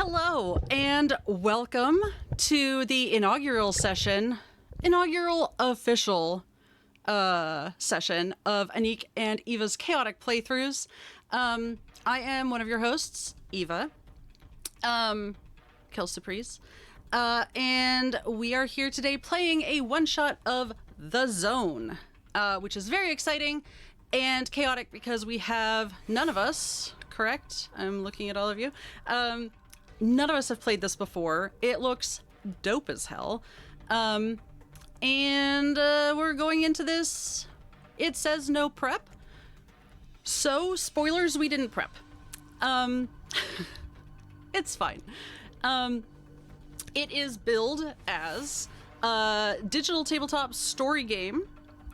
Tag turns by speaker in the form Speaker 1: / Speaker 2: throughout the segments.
Speaker 1: Hello and welcome to the inaugural official session of Anniek and Eva's chaotic playthroughs. I am one of your hosts, Eva, Kelsaprise, and we are here today playing a one-shot of The Zone, which is very exciting and chaotic because we have none of us, correct? I'm looking at all of you. None of us have played this before. It looks dope as hell. And we're going into this. It says no prep. So, spoilers, we didn't prep. It's fine. It is billed as a digital tabletop story game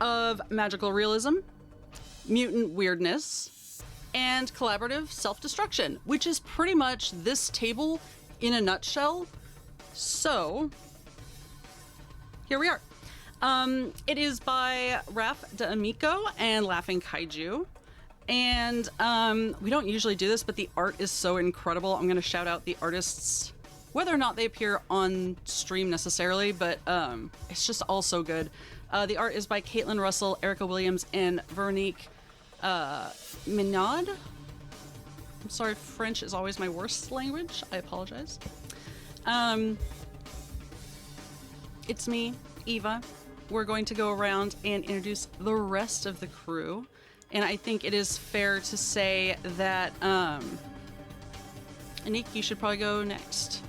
Speaker 1: of magical realism, mutant weirdness, and collaborative self-destruction, which is pretty much this table in a nutshell. So, here we are. It is by Raf D'Amico and Laughing Kaiju. And we don't usually do this, but the art is so incredible. I'm going to shout out the artists, whether or not they appear on stream necessarily, but it's just all so good. The art is by Caitlin Russell, Erica Williams, and Veronique Minard. I'm sorry, French is always my worst language. I apologize. It's me, Eva. We're going to go around and introduce the rest of the crew. And I think it is fair to say that, Anniek, you should probably go next.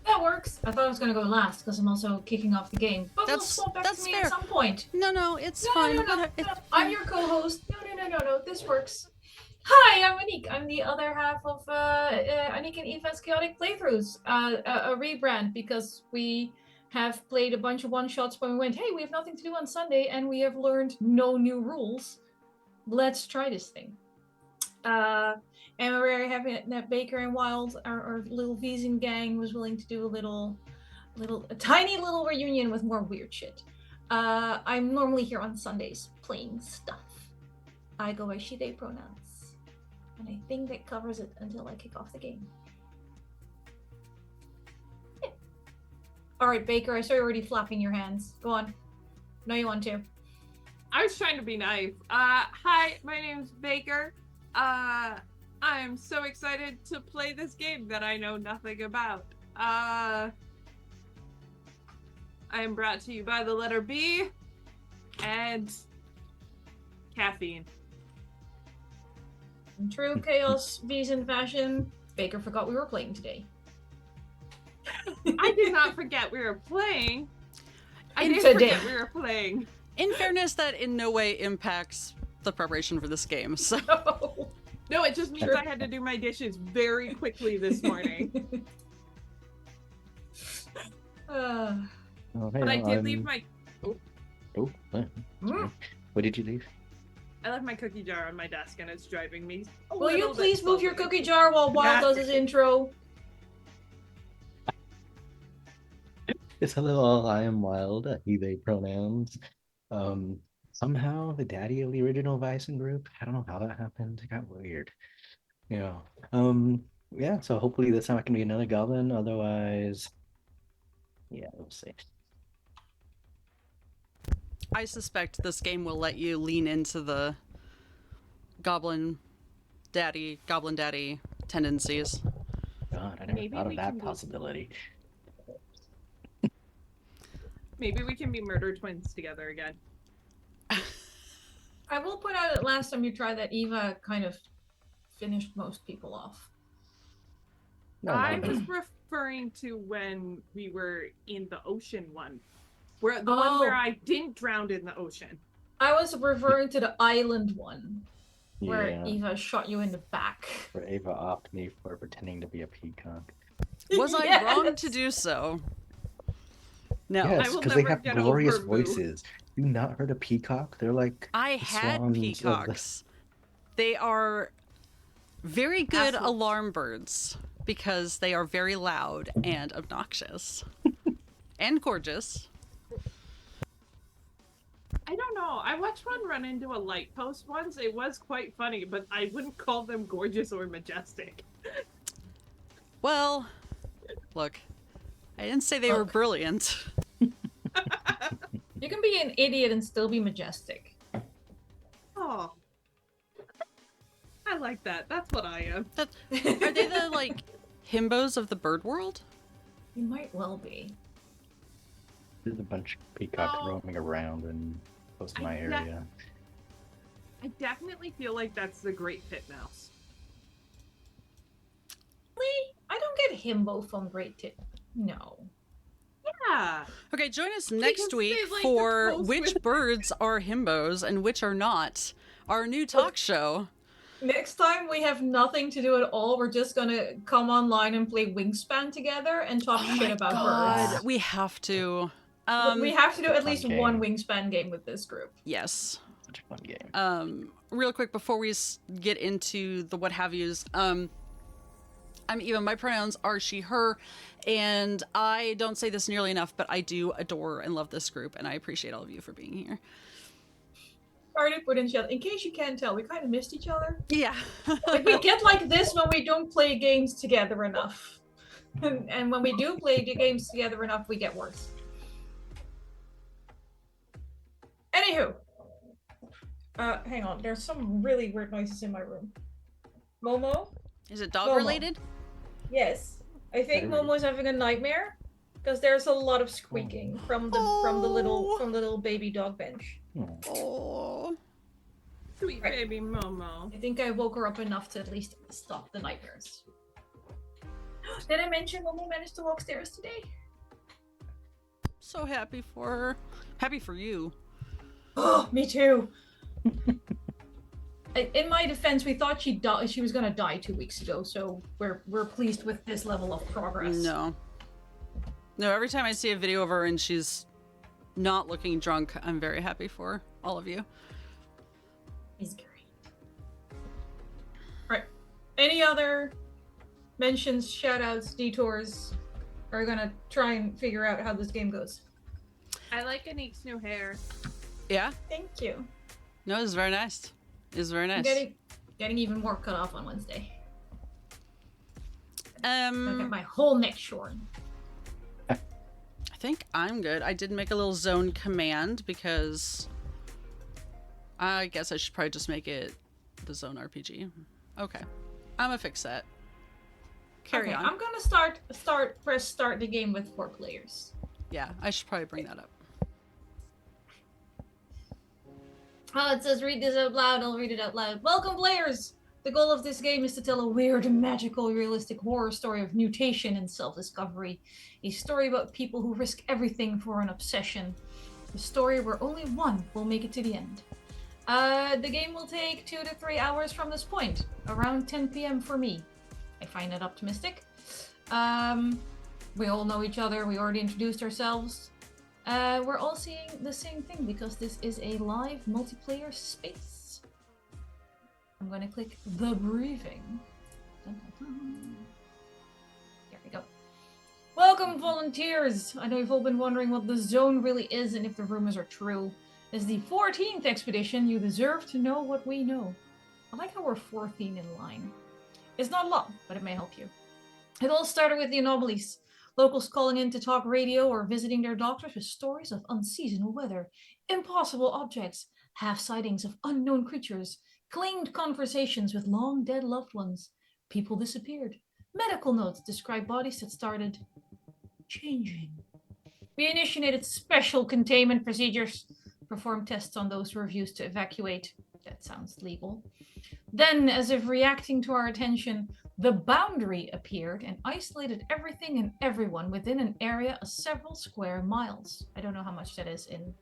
Speaker 2: That works. I thought I was going to go last because I'm also kicking off the game. But we'll swap back to me fair. At some point.
Speaker 1: No, it's fine.
Speaker 2: No. I'm your co-host. No. This works. Hi, I'm Anniek. I'm the other half of Anniek and Eva's Chaotic Playthroughs. A rebrand because we have played a bunch of one-shots when we went, hey, we have nothing to do on Sunday and we have learned no new rules. Let's try this thing. And we're very happy that Baker and Wilde, our little Vision gang, was willing to do a tiny little reunion with more weird shit. I'm normally here on Sundays playing stuff. I go by she, they pronouns. And I think that covers it until I kick off the game. Yeah. Alright, Baker, I saw you already flapping your hands. Go on. No, you want to.
Speaker 3: I was trying to be nice. Hi, my name's Baker. I'm so excited to play this game that I know nothing about. I am brought to you by the letter B and caffeine.
Speaker 2: In true Chaos Vision fashion, Baker forgot we were playing today.
Speaker 3: I did not forget we were playing. I didn't forget we were playing.
Speaker 1: In fairness, that in no way impacts the preparation for this game, so...
Speaker 3: No, it just means I had to do my dishes very quickly this morning. But I did leave my...
Speaker 4: What did you leave?
Speaker 3: I left my cookie jar on my desk and it's driving me
Speaker 2: Will you please move your cookie jar while Wilde does his intro?
Speaker 4: Yes, hello all, I am Wilde, he, they pronouns. Somehow the daddy of the original Bison group, I don't know how that happened, it got weird. Yeah. Yeah, so hopefully this time I can be another goblin, otherwise, yeah, we'll see.
Speaker 1: I suspect this game will let you lean into the goblin daddy tendencies.
Speaker 4: God, I never thought of that possibility.
Speaker 3: Maybe we can be murder twins together again.
Speaker 2: I will point out that last time you tried that, Eva kind of finished most people off.
Speaker 3: No, I was referring to when we were in the ocean one. One where I didn't drown in the ocean.
Speaker 2: I was referring to the island one. Where Eva shot you in the back.
Speaker 4: Where Eva offed me for pretending to be a peacock.
Speaker 1: Was I wrong to do so? No.
Speaker 4: Yes, because they have glorious voices. You not heard a peacock? They're like
Speaker 1: I had peacocks. They are very good alarm birds because they are very loud and obnoxious. And gorgeous.
Speaker 3: I don't know. I watched one run into a light post once. It was quite funny, but I wouldn't call them gorgeous or majestic.
Speaker 1: Well, look, I didn't say they were
Speaker 2: Look.
Speaker 1: brilliant.
Speaker 2: You can be an idiot and still be majestic.
Speaker 3: Oh. I like that. That's what I am.
Speaker 1: Are they the, like, himbos of the bird world?
Speaker 2: You might well be.
Speaker 4: There's a bunch of peacocks
Speaker 3: Oh.
Speaker 4: roaming around in close to my
Speaker 3: I-
Speaker 4: area.
Speaker 3: I definitely feel like that's the Great Titmouse.
Speaker 2: Really? I don't get himbo from Great Tit. No.
Speaker 3: Yeah.
Speaker 1: Okay, join us next
Speaker 3: Because
Speaker 1: week
Speaker 3: they like
Speaker 1: for
Speaker 3: to pose
Speaker 1: which
Speaker 3: with-
Speaker 1: birds are himbos and which are not. Our new talk show.
Speaker 2: Next time we have nothing to do at all. We're just gonna come online and play Wingspan together and talk
Speaker 1: Oh
Speaker 2: shit
Speaker 1: my
Speaker 2: about
Speaker 1: God,
Speaker 2: birds.
Speaker 1: we have to.
Speaker 2: We have to do at
Speaker 4: fun
Speaker 2: least
Speaker 4: game.
Speaker 2: one Wingspan game with this group.
Speaker 1: Yes.
Speaker 4: Such a fun game.
Speaker 1: Real quick before we get into the what have yous, I'm Eva. My pronouns are she, her, and I don't say this nearly enough, but I do adore and love this group, and I appreciate all of you for being here.
Speaker 2: Already put in chat. In case you can't tell, we kind of missed each other.
Speaker 1: Yeah.
Speaker 2: Like we get like this when we don't play games together enough, and when we do play the games together enough, we get worse. Anywho, hang on. There's some really weird noises in my room. Momo?
Speaker 1: Is it dog
Speaker 2: Momo.
Speaker 1: related?
Speaker 2: Yes, I think
Speaker 4: Very.
Speaker 2: Momo's having a nightmare because there's a lot of squeaking from the little baby dog bench.
Speaker 1: Oh.
Speaker 3: Sweet
Speaker 2: Right.
Speaker 3: baby Momo.
Speaker 2: I think I woke her up enough to at least stop the nightmares. Did I mention Momo managed to walk stairs today?
Speaker 1: So happy for her. Happy for you.
Speaker 2: Oh, me too. In my defense, we thought she was gonna die 2 weeks ago, so we're pleased with this level of progress.
Speaker 1: No. No, every time I see a video of her and she's not looking drunk, I'm very happy for all of you.
Speaker 2: He's great. Right. Any other mentions, shoutouts, detours? Are gonna try and figure out how this game goes.
Speaker 3: I like Anniek's new hair.
Speaker 1: Yeah?
Speaker 2: Thank you.
Speaker 1: No, it was very nice. It was very
Speaker 2: I'm
Speaker 1: nice.
Speaker 2: getting even more cut off on Wednesday. I'll get
Speaker 1: Um,
Speaker 2: my whole neck shorn.
Speaker 1: I think I'm good. I did make a little zone command because I guess I should probably just make it the zone RPG. Okay. I'm gonna fix that. Carry
Speaker 2: Okay,
Speaker 1: on.
Speaker 2: I'm gonna press start the game with 4 players.
Speaker 1: Yeah, I should probably bring that up.
Speaker 2: Oh, it says read this out loud. I'll read it out loud. Welcome, players! The goal of this game is to tell a weird, magical, realistic horror story of mutation and self-discovery. A story about people who risk everything for an obsession. A story where only one will make it to the end. The game will take 2 to 3 hours from this point. Around 10 p.m. for me. I find that optimistic. We all know each other. We already introduced ourselves. We're all seeing the same thing because this is a live multiplayer space. I'm going to click the briefing. Dun, dun, dun. There we go. Welcome, volunteers! I know you've all been wondering what the zone really is and if the rumors are true. As the 14th expedition, you deserve to know what we know. I like how we're 14 in line. It's not a lot, but it may help you. It all started with the anomalies. Locals calling in to talk radio or visiting their doctors with stories of unseasonal weather, impossible objects, half sightings of unknown creatures, claimed conversations with long dead loved ones. People disappeared. Medical notes describe bodies that started changing. We initiated special containment procedures, performed tests on those who refused to evacuate. That sounds legal. Then, as if reacting to our attention, the boundary appeared and isolated everything and everyone within an area of several square miles. I don't know how much that is in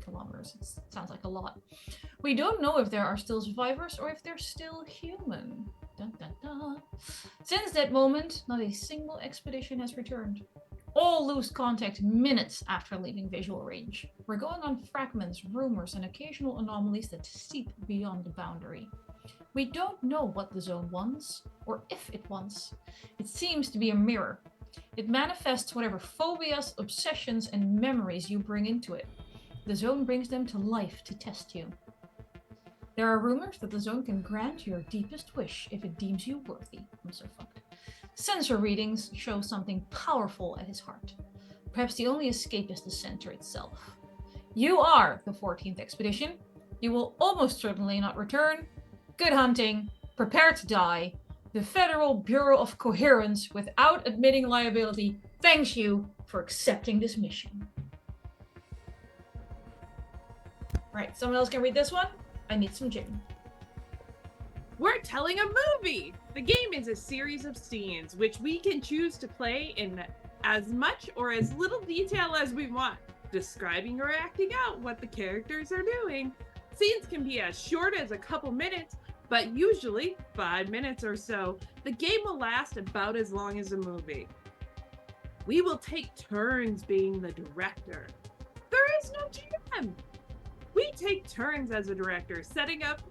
Speaker 2: kilometers. It sounds like a lot. We don't know if there are still survivors or if they're still human. Dun, dun, dun. Since that moment, not a single expedition has returned. All lose contact minutes after leaving visual range. We're going on fragments, rumors, and occasional anomalies that seep beyond the boundary. We don't know what the zone wants, or if it wants. It seems to be a mirror. It manifests whatever phobias, obsessions, and memories you bring into it. The zone brings them to life to test you. There are rumors that the zone can grant your deepest wish if it deems you worthy. I'm so fucked. Sensor readings show something powerful at his heart. Perhaps the only escape is the center itself. You are the 14th expedition. You will almost certainly not return. Good hunting. Prepare to die. The Federal Bureau of Coherence, without admitting liability, thanks you for accepting this mission. Right, someone else can read this one? I need some gin.
Speaker 3: We're telling a movie! The game is a series of scenes, which we can choose to play in as much or as little detail as we want, describing or acting out what the characters are doing. Scenes can be as short as a couple minutes, but usually 5 minutes or so. The game will last about as long as a movie. We will take turns being the director. There is no GM. We take turns as a director, setting up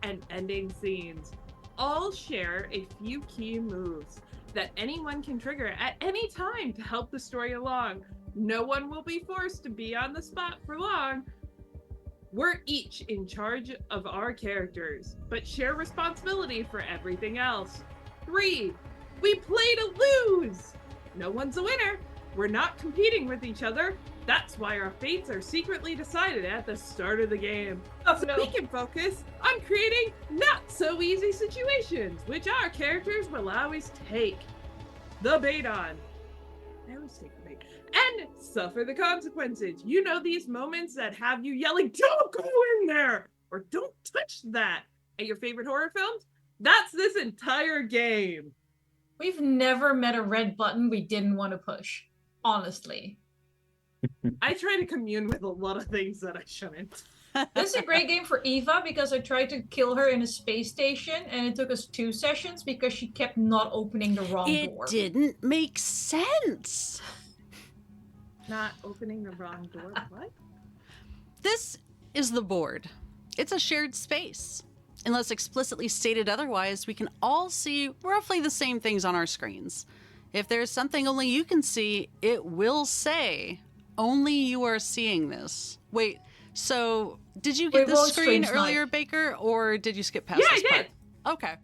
Speaker 3: and ending scenes. All share a few key moves that anyone can trigger at any time to help the story along. No one will be forced to be on the spot for long. We're each in charge of our characters, but share responsibility for everything else. 3, we play to lose. No one's a winner. We're not competing with each other. That's why our fates are secretly decided at the start of the game.
Speaker 2: Oh,
Speaker 3: So
Speaker 2: no.
Speaker 3: we can focus on creating not so easy situations, which our characters will always take the bait on. I always take the bait. And suffer the consequences. You know, these moments that have you yelling, "Don't go in there!" or "Don't touch that" at your favorite horror films? That's this entire game.
Speaker 2: We've never met a red button we didn't want to push. Honestly.
Speaker 3: I try to commune with a lot of things that I shouldn't.
Speaker 2: This is a great game for Eva because I tried to kill her in a space station and it took us 2 sessions because she kept not opening the wrong door.
Speaker 1: It didn't make sense.
Speaker 3: Not opening the wrong door. What?
Speaker 1: This is the board. It's a shared space. Unless explicitly stated otherwise, we can all see roughly the same things on our screens. If there's something only you can see, it will say, "Only you are seeing this." Wait, so did you get
Speaker 2: Wait,
Speaker 1: this
Speaker 2: what
Speaker 1: screen
Speaker 2: screen's
Speaker 1: earlier, Baker, or did you skip past
Speaker 3: Yeah,
Speaker 1: this
Speaker 3: I
Speaker 1: part?
Speaker 3: did.
Speaker 1: Okay.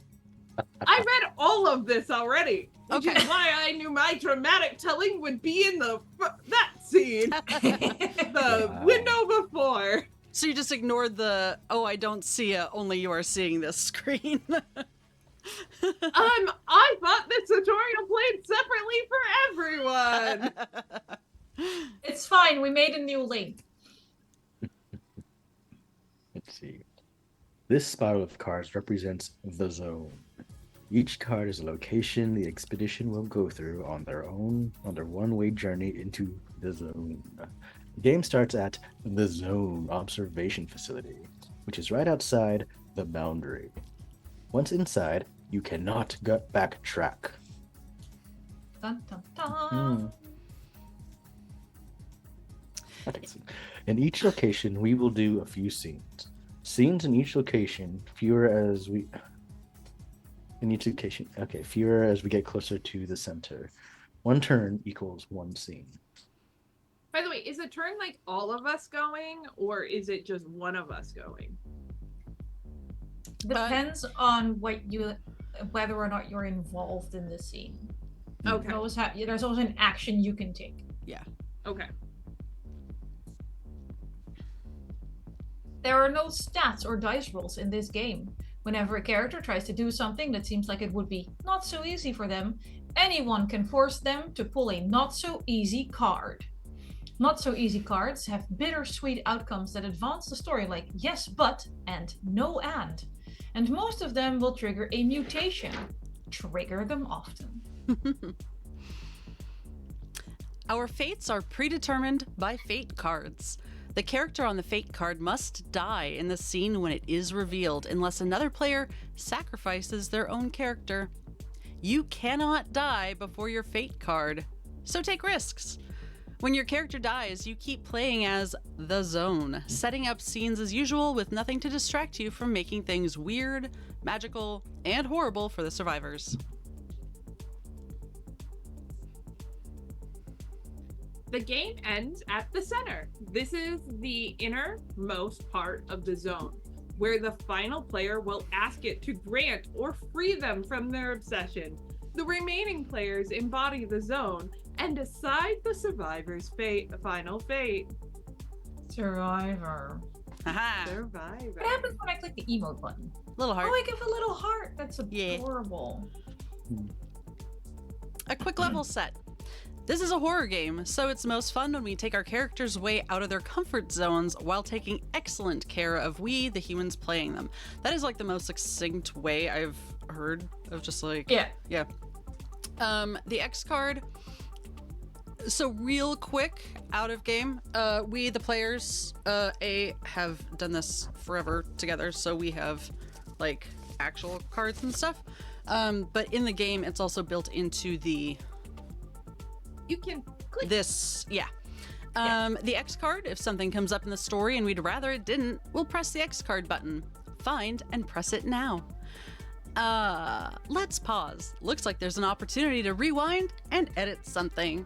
Speaker 3: I read all of this already, which
Speaker 1: Okay.
Speaker 3: is why I knew my dramatic telling would be in that scene, the
Speaker 4: Wow.
Speaker 3: window before.
Speaker 1: So you just ignored the, "Oh, I don't see it, only you are seeing this" screen.
Speaker 3: I thought this tutorial played separately for everyone.
Speaker 2: It's fine, we made a new link.
Speaker 4: Let's see. This spiral of cards represents the zone. Each card is a location the expedition will go through on their one-way journey into the zone. The game starts at the zone observation facility, which is right outside the boundary. Once inside, you cannot backtrack.
Speaker 2: Dun, dun, dun.
Speaker 4: Okay. In each location, we will do a few scenes. Scenes in each location, fewer as we get closer to the center. 1 turn equals 1 scene.
Speaker 3: By the way, is a turn like all of us going, or is it just one of us going?
Speaker 2: Depends on whether or not you're involved in the scene.
Speaker 3: Okay.
Speaker 2: There's always an action you can take.
Speaker 1: Yeah.
Speaker 3: Okay.
Speaker 2: There are no stats or dice rolls in this game. Whenever a character tries to do something that seems like it would be not so easy for them, anyone can force them to pull a not so easy card. Not so easy cards have bittersweet outcomes that advance the story, like yes but and no and most of them will trigger a mutation. Trigger them often.
Speaker 1: Our fates are predetermined by fate cards. The character on the fate card must die in the scene when it is revealed, unless another player sacrifices their own character. You cannot die before your fate card, so take risks. When your character dies, you keep playing as the zone, setting up scenes as usual with nothing to distract you from making things weird, magical, and horrible for the survivors.
Speaker 3: The game ends at the center. This is the innermost part of the zone. where the final player will ask it to grant or free them from their obsession. The remaining players embody the zone and decide the survivor's final fate.
Speaker 2: Survivor.
Speaker 1: Haha.
Speaker 3: Survivor.
Speaker 2: What happens when I click the emote button?
Speaker 1: Little heart.
Speaker 2: Oh, I give a little heart. That's
Speaker 1: Yeah.
Speaker 2: adorable.
Speaker 1: A quick level set. This is a horror game, so it's most fun when we take our characters way out of their comfort zones while taking excellent care of we, the humans playing them. That is like the most succinct way I've heard of just like...
Speaker 2: Yeah.
Speaker 1: Yeah. The X card. So real quick, out of game, we, the players, have done this forever together, so we have like actual cards and stuff. But in the game, it's also built into the...
Speaker 3: You can click.
Speaker 1: This, yeah. The X card, if something comes up in the story and we'd rather it didn't, we'll press the X card button. Find and press it now. Let's pause. Looks like there's an opportunity to rewind and edit something.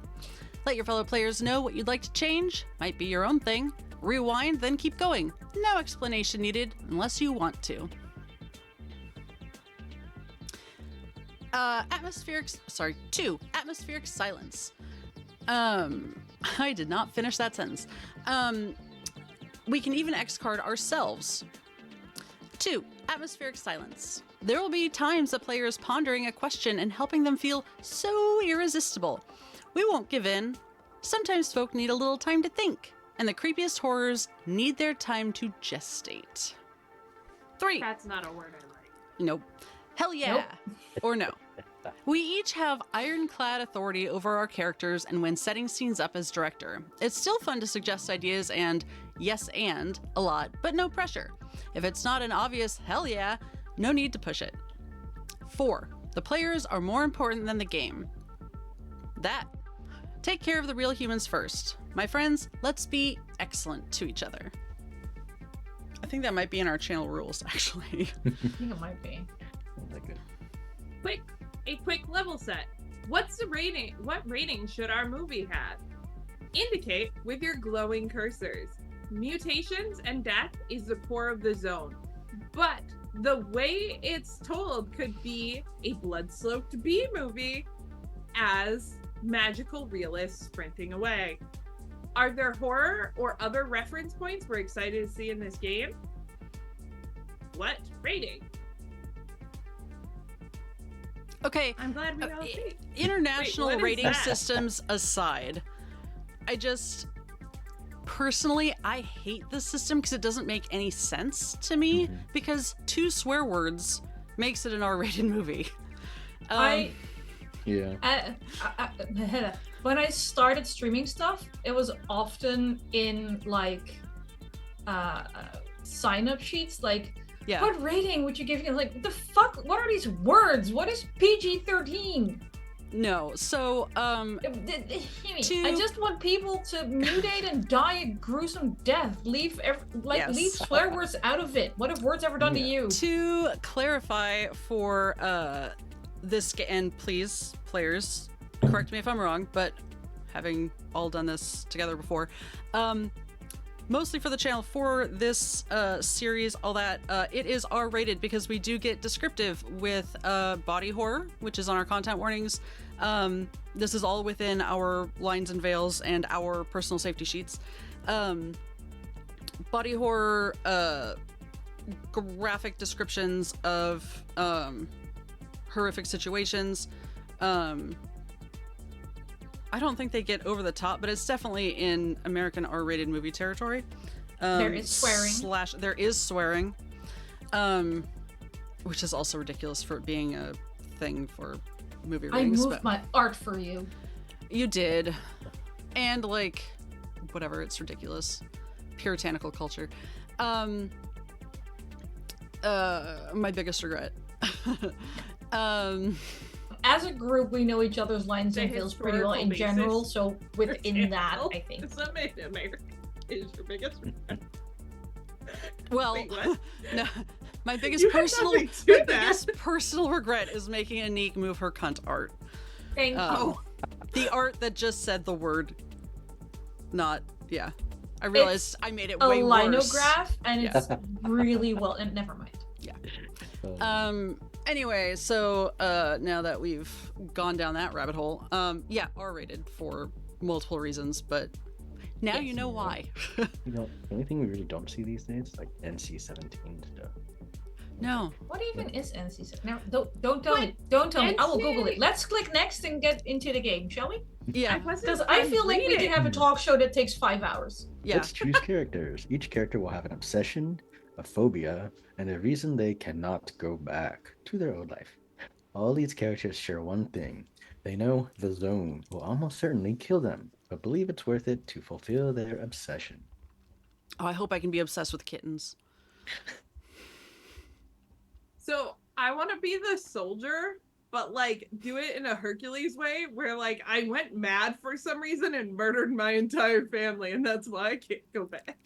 Speaker 1: Let your fellow players know what you'd like to change. Might be your own thing. Rewind, then keep going. No explanation needed unless you want to. Atmospheric silence. I did not finish that sentence. We can even X card ourselves. 2. Atmospheric silence. There will be times that players pondering a question and helping them feel so irresistible. We won't give in. Sometimes folk need a little time to think, and the creepiest horrors need their time to gestate. 3.
Speaker 3: That's not a word I like.
Speaker 1: Nope. Hell yeah. Or no. We each have ironclad authority over our characters and when setting scenes up as director. It's still fun to suggest ideas and yes and a lot, but no pressure. If it's not an obvious hell yeah, no need to push it. 4. The players are more important than the game. That. Take care of the real humans first. My friends, let's be excellent to each other. I think that might be in our channel rules, actually.
Speaker 2: I think it might be.
Speaker 3: A quick level set. What's the rating? What rating should our movie have? Indicate with your glowing cursors. Mutations and death is the core of the zone, but the way it's told could be a blood-soaked B movie as magical realists sprinting away. Are there horror or other reference points we're excited to see in this game? What rating?
Speaker 1: Okay.
Speaker 3: I'm glad we all see.
Speaker 1: International
Speaker 3: Wait, what is
Speaker 1: rating
Speaker 3: that?
Speaker 1: systems aside, I just personally I hate this system because it doesn't make any sense to me because 2 swear words makes it an R-rated movie.
Speaker 4: Yeah.
Speaker 2: When I started streaming stuff, it was often in like sign-up sheets like,
Speaker 1: Yeah.
Speaker 2: what rating would you give? Like, the fuck? What are these words? What is PG-13?
Speaker 1: No. So
Speaker 2: I just want people to mutate and die a gruesome death. Leave leave swear words out of it. What have words ever done to you?
Speaker 1: to clarify for this and please players correct me if I'm wrong, but having all done this together before, mostly for the channel for this series, all that, it is R-rated because we do get descriptive with body horror, which is on our content warnings. This is all within our lines and veils and our personal safety sheets. Body horror, graphic descriptions of horrific situations. I don't think they get over the top, but it's definitely in American R-rated movie territory.
Speaker 2: There is swearing.
Speaker 1: There is swearing, which is also ridiculous for it being a thing for movie
Speaker 2: I
Speaker 1: ratings.
Speaker 2: moved my art for you.
Speaker 1: You did, and like, whatever. It's ridiculous. Puritanical culture. My biggest regret.
Speaker 2: As a group, we know each other's lines and
Speaker 3: The
Speaker 2: veils pretty well in
Speaker 3: historical
Speaker 2: general,
Speaker 3: basis.
Speaker 2: so within that, I think.
Speaker 3: America is your biggest regret.
Speaker 1: Well,
Speaker 3: Wait, what?
Speaker 1: no, my biggest
Speaker 3: You had
Speaker 1: personal,
Speaker 3: nothing to
Speaker 1: my
Speaker 3: that.
Speaker 1: biggest personal regret is making Anniek move her cunt art.
Speaker 2: Thank you.
Speaker 1: The art that just said the word, not, yeah. I realized I made it
Speaker 2: a
Speaker 1: way worse.
Speaker 2: linograph, and
Speaker 1: Yeah.
Speaker 2: it's really well. And never mind.
Speaker 1: Anyway, so now that we've gone down that rabbit hole, yeah, R-rated for multiple reasons, but now you know why.
Speaker 4: You know, the only thing we really don't see these days is like NC-17 stuff.
Speaker 1: No.
Speaker 2: What even is NC? Now, don't tell me. Don't tell me. I will Google it. Let's click next and get into the game, shall we?
Speaker 1: Yeah.
Speaker 2: Because I feel like we can have a talk show that takes 5 hours.
Speaker 1: Yeah.
Speaker 4: Let's choose characters. Each character will have an obsession, a phobia, and a reason they cannot go back to their old life. All these characters share one thing. They know the zone will almost certainly kill them, but believe it's worth it to fulfill their obsession.
Speaker 1: Oh, I hope I can be obsessed with kittens.
Speaker 3: So I want to be the soldier, but like do it in a Hercules way where like I went mad for some reason and murdered my entire family, and that's why I can't go back.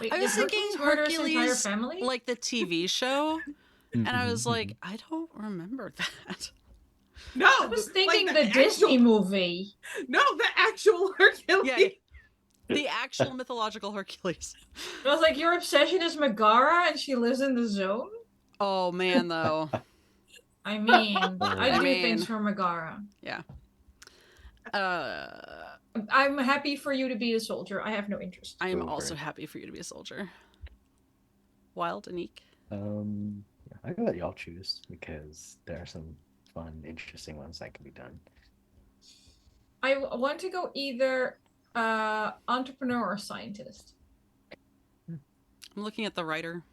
Speaker 2: Wait,
Speaker 1: I was
Speaker 2: did
Speaker 1: thinking
Speaker 2: murder his entire
Speaker 1: Hercules,
Speaker 2: family?
Speaker 1: like the TV show, and I was like, I don't remember that.
Speaker 3: No,
Speaker 2: I was thinking
Speaker 3: like
Speaker 2: the Disney movie.
Speaker 3: No, the actual Hercules.
Speaker 1: Yeah, the actual mythological Hercules.
Speaker 2: I was like, your obsession is Megara, and she lives in the zone.
Speaker 1: Oh man, though.
Speaker 2: I mean, I do
Speaker 1: mean-
Speaker 2: things for Megara.
Speaker 1: Yeah.
Speaker 2: I'm happy for you to be a soldier. I have no interest.
Speaker 1: I am
Speaker 4: Over.
Speaker 1: also happy for you to be a soldier. Wilde, Anniek.
Speaker 4: I can let y'all choose because there are some fun, interesting ones that can be done.
Speaker 2: I want to go either entrepreneur or scientist.
Speaker 1: I'm looking at the writer.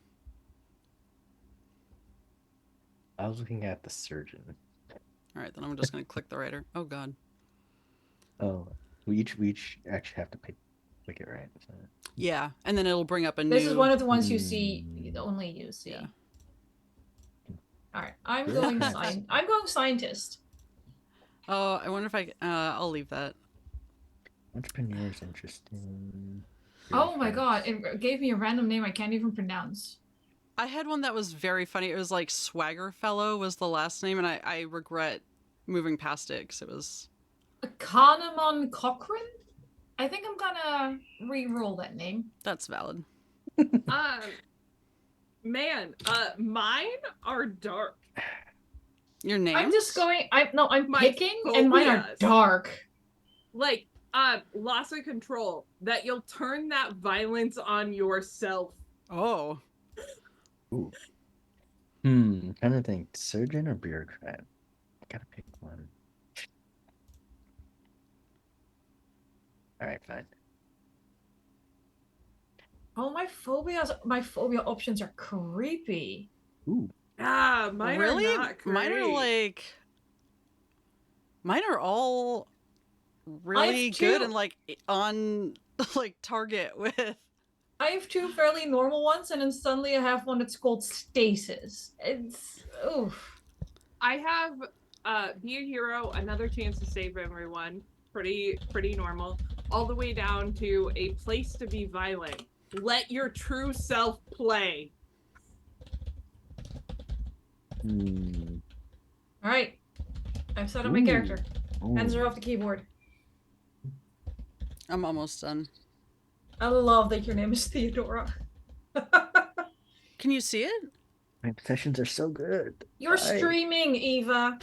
Speaker 4: I was looking at the surgeon.
Speaker 1: All right, then I'm just gonna click the writer. Oh god.
Speaker 4: Oh, we each actually have to click it, right? So,
Speaker 1: Yeah, and then it'll bring up a new.
Speaker 2: This is one of the ones you see, only you see.
Speaker 1: Yeah.
Speaker 2: All right, I'm going scientist.
Speaker 1: Oh, I wonder if I'll leave that.
Speaker 4: entrepreneur is interesting.
Speaker 2: Oh my god, it gave me a random name I can't even pronounce.
Speaker 1: I had one that was very funny. It was like Swagger Fellow was the last name, and I regret moving past it because it was.
Speaker 2: Kahneman Cochrane? I think I'm gonna re-roll that name.
Speaker 1: That's valid.
Speaker 3: Man, mine are dark.
Speaker 1: Your name?
Speaker 2: I'm just going. I'm
Speaker 3: My
Speaker 2: picking, and mine are
Speaker 3: phobias.
Speaker 2: dark.
Speaker 3: Like, loss of control. That you'll turn that violence on yourself.
Speaker 1: Oh.
Speaker 4: Ooh. Trying to think, surgeon or bureaucrat? I gotta pick one. All right, fine.
Speaker 2: Oh, my phobia options are creepy.
Speaker 4: Ooh,
Speaker 3: Mine
Speaker 1: really?
Speaker 3: are not great.
Speaker 1: Mine are like. Mine are all really
Speaker 2: have
Speaker 1: good
Speaker 2: two-
Speaker 1: and like on like target with.
Speaker 2: I have two fairly normal ones, and then suddenly I have one that's called stasis. It's oof.
Speaker 3: I have be a hero, another chance to save everyone. Pretty normal. All the way down to a place to be violent. Let your true self play.
Speaker 4: Hmm.
Speaker 2: All right, I've set up my character.
Speaker 4: Ooh.
Speaker 2: Hands are off the keyboard.
Speaker 1: I'm almost done.
Speaker 2: I love that your name is Theodora.
Speaker 1: Can you see it?
Speaker 4: My obsessions are so good.
Speaker 2: You're
Speaker 4: Why?
Speaker 2: streaming, Eva.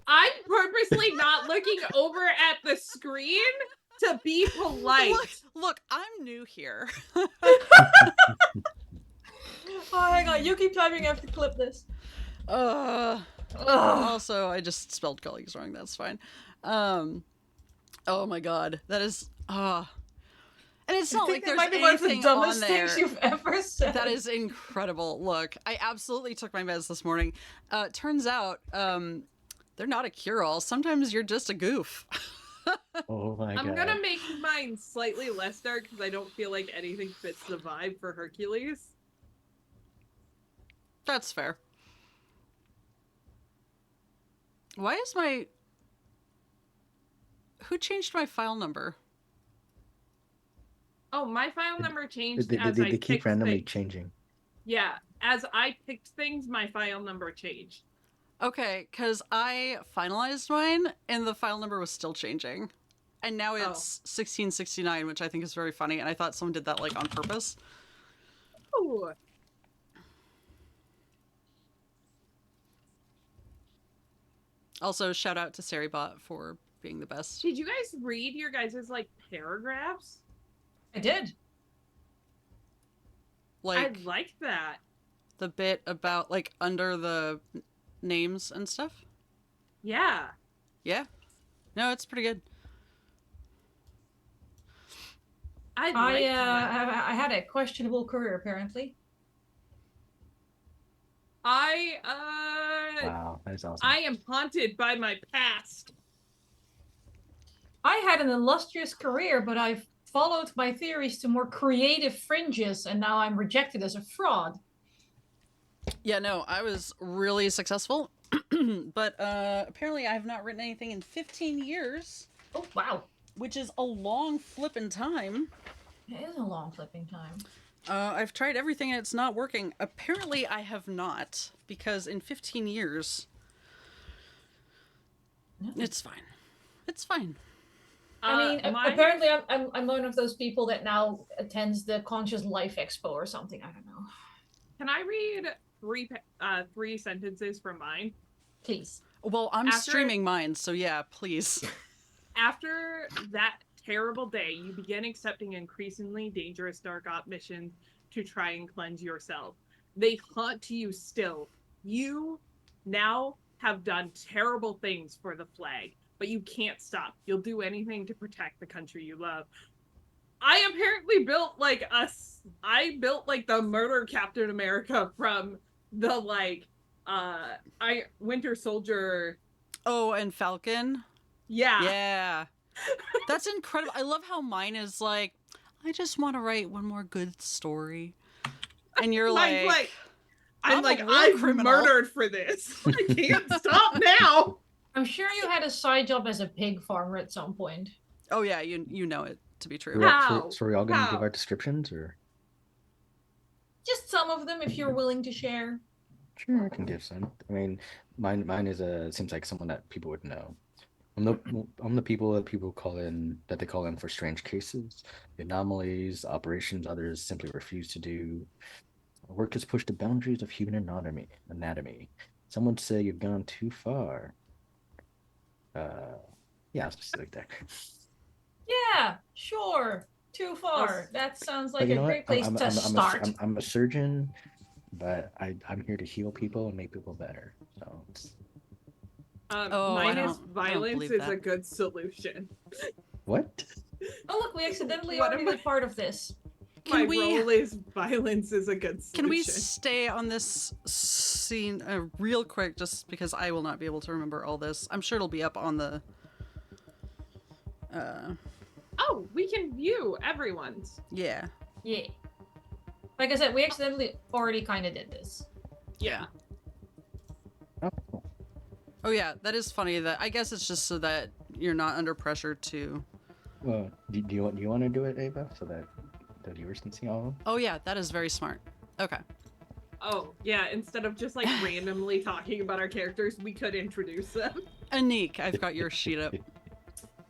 Speaker 3: I'm purposely not looking over at the screen to be polite.
Speaker 1: Look, I'm new here.
Speaker 2: Oh, hang on. You keep typing. I have to clip this.
Speaker 1: Ugh.
Speaker 2: Ugh.
Speaker 1: Also, I just spelled colleagues wrong. That's fine. Oh my god, that is. And it's
Speaker 2: I
Speaker 1: not
Speaker 2: think
Speaker 1: like
Speaker 2: that
Speaker 1: there's
Speaker 2: might be one of the
Speaker 1: anything on
Speaker 2: dumbest
Speaker 1: there.
Speaker 2: things you've ever said.
Speaker 1: That is incredible. Look, I absolutely took my meds this morning. Turns out, they're not a cure-all. Sometimes you're just a goof.
Speaker 4: Oh my god.
Speaker 3: I'm gonna make mine slightly less dark because I don't feel like anything fits the vibe for Hercules.
Speaker 1: That's fair. Why is my... Who changed my file number?
Speaker 3: Oh, my file number changed
Speaker 4: They,
Speaker 3: as
Speaker 4: they,
Speaker 3: I
Speaker 4: they keep
Speaker 3: picked
Speaker 4: randomly
Speaker 3: things.
Speaker 4: changing.
Speaker 3: Yeah, as I picked things, my file number changed.
Speaker 1: Okay, because I finalized mine and the file number was still changing. and now it's 1669, which I think is very funny, and I thought someone did that like on purpose.
Speaker 3: Ooh.
Speaker 1: Also, shout out to Saribot for being the best.
Speaker 3: Did you guys read your guys' like paragraphs?
Speaker 2: I did.
Speaker 1: Like
Speaker 3: I like that.
Speaker 1: the bit about like under the names and stuff.
Speaker 3: Yeah.
Speaker 1: Yeah. No, it's pretty good.
Speaker 3: I
Speaker 2: I
Speaker 3: like that.
Speaker 2: I had a questionable career apparently.
Speaker 4: Wow, that is awesome.
Speaker 3: I am haunted by my past.
Speaker 2: I had an illustrious career, but I've followed my theories to more creative fringes, and now I'm rejected as a fraud.
Speaker 1: Yeah, no, I was really successful, but apparently I have not written anything in 15 years,
Speaker 2: Oh wow,
Speaker 1: which is a long flippin' time.
Speaker 2: it is a long flipping time.
Speaker 1: I've tried everything and it's not working. Apparently I have not, because in 15 years, it's fine. It's fine.
Speaker 2: I mean, apparently I'm one of those people that now attends the Conscious Life Expo or something. I don't know.
Speaker 3: Can I read three sentences from mine?
Speaker 2: Please.
Speaker 1: Well, I'm
Speaker 3: After-
Speaker 1: streaming mine, so yeah, please.
Speaker 3: After that terrible day, you begin accepting increasingly dangerous dark op missions to try and cleanse yourself. They haunt you still. You now have done terrible things for the flag, but you can't stop. You'll do anything to protect the country you love. I apparently built like the murder Captain America from the Winter Soldier.
Speaker 1: Oh, and Falcon?
Speaker 3: Yeah.
Speaker 1: Yeah. That's incredible. I love how mine is like, I just want to write one more good story. And you're
Speaker 3: Mine's
Speaker 1: like,
Speaker 3: I'm
Speaker 1: I'm
Speaker 3: like,
Speaker 1: a real
Speaker 3: I'm
Speaker 1: criminal.
Speaker 3: murdered for this. I can't stop now.
Speaker 2: I'm sure you had a side job as a pig farmer at some point.
Speaker 1: oh yeah, you know it to be true.
Speaker 3: How?
Speaker 4: So are we all going to give
Speaker 3: How?
Speaker 4: our descriptions, or?
Speaker 2: Just some of them, if you're willing to share.
Speaker 4: Sure, I can give some. I mean, mine is seems like someone that people would know. I'm the people that people call in, that they call in for strange cases, anomalies, operations others simply refuse to do. Our work has pushed the boundaries of human anatomy. Some would say you've gone too far. Yeah, specific there.
Speaker 2: Yeah, sure. Too far. That sounds like
Speaker 4: But you
Speaker 2: a
Speaker 4: know
Speaker 2: great
Speaker 4: what?
Speaker 2: place to start.
Speaker 4: I'm a surgeon, but I'm here to heal people and make people better. So
Speaker 1: Oh, I
Speaker 3: Minus
Speaker 1: don't
Speaker 3: violence
Speaker 1: believe
Speaker 3: is
Speaker 1: that.
Speaker 3: a good solution.
Speaker 4: what?
Speaker 2: Oh look, we accidentally
Speaker 3: What
Speaker 2: already
Speaker 3: am I-
Speaker 2: did part of this.
Speaker 1: Can
Speaker 3: My
Speaker 1: we-
Speaker 3: role is violence is a good solution.
Speaker 1: Can we stay on this scene real quick, just because I will not be able to remember all this. I'm sure it'll be up on the...
Speaker 3: Oh, we can view everyone's.
Speaker 1: yeah.
Speaker 2: Yeah. Like I said, we accidentally already kind of did this.
Speaker 1: Yeah.
Speaker 4: Oh, cool.
Speaker 1: Oh yeah, that is funny. That I guess it's just so that you're not under pressure to...
Speaker 4: Well, do you want to do it, Ava, so that the viewers can see all of them?
Speaker 1: Oh yeah, that is very smart. Okay.
Speaker 3: Oh, yeah, instead of just like randomly talking about our characters, we could introduce them.
Speaker 1: Anniek, I've got your sheet up.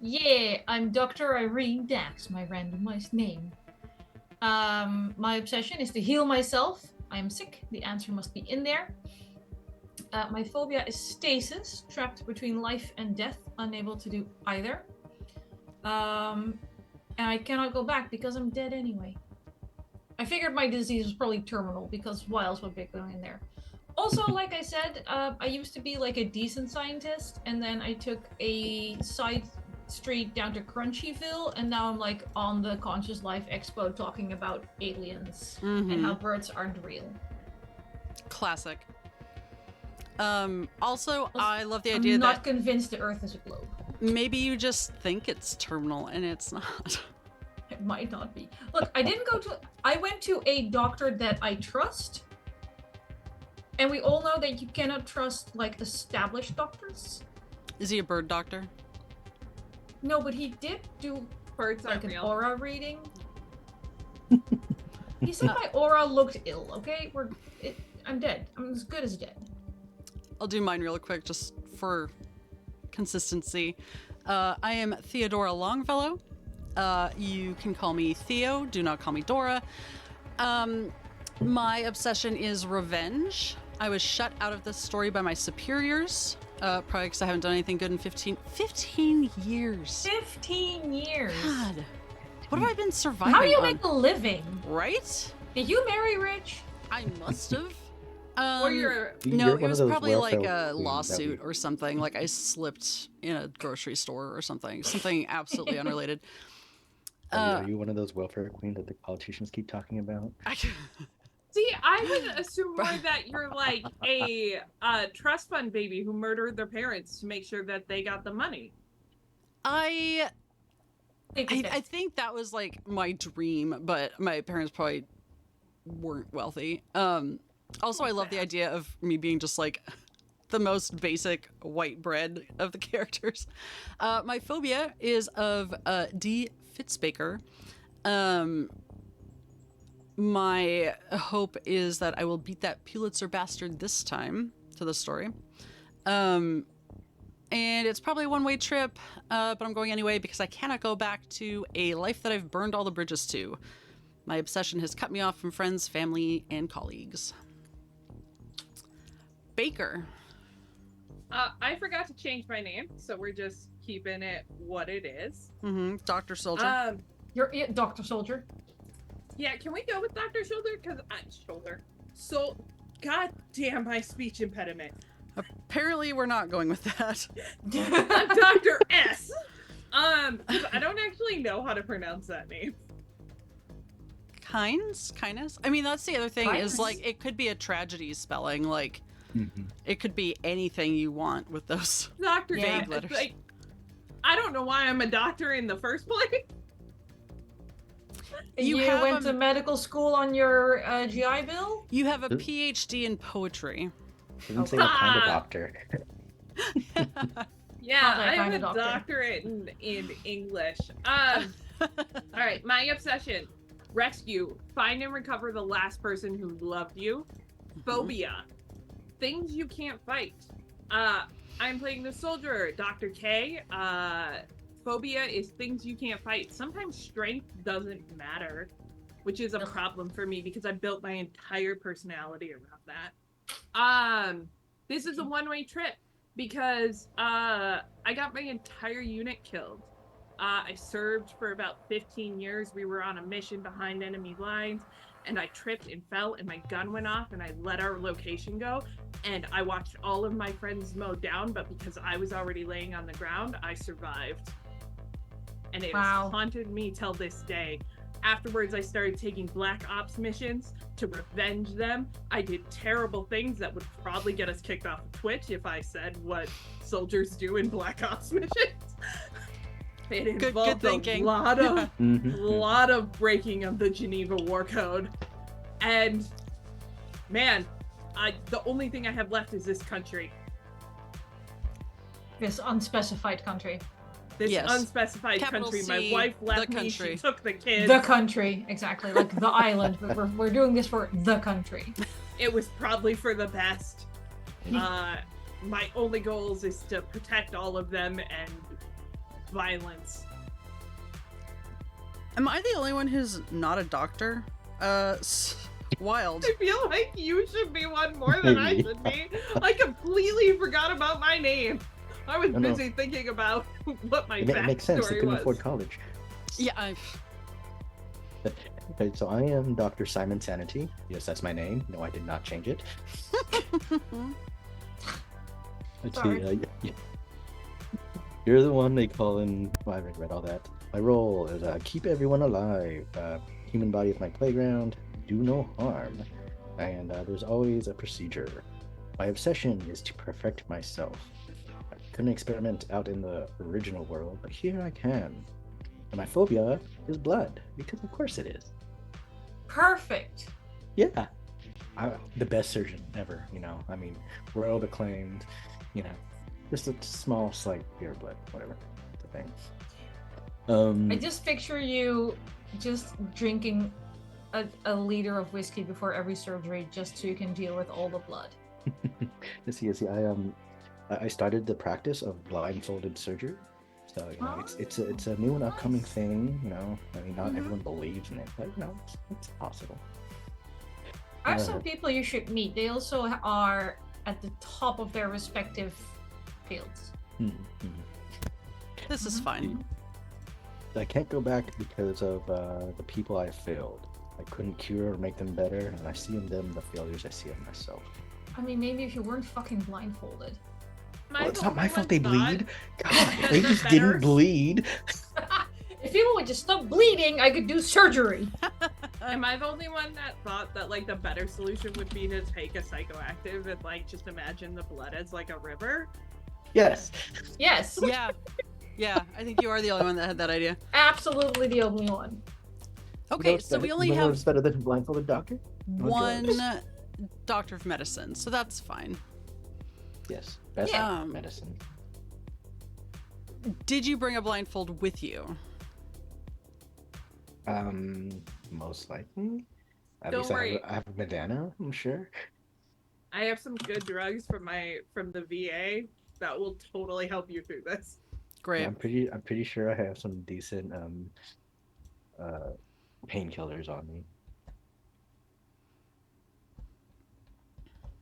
Speaker 2: Yeah, I'm Dr. Irene Dax, my randomized name. My obsession is to heal myself. I am sick. The answer must be in there. My phobia is stasis, trapped between life and death, unable to do either. And I cannot go back because I'm dead anyway. I figured my disease was probably terminal because why else would I go in there? Also, like I said, I used to be like a decent scientist, and then I took a side street down to Crunchyville, and now I'm like on the Conscious Life Expo talking about aliens and how birds aren't real.
Speaker 1: Classic. Also, I love the
Speaker 2: I'm
Speaker 1: idea
Speaker 2: not
Speaker 1: that
Speaker 2: convinced the Earth is a globe.
Speaker 1: maybe you just think it's terminal and it's not.
Speaker 2: It might not be. Look, I went to a doctor that I trust. And we all know that you cannot trust like established doctors.
Speaker 1: Is he a bird doctor?
Speaker 2: No, but he did do
Speaker 3: Birds
Speaker 2: like
Speaker 3: aren't
Speaker 2: an
Speaker 3: real.
Speaker 2: aura reading. He said my aura looked ill, okay? I'm dead. I'm as good as dead.
Speaker 1: I'll do mine real quick just for consistency. I am Theodora Longfellow. You can call me Theo. Do not call me Dora. My obsession is revenge. I was shut out of this story by my superiors, probably because I haven't done anything good in 15 years.
Speaker 2: 15 years.
Speaker 1: God, what have I been surviving
Speaker 2: How do you
Speaker 1: on?
Speaker 2: make a living?
Speaker 1: Right?
Speaker 2: Did you marry rich?
Speaker 1: I must have.
Speaker 3: Or you're
Speaker 1: No,
Speaker 4: You're
Speaker 1: it
Speaker 4: one
Speaker 1: was
Speaker 4: of those
Speaker 1: probably like
Speaker 4: welfare
Speaker 1: a
Speaker 4: queens that
Speaker 1: lawsuit
Speaker 4: we-
Speaker 1: or something. Like I slipped in a grocery store or something absolutely unrelated.
Speaker 4: Are you one of those welfare queens that the politicians keep talking about?
Speaker 3: See, I would assume more that you're like a trust fund baby who murdered their parents to make sure that they got the money.
Speaker 1: I
Speaker 2: Take a
Speaker 1: I think that was like my dream, but my parents probably weren't wealthy. Also, I love the idea of me being just like the most basic white bread of the characters. My phobia is of D. Fitzbaker. My hope is that I will beat that Pulitzer bastard this time to the story. And it's probably a one-way trip, but I'm going anyway because I cannot go back to a life that I've burned all the bridges to. My obsession has cut me off from friends, family, and colleagues. Baker.
Speaker 3: I forgot to change my name, so we're just keeping it what it is.
Speaker 1: Mm-hmm. Dr. Soldier.
Speaker 2: You're Dr. Soldier.
Speaker 3: Yeah, can we go with Dr. Shoulder? Because God damn my speech impediment.
Speaker 1: Apparently, we're not going with that.
Speaker 3: I'm Dr. S. 'Cause I don't actually know how to pronounce that name.
Speaker 1: Kindness? I mean, that's the other thing is
Speaker 2: Kindness.
Speaker 1: like it could be a tragedy spelling. Like it could be anything you want with those.
Speaker 3: Dr.
Speaker 2: Yeah.
Speaker 3: Vague letters. Like, I don't know why I'm a doctor in the first place.
Speaker 1: You
Speaker 2: You
Speaker 1: have
Speaker 2: went to medical school on your GI Bill?
Speaker 1: You have a PhD in poetry.
Speaker 4: Doesn't say what kind of
Speaker 3: Ah!
Speaker 4: doctor.
Speaker 3: Yeah,
Speaker 2: Not that
Speaker 3: I
Speaker 2: kind
Speaker 3: have
Speaker 2: of
Speaker 3: a
Speaker 2: doctor.
Speaker 3: doctorate in English. All right, my obsession: rescue, find and recover the last person who loved you. Phobia, things you can't fight. I'm playing the soldier, Dr. K. Phobia is things you can't fight. Sometimes strength doesn't matter, which is a problem for me because I built my entire personality around that. This is a one-way trip because I got my entire unit killed. I served for about 15 years. We were on a mission behind enemy lines, and I tripped and fell, and my gun went off, and I let our location go. And I watched all of my friends mow down, but because I was already laying on the ground, I survived. And it has haunted me till this day. Afterwards, I started taking Black Ops missions to revenge them. I did terrible things that would probably get us kicked off of Twitch if I said what soldiers do in Black Ops missions. It involved
Speaker 1: good thinking.
Speaker 3: a lot of
Speaker 4: Mhm.
Speaker 3: lot of breaking of the Geneva War Code. And man, the only thing I have left is this country.
Speaker 2: This unspecified country.
Speaker 3: This
Speaker 1: Yes.
Speaker 3: unspecified
Speaker 1: Capital
Speaker 3: country. My
Speaker 1: C,
Speaker 3: wife left
Speaker 1: the
Speaker 3: me. She
Speaker 1: country.
Speaker 3: took the kids.
Speaker 2: The country, exactly. Like the island, but we're doing this for the country.
Speaker 3: It was probably for the best. My only goals is to protect all of them and violence.
Speaker 1: Am I the only one who's not a doctor? Wild.
Speaker 3: I feel like you should be one more than I
Speaker 4: Maybe.
Speaker 3: should be. I completely forgot about my name. I was
Speaker 4: No, no.
Speaker 3: busy thinking about what my
Speaker 4: It makes sense. They
Speaker 3: backstory
Speaker 4: couldn't
Speaker 3: was.
Speaker 4: afford college.
Speaker 1: Yeah,
Speaker 4: Okay, so I am Dr. Simon Sanity. Yes, that's my name. No, I did not change it. Let's
Speaker 2: Sorry.
Speaker 4: see. You're the one they call in. Well, I already read all that. My role is keep everyone alive. Human body is my playground. Do no harm. And there's always a procedure. My obsession is to perfect myself. I couldn't experiment out in the original world, but here I can. And my phobia is blood, because of course it is.
Speaker 2: Perfect.
Speaker 4: Yeah. The best surgeon ever, you know. I mean, world acclaimed, you know. Just a small, slight fear of blood, whatever. It's a thing.
Speaker 2: I just picture you just drinking a liter of whiskey before every surgery just so you can deal with all the blood.
Speaker 4: I started the practice of blindfolded surgery So it's a new and upcoming thing. I mean, not everyone believes in it, but it's possible.
Speaker 2: I have some people you should meet. They also are at the top of their respective fields.
Speaker 1: This is fine.
Speaker 4: I can't go back because of the people I failed. I couldn't cure or make them better, and I see in them the failures I see in myself.
Speaker 2: I mean, maybe if you weren't fucking blindfolded.
Speaker 4: Well, it's not my fault they bleed. God, if they just didn't bleed.
Speaker 2: If people would just stop bleeding, I could do surgery.
Speaker 3: Am I the only one that thought that like the better solution would be to take a psychoactive and like just imagine the blood as like a river?
Speaker 4: Yes.
Speaker 2: Yes.
Speaker 1: Yeah, I think you are the only one that had that idea.
Speaker 2: Absolutely the only one.
Speaker 1: Okay, so we only have
Speaker 4: it's better than a blindfolded doctor. No
Speaker 1: one
Speaker 4: drugs.
Speaker 1: doctor of medicine, so that's fine.
Speaker 4: Yes, best medicine.
Speaker 1: Did you bring a blindfold with you?
Speaker 4: Most likely. At
Speaker 3: Don't
Speaker 4: least
Speaker 3: worry.
Speaker 4: I have a bandana, I'm sure.
Speaker 3: I have some good drugs from the VA that will totally help you through this.
Speaker 1: Great.
Speaker 4: Yeah, I'm pretty sure I have some decent painkillers on me.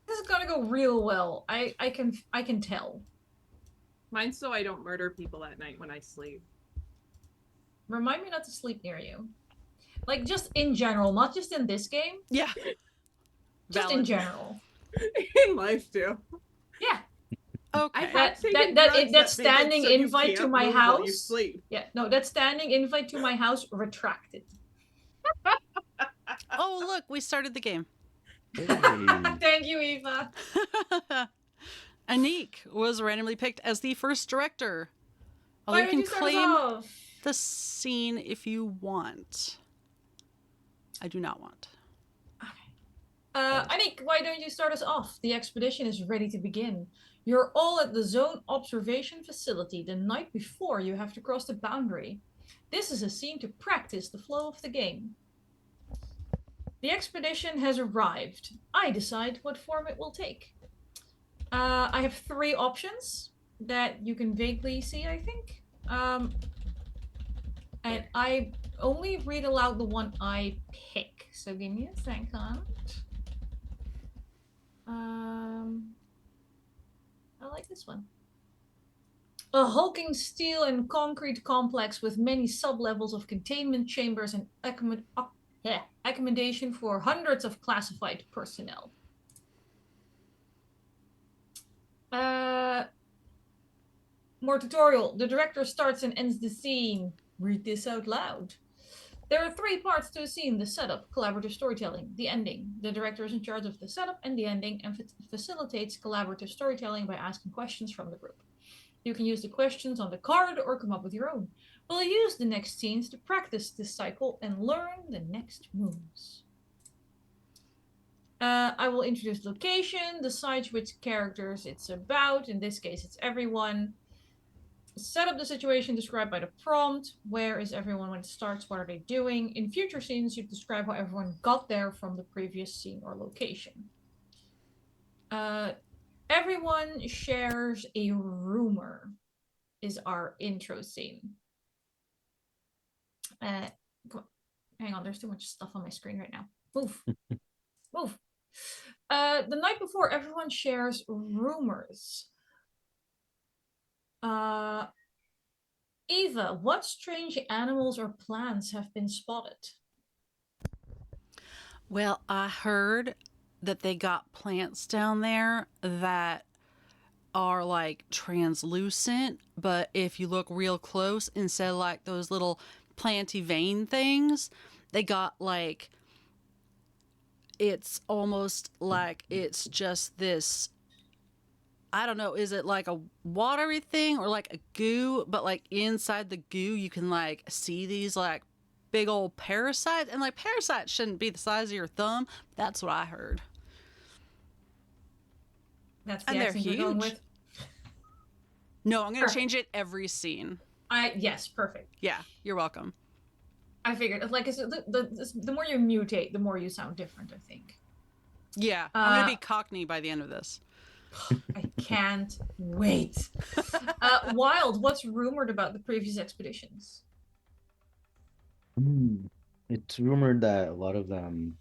Speaker 2: This is gonna go real well. I can tell.
Speaker 3: Mine's so I don't murder people at night when I sleep.
Speaker 2: Remind me not to sleep near you. Like, just in general, not just in this game.
Speaker 1: Yeah.
Speaker 2: Just in
Speaker 1: Valid.
Speaker 2: general.
Speaker 3: In life too.
Speaker 2: Yeah.
Speaker 1: Okay.
Speaker 2: That standing invite to my house.
Speaker 3: You sleep.
Speaker 2: Yeah, no, that standing invite to my house retracted.
Speaker 1: Oh, look, we started the game.
Speaker 4: Hey.
Speaker 2: Thank you, Eva.
Speaker 1: Anniek was randomly picked as the first director. Although
Speaker 2: Why
Speaker 1: you
Speaker 2: would
Speaker 1: can
Speaker 2: you start us
Speaker 1: claim
Speaker 2: off?
Speaker 1: the scene if you want. I do not want.
Speaker 2: Anniek, why don't you start us off? The expedition is ready to begin. You're all at the zone observation facility the night before you have to cross the boundary. This is a scene to practice the flow of the game. The expedition has arrived. I decide what form it will take. I have 3 options that you can vaguely see, I think. And I only read aloud the one I pick. So give me a second. I like this one. A hulking steel and concrete complex with many sub-levels of containment chambers and accommodation for hundreds of classified personnel. More tutorial. The director starts and ends the scene. Read this out loud. There are 3 parts to a scene: the setup, collaborative storytelling, the ending. The director is in charge of the setup and the ending and facilitates collaborative storytelling by asking questions from the group. You can use the questions on the card or come up with your own. We'll use the next scenes to practice this cycle and learn the next moves. I will introduce location, decide which characters it's about. In this case, it's everyone. Set up the situation described by the prompt. Where is everyone when it starts? What are they doing? In future scenes, you describe how everyone got there from the previous scene or location. Everyone shares a rumor is our intro scene. Come on. Hang on, there's too much stuff on my screen right now. Move. Move. The night before, everyone shares rumors. Eva, what strange animals or plants have been spotted?
Speaker 1: Well, I heard that they got plants down there that are like translucent, but if you look real close, instead of like those little planty vein things, they got like, it's almost like it's just this, I don't know, is it like a watery thing or like a goo, but like inside the goo you can like see these like big old parasites, and like parasites shouldn't be the size of your thumb. That's what I heard.
Speaker 2: That's the
Speaker 1: And they're
Speaker 2: accent you're going
Speaker 1: huge.
Speaker 2: with?
Speaker 1: No, I'm gonna
Speaker 2: Perfect.
Speaker 1: change it every scene.
Speaker 2: Yes, perfect.
Speaker 1: Yeah, you're welcome.
Speaker 2: I figured, like, the more you mutate, the more you sound different, I think.
Speaker 1: Yeah, I'm gonna be Cockney by the end of this.
Speaker 2: I can't wait. Wild, what's rumored about the previous expeditions?
Speaker 4: It's rumored that a lot of them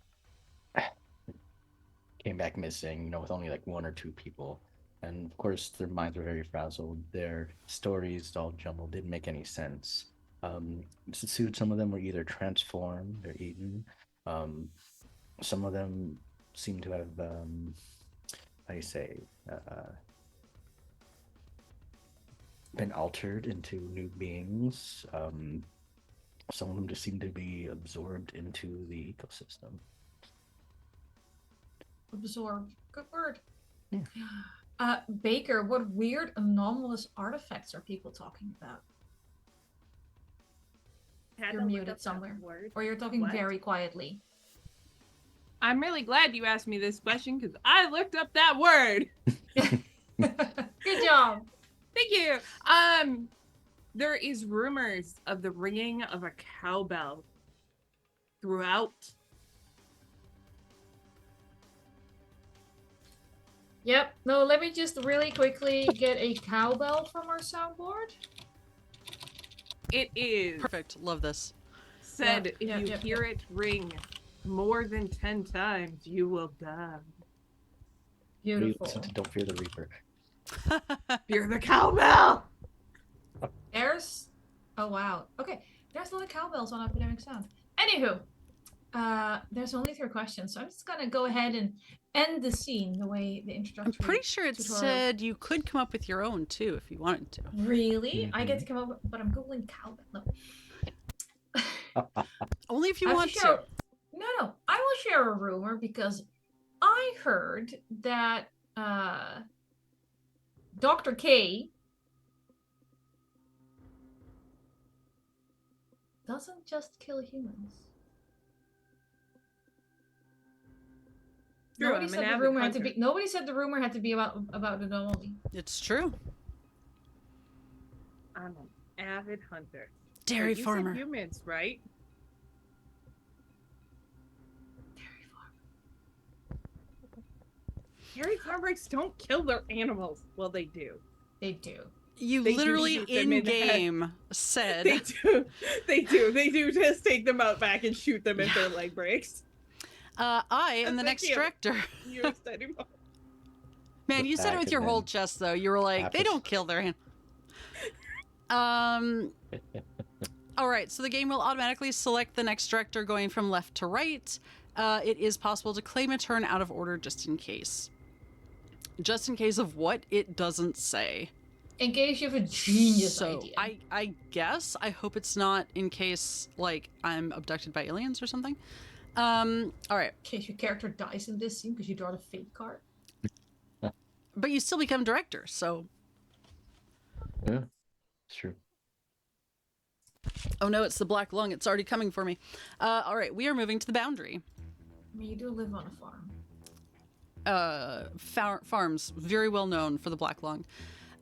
Speaker 4: came back missing, with only like one or two people. And of course, their minds were very frazzled. Their stories all jumbled, didn't make any sense. Some of them were either transformed or eaten. Um, some of them seem to have, how do you say, been altered into new beings. Some of them just seem to be absorbed into the ecosystem.
Speaker 2: Absorb. Good word.
Speaker 4: Yeah.
Speaker 2: Baker, what weird anomalous artifacts are people talking about? You're muted somewhere. Or you're talking very quietly.
Speaker 3: I'm really glad you asked me this question because I looked up that word.
Speaker 2: Good job.
Speaker 3: Thank you. There is rumors of the ringing of a cowbell throughout.
Speaker 2: Yep. No, let me just really quickly get a cowbell from our soundboard.
Speaker 3: It is
Speaker 1: Perfect. Love this.
Speaker 3: said if you hear it ring more than 10 times, you will die.
Speaker 2: Beautiful.
Speaker 4: Don't fear the reaper.
Speaker 3: Fear the cowbell!
Speaker 2: There's... Oh, wow. Okay. There's a lot of cowbells on Epidemic Sound. Anywho, there's only 3 questions, so I'm just gonna go ahead and end the scene the way the introductory
Speaker 1: I'm pretty sure it
Speaker 2: tutorial...
Speaker 1: said you could come up with your own too if you wanted to.
Speaker 2: Really? I get to come up with... But I'm googling cowbell. No.
Speaker 1: Only if you want to.
Speaker 2: No. I will share a rumor because I heard that Dr. K doesn't just kill humans.
Speaker 3: True,
Speaker 2: Nobody said the rumor had to be about the anomaly.
Speaker 1: It's true.
Speaker 3: I'm an avid hunter.
Speaker 1: Dairy
Speaker 3: You
Speaker 1: farmer.
Speaker 3: said humans, right? Dairy farmers don't kill their animals. Well, they do.
Speaker 2: They do.
Speaker 1: You
Speaker 3: They do
Speaker 1: literally
Speaker 3: shoot them in the head.
Speaker 1: in-game said...
Speaker 3: They do. They do just take them out back and shoot them if their leg breaks.
Speaker 1: I am the
Speaker 3: Thank
Speaker 1: next
Speaker 3: you.
Speaker 1: director.
Speaker 3: You said it.
Speaker 1: Man, you said it with your whole chest, though. You were like, they don't kill their hand. All right, so the game will automatically select the next director going from left to right. It is possible to claim a turn out of order just in case. Just in case of what? It doesn't say.
Speaker 2: In case you have a genius idea.
Speaker 1: I guess. I hope it's not in case, like, I'm abducted by aliens or something. All right.
Speaker 2: In case your character dies in this scene because you draw the fate card.
Speaker 1: But you still become director, so...
Speaker 4: Yeah, it's true.
Speaker 1: Oh no, it's the black lung. It's already coming for me. All right, we are moving to the boundary.
Speaker 2: I mean, you do live on a farm.
Speaker 1: Farms, very well known for the black lung.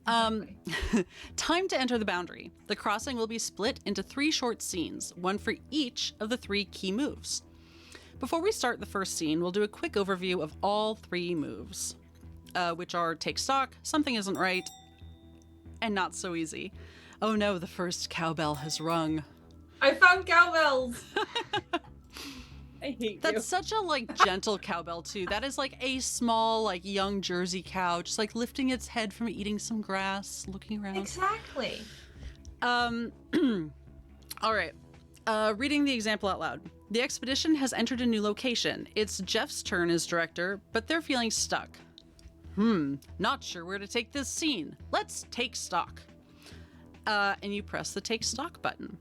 Speaker 1: Time to enter the boundary. The crossing will be split into 3 short scenes, one for each of the 3 key moves. Before we start the first scene, we'll do a quick overview of all 3 moves, which are take stock, something isn't right, and not so easy. Oh no, the first cowbell has rung.
Speaker 2: I found cowbells!
Speaker 3: I hate you.
Speaker 1: That's such a, like, gentle cowbell, too. That is, like, a small, like, young Jersey cow, just, like, lifting its head from eating some grass, looking around.
Speaker 2: Exactly.
Speaker 1: All right. Reading the example out loud. The expedition has entered a new location. It's Jeff's turn as director, but they're feeling stuck. Not sure where to take this scene. Let's take stock. And you press the take stock button.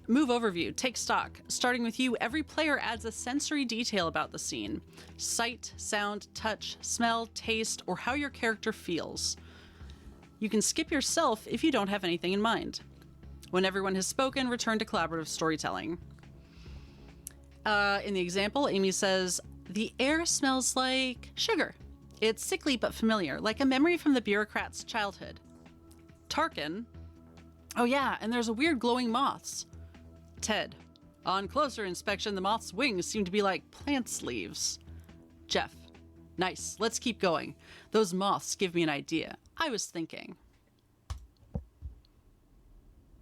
Speaker 1: Move overview, take stock. Starting with you, every player adds a sensory detail about the scene. Sight, sound, touch, smell, taste, or how your character feels. You can skip yourself if you don't have anything in mind. When everyone has spoken, return to collaborative storytelling. In the example, Amy says, "The air smells like sugar. It's sickly but familiar, like a memory from the bureaucrat's childhood." Tarkin, "Oh yeah, and there's a weird glowing moths." Ted, "On closer inspection, the moth's wings seem to be like plants' leaves." Jeff, Nice. Let's keep going. Those moths give me an idea. I was thinking.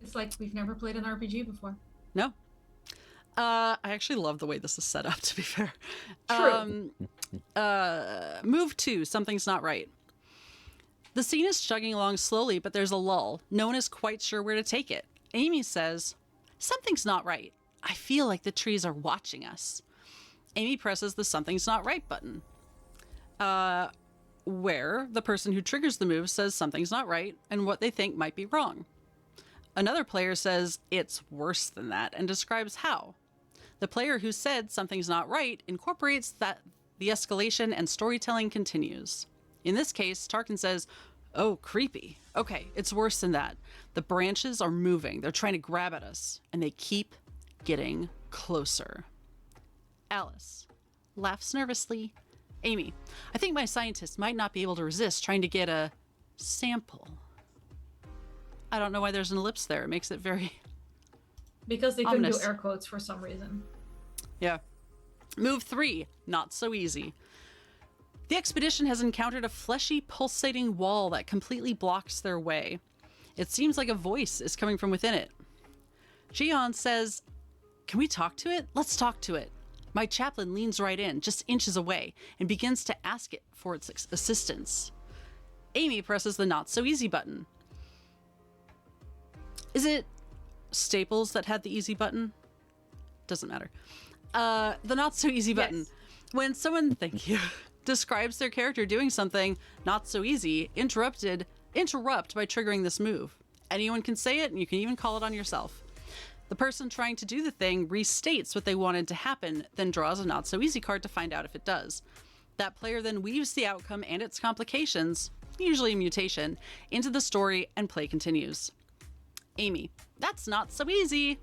Speaker 2: It's like we've never played an RPG before.
Speaker 1: No. I actually love the way this is set up, to be fair.
Speaker 2: True.
Speaker 1: Move 2, something's not right. The scene is chugging along slowly, but there's a lull. No one is quite sure where to take it. Amy says, something's not right. I feel like the trees are watching us. Amy presses the something's not right button. Where the person who triggers the move says something's not right and what they think might be wrong. Another player says it's worse than that and describes how. The player who said something's not right incorporates that the escalation and storytelling continues. In this case, Tarkin says, oh, creepy. Okay, it's worse than that. The branches are moving. They're trying to grab at us, and they keep getting closer. Alice laughs nervously. Amy, I think my scientists might not be able to resist trying to get a sample. I don't know why there's an ellipse there. It makes it very
Speaker 2: Because they couldn't
Speaker 1: ominous.
Speaker 2: do air quotes for some reason.
Speaker 1: Yeah. Move 3, not so easy. The expedition has encountered a fleshy, pulsating wall that completely blocks their way. It seems like a voice is coming from within it. Jian says, can we talk to it? Let's talk to it. My chaplain leans right in, just inches away, and begins to ask it for its assistance. Amy presses the not so easy button. Is it Staples that had the easy button? Doesn't matter. The not so easy button.
Speaker 2: Yes.
Speaker 1: When someone, thank you, describes their character doing something not so easy, interrupt by triggering this move. Anyone can say it, and you can even call it on yourself. The person trying to do the thing restates what they wanted to happen, then draws a not so easy card to find out if it does. That player then weaves the outcome and its complications, usually a mutation, into the story, and play continues. Amy, that's not so easy.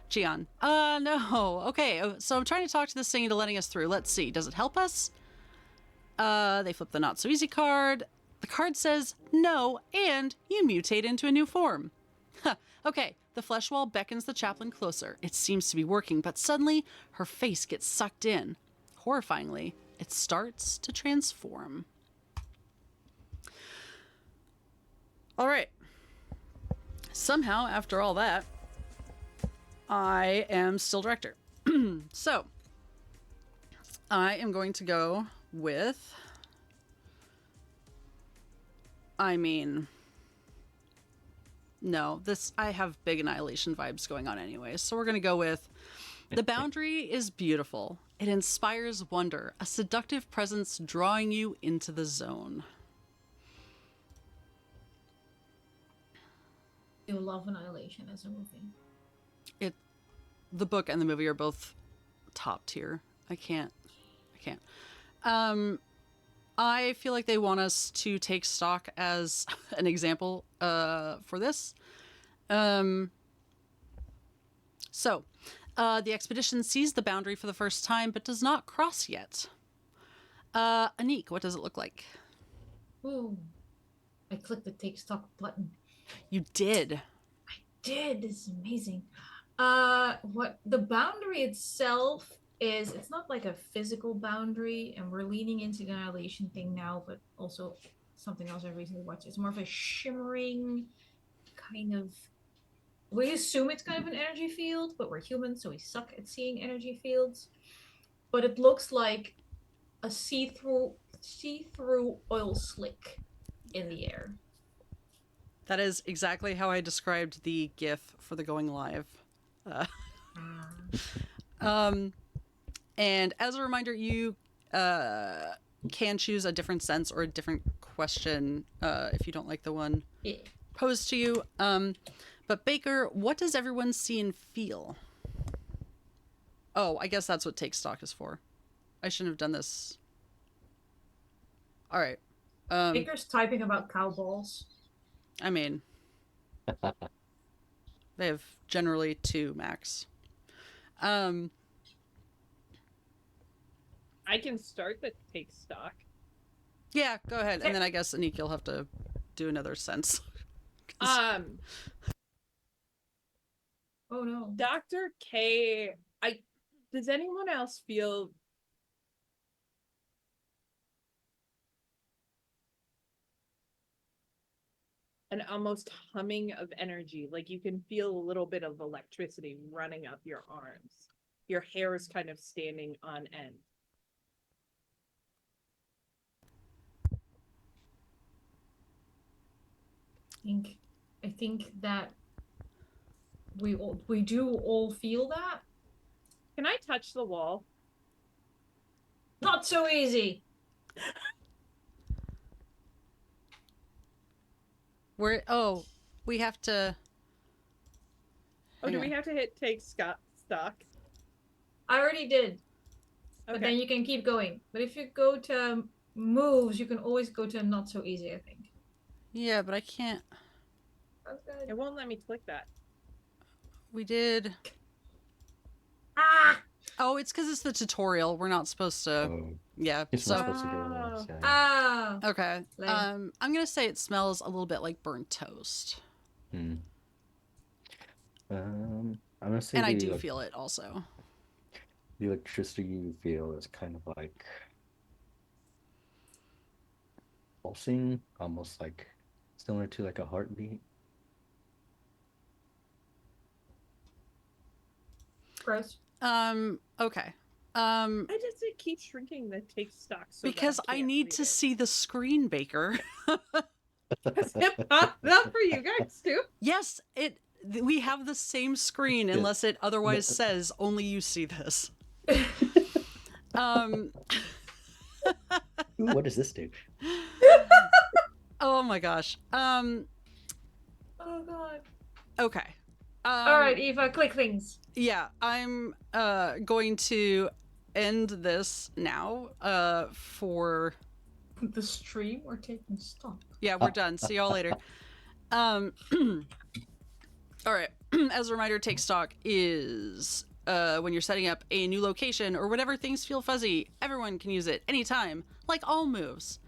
Speaker 1: Jian, no. Okay, so I'm trying to talk to this thing into letting us through. Let's see, does it help us? They flip the not so easy card. The card says no, and you mutate into a new form. Okay, the flesh wall beckons the chaplain closer. It seems to be working, but suddenly her face gets sucked in. Horrifyingly, it starts to transform. All right. Somehow, after all that, I am still director. So, I am going to go with... No, I have big Annihilation vibes going on anyway, so we're going to go with the boundary is beautiful. It inspires wonder, a seductive presence drawing you into the zone.
Speaker 2: You love Annihilation as a movie.
Speaker 1: The book and the movie are both top tier. I can't. I feel like they want us to take stock as an example for this. The expedition sees the boundary for the first time, but does not cross yet. Anniek, what does it look like?
Speaker 2: Ooh. I clicked the take stock button.
Speaker 1: You did.
Speaker 2: This is amazing. What the boundary itself is, it's not like a physical boundary, and we're leaning into the Annihilation thing now, but also something else I recently watched. It's more of a shimmering kind of, we assume it's kind of an energy field, but we're humans, so we suck at seeing energy fields. But it looks like a see-through oil slick in the air.
Speaker 1: That is exactly how I described the GIF for the going live. And as a reminder, you can choose a different sense or a different question if you don't like the one posed to you. But Baker, what does everyone see and feel? Oh, I guess that's what take stock is for. I shouldn't have done this. All right.
Speaker 2: Baker's typing about cow balls.
Speaker 1: I mean, they have generally 2 max.
Speaker 3: I can start the take stock.
Speaker 1: Yeah, go ahead. And then I guess, Anniek, you'll have to do another sense.
Speaker 2: Oh no.
Speaker 3: Dr. K, does anyone else feel an almost humming of energy. Like you can feel a little bit of electricity running up your arms. Your hair is kind of standing on end.
Speaker 2: I think that we do all feel that.
Speaker 3: Can I touch the wall?
Speaker 2: Not so easy.
Speaker 1: We have to.
Speaker 3: Oh, do
Speaker 1: Hang
Speaker 3: we
Speaker 1: on.
Speaker 3: have to take stock?
Speaker 2: I already did. But then
Speaker 3: Okay.
Speaker 2: you can keep going. But if you go to moves, you can always go to not so easy, I think.
Speaker 1: Yeah, but I can't.
Speaker 2: Okay.
Speaker 3: It won't let me click that.
Speaker 1: We did.
Speaker 2: Ah!
Speaker 1: Oh, it's because it's the tutorial. We're not supposed to.
Speaker 4: Oh,
Speaker 1: Yeah.
Speaker 4: it's
Speaker 1: So
Speaker 4: not supposed to do this. Yeah.
Speaker 2: Ah!
Speaker 1: okay.
Speaker 2: Lame.
Speaker 1: I'm gonna say it smells a little bit like burnt toast,
Speaker 4: Hmm. I'm gonna say
Speaker 1: and I
Speaker 4: the
Speaker 1: do feel it also.
Speaker 4: the electricity you feel is kind of like pulsing, almost like similar to like a heartbeat.
Speaker 2: Gross.
Speaker 1: Okay.
Speaker 3: I just it keeps shrinking the take stock so
Speaker 1: Because
Speaker 3: that
Speaker 1: I
Speaker 3: can't
Speaker 1: need
Speaker 3: read
Speaker 1: to
Speaker 3: it.
Speaker 1: see the screen, Baker.
Speaker 3: Has it popped up for you guys too?
Speaker 1: Yes, we have the same screen unless it otherwise says only you see this.
Speaker 4: Ooh, what does this do?
Speaker 1: Oh my gosh.
Speaker 2: Oh god.
Speaker 1: Okay.
Speaker 2: Alright, Eva, click things.
Speaker 1: Yeah, I'm going to end this now for
Speaker 2: The stream or taking stop.
Speaker 1: yeah, we're done. See y'all later. All right. As a reminder, take stock is when you're setting up a new location or whenever things feel fuzzy, everyone can use it anytime, like all moves.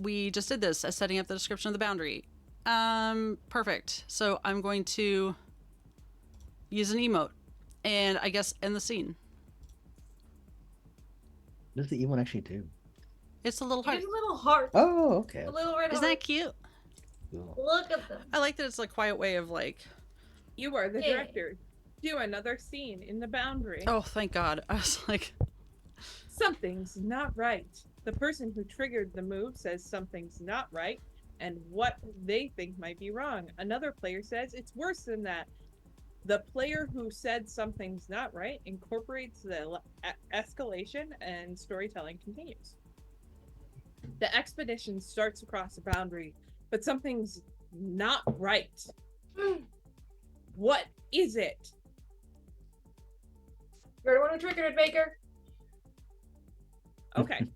Speaker 1: We just did this as setting up the description of the boundary. Perfect. So I'm going to use an emote and I guess end the scene.
Speaker 4: What does the E1 actually do?
Speaker 1: It's a little
Speaker 2: There's
Speaker 1: heart.
Speaker 2: a little heart.
Speaker 4: Oh, okay.
Speaker 2: A little red
Speaker 1: Isn't that
Speaker 2: heart.
Speaker 1: cute?
Speaker 4: Cool.
Speaker 2: Look at them.
Speaker 1: I like that it's a quiet way of like,
Speaker 3: You are the
Speaker 2: Yeah.
Speaker 3: director. Do another scene in the boundary.
Speaker 1: oh, thank God. I was like,
Speaker 3: Something's not right. The person who triggered the move says something's not right and what they think might be wrong. Another player says it's worse than that. The player who said something's not right incorporates the escalation and storytelling continues. The expedition starts across the boundary, but something's not right. What is it?
Speaker 2: You're the one who triggered it, Baker.
Speaker 3: Okay.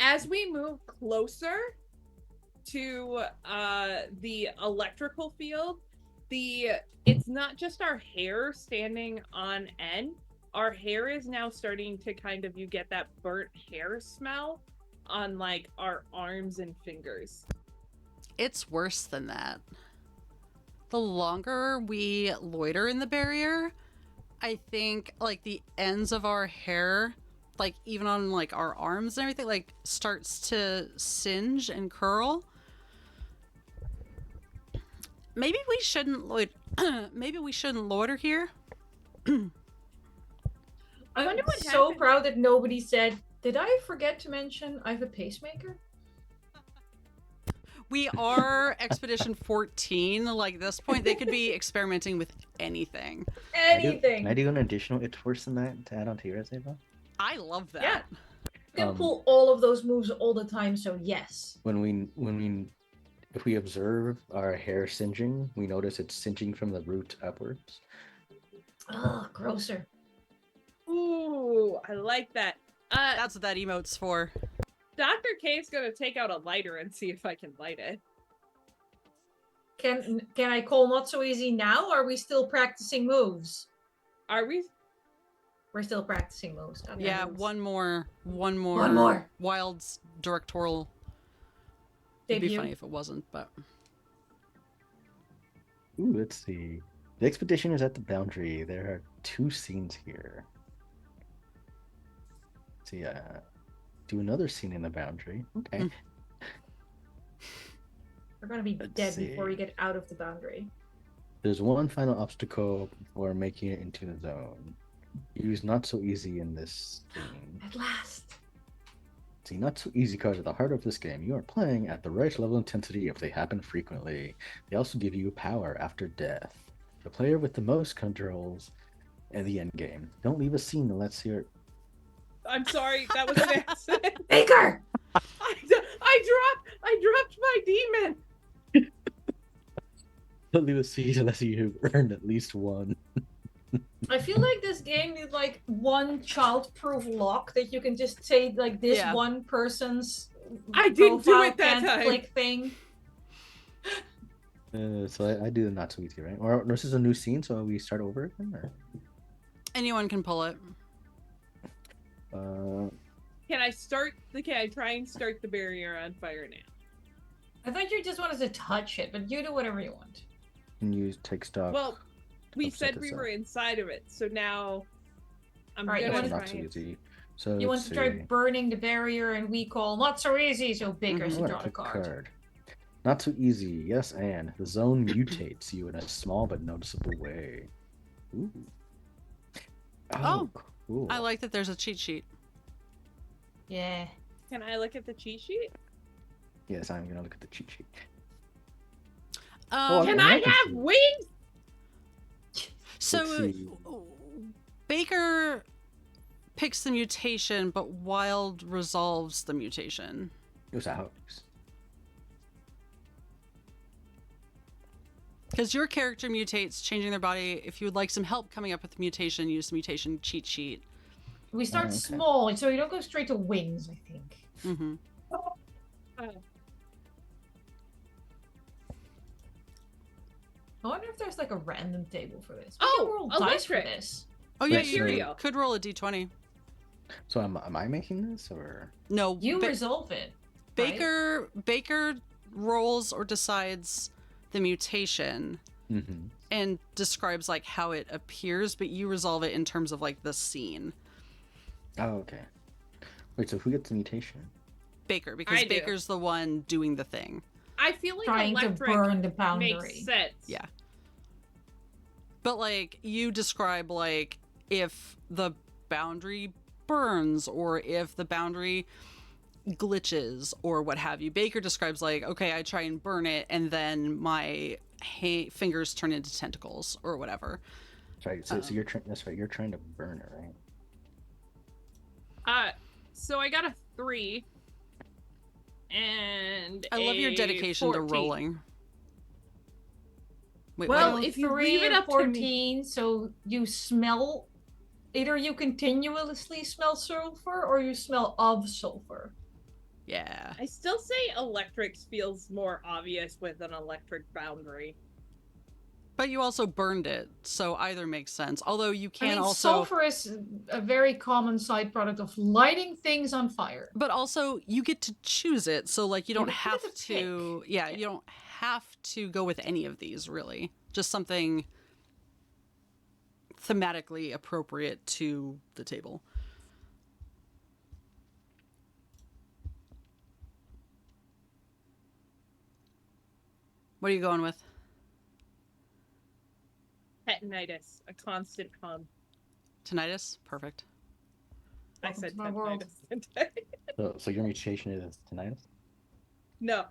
Speaker 3: As we move closer to the electrical field, it's not just our hair standing on end. Our hair is now starting to kind of, you get that burnt hair smell on like our arms and fingers.
Speaker 1: it's worse than that. The longer we loiter in the barrier, I think like the ends of our hair, like even on like our arms and everything, like starts to singe and curl. Maybe we shouldn't loiter. Maybe we shouldn't loiter here.
Speaker 2: I'm
Speaker 3: wonder what
Speaker 2: so
Speaker 3: happened.
Speaker 2: proud that nobody said, did I forget to mention I have a pacemaker?
Speaker 1: We are Expedition 14. Like this point, they could be experimenting with anything.
Speaker 2: Anything.
Speaker 4: Can I do an additional it's worse than that to add on to yours, Ava?
Speaker 1: I love that.
Speaker 3: Yeah.
Speaker 2: You can pull all of those moves all the time, so yes.
Speaker 4: If we observe our hair singeing, we notice it's singeing from the root upwards.
Speaker 2: Ugh, grosser.
Speaker 3: Ooh, I like that.
Speaker 1: That's what that emote's for.
Speaker 3: Dr. K is gonna take out a lighter and see if I can light it.
Speaker 2: Can I call not so easy now, or are we still practicing moves?
Speaker 3: Are we?
Speaker 2: We're still practicing moves. Okay.
Speaker 1: Yeah, one more.
Speaker 2: One more.
Speaker 1: Wilde's directorial. It'd be
Speaker 2: Debut.
Speaker 1: funny if it wasn't, but
Speaker 4: Ooh, let's see. The expedition is at the boundary. There are 2 scenes here. Let's see, do another scene in the boundary. Okay.
Speaker 2: We're gonna be
Speaker 4: Let's
Speaker 2: dead before we
Speaker 4: see.
Speaker 2: get out of the boundary.
Speaker 4: There's one final obstacle before making it into the zone. Use not so easy in this game.
Speaker 2: At last.
Speaker 4: See, not so easy cards at the heart of this game. You are playing at the right level of intensity if they happen frequently. They also give you power after death. The player with the most controls in the end game. Don't leave a scene unless you're.
Speaker 3: I'm sorry, that was an accident.
Speaker 2: Baker!
Speaker 3: I dropped my demon.
Speaker 4: Don't leave a scene unless you've earned at least one.
Speaker 2: I feel like this game needs like one child-proof lock that you can just say like this
Speaker 1: Yeah.
Speaker 2: one person's
Speaker 3: I didn't do
Speaker 2: profile
Speaker 3: it that
Speaker 2: can't
Speaker 3: time.
Speaker 2: click thing.
Speaker 4: So I do the not so easy, right? Or this is a new scene, so we start over again? Or?
Speaker 1: Anyone can pull it.
Speaker 3: Can I try and start the barrier on fire now?
Speaker 2: I thought you just wanted to touch it, but you do whatever you want.
Speaker 4: Can you take stock?
Speaker 3: Well, we
Speaker 4: Upset
Speaker 3: said we
Speaker 4: this
Speaker 3: were
Speaker 4: up.
Speaker 3: inside of it, so now I'm
Speaker 2: Alright, you
Speaker 3: gonna
Speaker 2: wanna-
Speaker 3: try
Speaker 4: not so
Speaker 3: and-
Speaker 4: easy. So
Speaker 2: You want
Speaker 4: let's
Speaker 2: to try
Speaker 4: see.
Speaker 2: burning the barrier, and we call not so easy, so Baker has
Speaker 4: I
Speaker 2: to
Speaker 4: wanna
Speaker 2: draw the
Speaker 4: pick
Speaker 2: card.
Speaker 4: Not too easy, yes, and the zone mutates you in a small but noticeable way. Ooh.
Speaker 1: Oh,
Speaker 4: cool.
Speaker 1: I like that there's a cheat sheet.
Speaker 2: Yeah.
Speaker 3: Can I look at the cheat sheet?
Speaker 4: Yes, I'm gonna look at the cheat sheet.
Speaker 3: Can
Speaker 4: I
Speaker 3: I
Speaker 4: can
Speaker 3: have
Speaker 4: see.
Speaker 3: wings?
Speaker 1: So
Speaker 4: Let's see.
Speaker 1: Baker picks the mutation, but Wilde resolves the mutation.
Speaker 4: It was how it works.
Speaker 1: Because your character mutates, changing their body. If you would like some help coming up with the mutation, use the mutation cheat sheet.
Speaker 2: We start
Speaker 4: okay.
Speaker 2: small, so you don't go straight to wings, I think.
Speaker 1: Mm-hmm.
Speaker 2: I wonder if there's like a random table for this.
Speaker 3: Oh,
Speaker 2: We can roll dice for
Speaker 3: electric.
Speaker 2: this.
Speaker 1: Oh yeah,
Speaker 4: Wait,
Speaker 1: you
Speaker 3: Material.
Speaker 1: could roll a d20.
Speaker 4: So am I making this or?
Speaker 1: No,
Speaker 2: You resolve it. right?
Speaker 1: Baker rolls or decides the mutation
Speaker 4: Mm-hmm.
Speaker 1: and describes like how it appears, but you resolve it in terms of like the scene.
Speaker 4: Oh, okay. Wait, so who gets the mutation?
Speaker 1: Baker, because
Speaker 3: I do.
Speaker 1: Baker's the one doing the thing.
Speaker 3: I feel like
Speaker 2: Trying to
Speaker 3: electric
Speaker 2: burn the boundary.
Speaker 3: makes sense.
Speaker 1: Yeah. But like you describe like if the boundary burns or if the boundary glitches or what have you. Baker describes like, okay, I try and burn it and then my fingers turn into tentacles or whatever.
Speaker 4: Right. So you're trying. That's right. You're trying to burn it, right?
Speaker 3: So I got a 3. And
Speaker 1: I love your
Speaker 3: a
Speaker 1: dedication
Speaker 3: 14.
Speaker 1: to rolling. Wait,
Speaker 3: Well,
Speaker 1: what?
Speaker 3: if you
Speaker 2: 3
Speaker 3: leave it
Speaker 2: and
Speaker 3: up to me-
Speaker 2: 14, so you smell. Either you continuously smell sulfur or you smell of sulfur.
Speaker 1: Yeah.
Speaker 3: I still say electric feels more obvious with an electric boundary.
Speaker 1: But you also burned it, so either makes sense. Although you
Speaker 2: I
Speaker 1: can
Speaker 2: mean,
Speaker 1: also
Speaker 2: sulfur is a very common side product of lighting things on fire.
Speaker 1: but also you get to choose it, so like you don't
Speaker 2: get
Speaker 1: have
Speaker 2: to
Speaker 1: to
Speaker 2: pick.
Speaker 1: yeah, you don't have to go with any of these really. Just something thematically appropriate to the table. What are you going with?
Speaker 3: Tetanitis, a constant hum.
Speaker 1: Tinnitus? Perfect.
Speaker 3: I
Speaker 2: Welcome
Speaker 3: said
Speaker 2: to my world.
Speaker 3: tetanitis.
Speaker 4: So your mutation is tinnitus.
Speaker 3: No,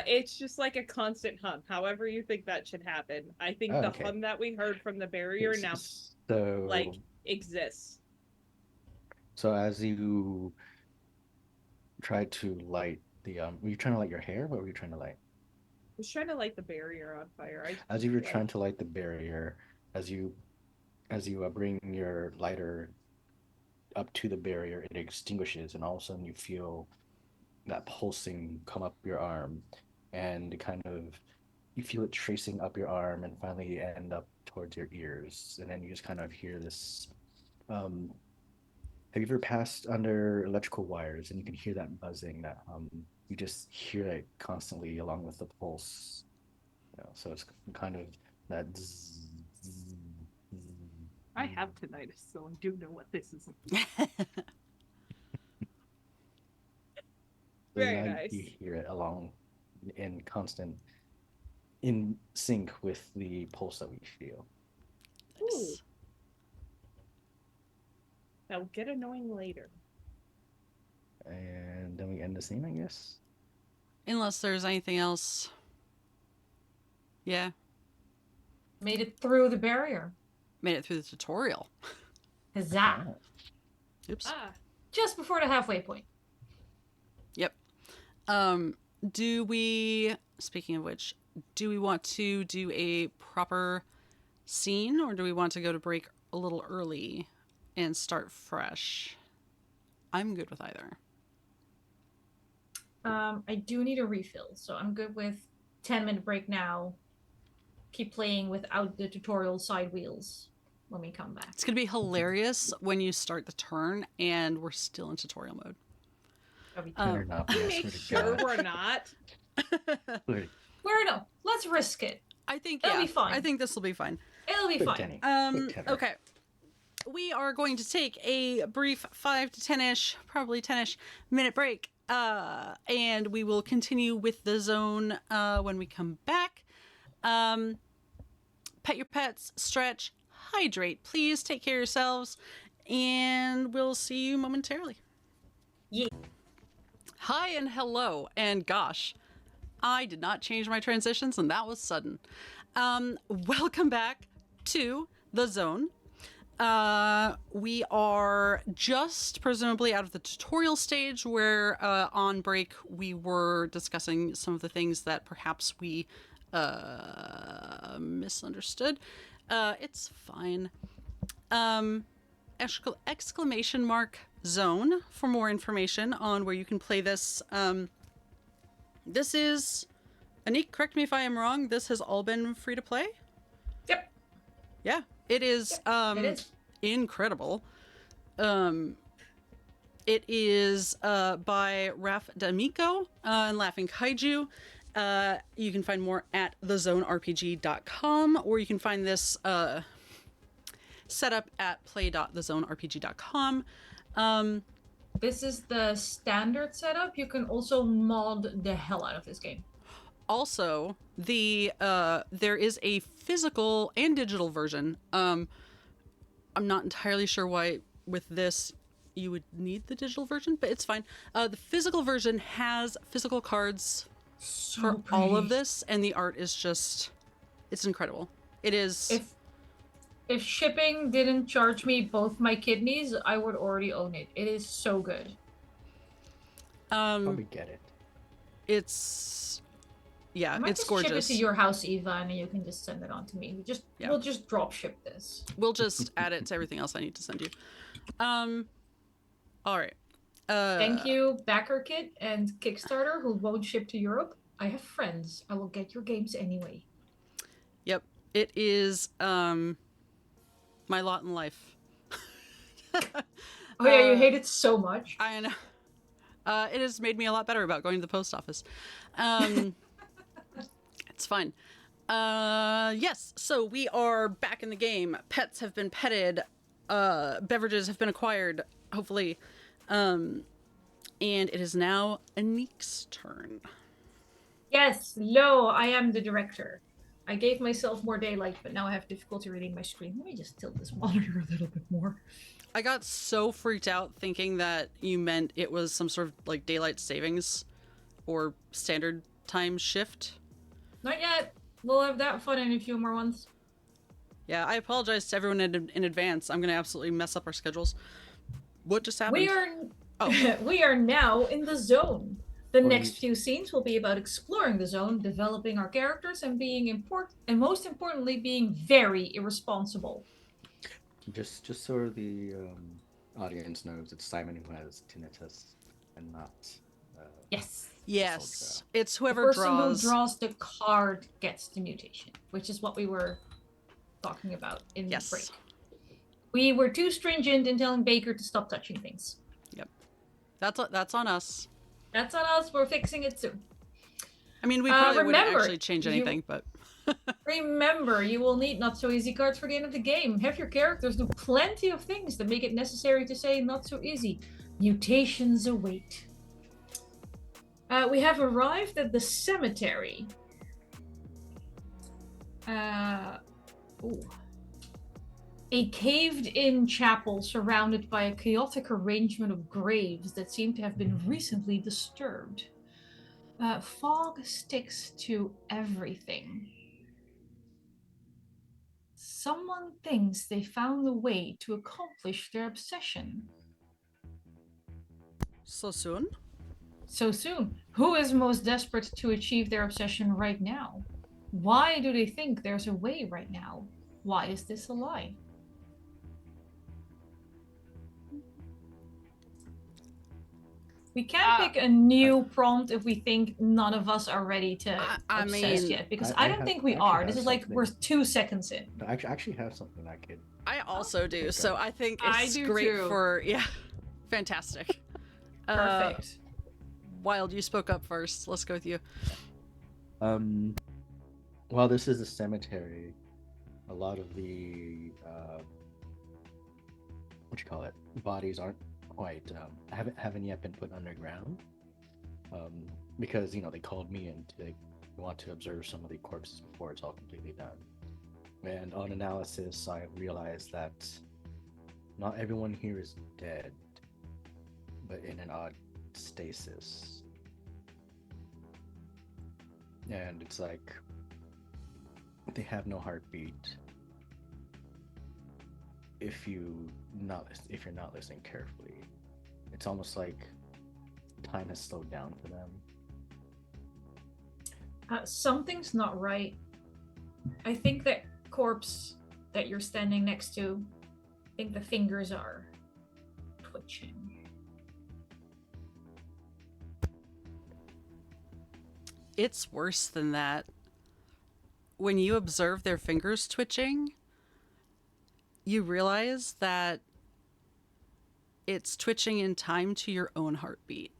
Speaker 3: it's just like a constant hum. However you think that should happen. I think
Speaker 4: Oh,
Speaker 3: the
Speaker 4: okay.
Speaker 3: hum that we heard from the barrier now
Speaker 4: So
Speaker 3: like exists.
Speaker 4: So as you try to light the were you trying to light your hair? What were you trying to light?
Speaker 3: I was trying to light the barrier on fire.
Speaker 4: As you were trying to light the barrier, as you bring your lighter up to the barrier, it extinguishes, and all of a sudden you feel that pulsing come up your arm, and kind of you feel it tracing up your arm, and finally end up towards your ears, and then you just kind of hear this. Have you ever passed under electrical wires and you can hear that buzzing, that you just hear it constantly along with the pulse. You know, so it's kind of that zzz, zzz, zzz.
Speaker 3: I have tinnitus, so I do know what this is.
Speaker 4: So
Speaker 3: Very
Speaker 4: now
Speaker 3: nice.
Speaker 4: You hear it along in constant in sync with the pulse that we feel.
Speaker 3: Ooh. That'll get annoying later.
Speaker 4: And then we end the scene, I guess.
Speaker 1: Unless there's anything else. Yeah.
Speaker 2: Made it through the barrier.
Speaker 1: Made it through the tutorial.
Speaker 2: Huzzah!
Speaker 4: Oh.
Speaker 1: Oops.
Speaker 3: Ah,
Speaker 2: Just before the halfway point.
Speaker 1: Yep. Do we, speaking of which, do we want to do a proper scene, or do we want to go to break a little early and start fresh? I'm good with either.
Speaker 2: I do need a refill, so I'm good with 10-minute break now. Keep playing without the tutorial side wheels when we come back.
Speaker 1: It's going to be hilarious when you start the turn and we're still in tutorial mode.
Speaker 4: Better not be, I
Speaker 3: make
Speaker 4: swear to
Speaker 3: sure
Speaker 4: God.
Speaker 3: we're not.
Speaker 4: Wait,
Speaker 2: Where no? Let's risk it.
Speaker 1: I think,
Speaker 2: It'll
Speaker 1: yeah,
Speaker 2: be fine.
Speaker 1: I think this will be fine.
Speaker 2: It'll be
Speaker 4: quick
Speaker 2: fine.
Speaker 4: Tenny. Tenor.
Speaker 1: Okay. We are going to take a brief 5 to 10-ish, probably 10-ish minute break. And we will continue with the zone when we come back. Pet your pets, stretch, hydrate. Please take care of yourselves, and we'll see you momentarily.
Speaker 2: Yeah.
Speaker 1: Hi and hello, and gosh, I did not change my transitions, and that was sudden. Welcome back to the zone. We are just presumably out of the tutorial stage where on break we were discussing some of the things that perhaps we misunderstood. It's fine. Exclamation mark zone for more information on where you can play this. This is, Anniek, correct me if I am wrong, this has all been free to play?
Speaker 2: Yep.
Speaker 1: Yeah, it is.
Speaker 2: It is.
Speaker 1: Incredible. It is by Raf D'Amico and Laughing Kaiju. You can find more at thezonerpg.com, or you can find this set up at play.thezonerpg.com.
Speaker 2: This is the standard setup. You can also mod the hell out of this game.
Speaker 1: Also, there is a physical and digital version. I'm not entirely sure why with this you would need the digital version, but it's fine. The physical version has physical cards
Speaker 2: So
Speaker 1: for all of
Speaker 2: pretty.
Speaker 1: this, and the art is just, it's incredible. It is.
Speaker 2: If shipping didn't charge me both my kidneys, I would already own it. It is so good.
Speaker 4: Probably get it.
Speaker 1: It's, yeah,
Speaker 2: I might
Speaker 1: it's
Speaker 2: just
Speaker 1: gorgeous.
Speaker 2: ship it to your house, Eva, and you can just send it on to me.
Speaker 1: Yeah.
Speaker 2: We'll just drop ship this.
Speaker 1: We'll just add it to everything else I need to send you. All right.
Speaker 2: Thank you, Backer Kit and Kickstarter, who won't ship to Europe. I have friends. I will get your games anyway.
Speaker 1: Yep. It is my lot in life.
Speaker 2: Oh yeah, you hate it so much.
Speaker 1: I know. It has made me a lot better about going to the post office. It's fine. Yes, so we are back in the game. Pets have been petted. Beverages have been acquired, hopefully. And it is now Anniek's turn.
Speaker 2: Yes, lo, I am the director. I gave myself more daylight, but now I have difficulty reading my screen. Let me just tilt this monitor a little bit more.
Speaker 1: I got so freaked out thinking that you meant it was some sort of like daylight savings or standard time shift.
Speaker 2: Not yet. We'll have that fun in a few more months.
Speaker 1: Yeah, I apologize to everyone in advance. I'm going to absolutely mess up our schedules. What just happened?
Speaker 2: We are
Speaker 1: Oh.
Speaker 2: we are now in the zone. The
Speaker 4: Well,
Speaker 2: next few scenes will be about exploring the zone, developing our characters, and being most importantly, being very irresponsible.
Speaker 4: Just so the audience knows, it's Simon who has tinnitus and not.
Speaker 2: Yes.
Speaker 1: Yes, it's
Speaker 2: The
Speaker 1: whoever
Speaker 2: person
Speaker 1: draws.
Speaker 2: who draws the card gets the mutation, which is what we were talking about in
Speaker 1: Yes.
Speaker 2: the break. We were too stringent in telling Baker to stop touching things.
Speaker 1: That's on us.
Speaker 2: That's on us. We're fixing it soon.
Speaker 1: I mean, we probably wouldn't
Speaker 2: remember,
Speaker 1: actually change anything, but
Speaker 2: Remember, you will need not so easy cards for the end of the game. Have your characters do plenty of things that make it necessary to say not so easy. Mutations await. We have arrived at the cemetery. Ooh. A caved-in chapel surrounded by a chaotic arrangement of graves that seem to have been recently disturbed. Fog sticks to everything. Someone thinks they found the way to accomplish their obsession.
Speaker 1: So soon?
Speaker 2: So soon. Who is most desperate to achieve their obsession right now? Why do they think there's a way right now? Why is this a lie? We can't pick a new prompt if we think none of us are ready to
Speaker 1: I
Speaker 2: obsess
Speaker 1: mean,
Speaker 2: yet, because
Speaker 4: I
Speaker 2: I don't
Speaker 4: have-
Speaker 2: think we
Speaker 4: I actually
Speaker 2: are.
Speaker 4: have
Speaker 2: This is like we're
Speaker 4: something.
Speaker 2: 2 seconds in.
Speaker 4: I actually have something I could.
Speaker 1: I also do.
Speaker 4: Okay.
Speaker 1: So I think
Speaker 3: I
Speaker 1: it's
Speaker 3: do
Speaker 1: great
Speaker 3: too.
Speaker 1: for fantastic.
Speaker 2: Perfect.
Speaker 1: Wild, you spoke up first. Let's go with you.
Speaker 4: While this is a cemetery, a lot of the what you call it, bodies aren't quite haven't yet been put underground. Because they called me and they want to observe some of the corpses before it's all completely done. And on analysis, I realized that not everyone here is dead, but in an odd stasis. And it's like they have no heartbeat if you're not listening carefully. It's almost like time has slowed down for them.
Speaker 2: Something's not right. I think that corpse that you're standing next to, I think the fingers are twitching.
Speaker 1: It's worse than that. When you observe their fingers twitching, you realize that it's twitching in time to your own heartbeat.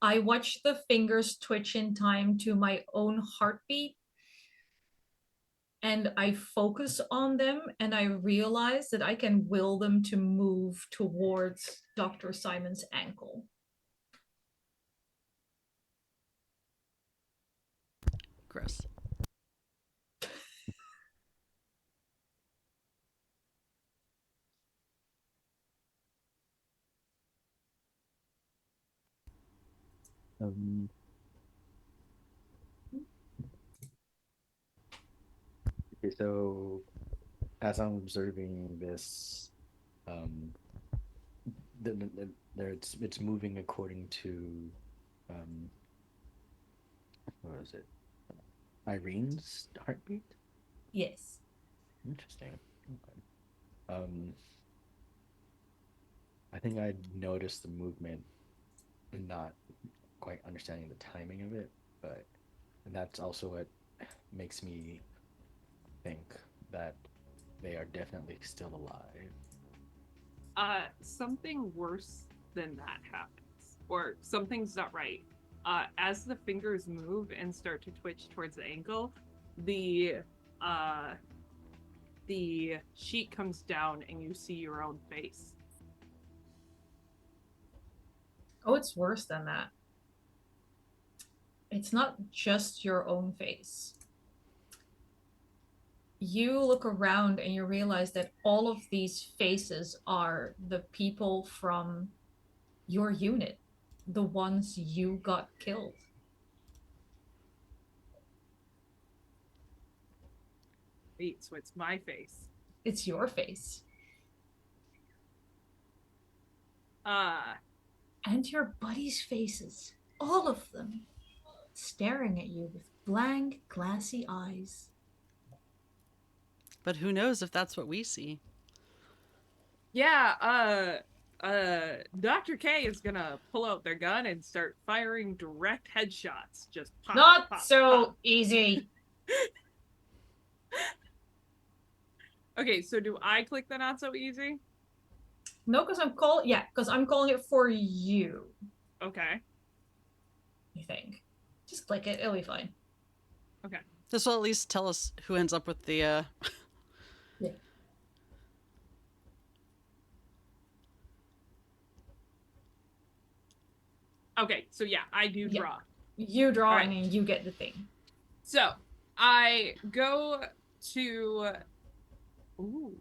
Speaker 2: I watch the fingers twitch in time to my own heartbeat, and I focus on them, and I realize that I can will them to move towards Dr. Simon's ankle.
Speaker 1: Gross.
Speaker 4: Okay, so as I'm observing this, it's moving according to what was it? Irene's heartbeat?
Speaker 2: Yes.
Speaker 4: Interesting. Okay. I think I noticed the movement and not quite understanding the timing of it, but that's also what makes me think that they are definitely still alive.
Speaker 3: Something worse than that happens, or something's not right. As the fingers move and start to twitch towards the ankle, the sheet comes down and you see your own face.
Speaker 2: Oh, it's worse than that. It's not just your own face. You look around and you realize that all of these faces are the people from your unit, the ones you got killed.
Speaker 3: Wait, so it's my face.
Speaker 2: It's your face. And your buddies' faces. All of them. Staring at you with blank, glassy eyes.
Speaker 1: But who knows if that's what we see?
Speaker 3: Yeah, Dr. K is gonna pull out their gun and start firing direct headshots. Just pop,
Speaker 2: Not
Speaker 3: pop,
Speaker 2: so
Speaker 3: pop.
Speaker 2: easy.
Speaker 3: Okay, so do I click the not so easy?
Speaker 2: No, because I'm calling it for you.
Speaker 3: Okay.
Speaker 2: I think. Just click it, it'll be fine.
Speaker 3: Okay.
Speaker 1: This will at least tell us who ends up with the
Speaker 2: Yeah.
Speaker 3: Okay, so yeah, I do
Speaker 2: Yeah.
Speaker 3: draw.
Speaker 2: You draw
Speaker 3: Alright.
Speaker 2: and you get the thing.
Speaker 3: So I go to. Ooh.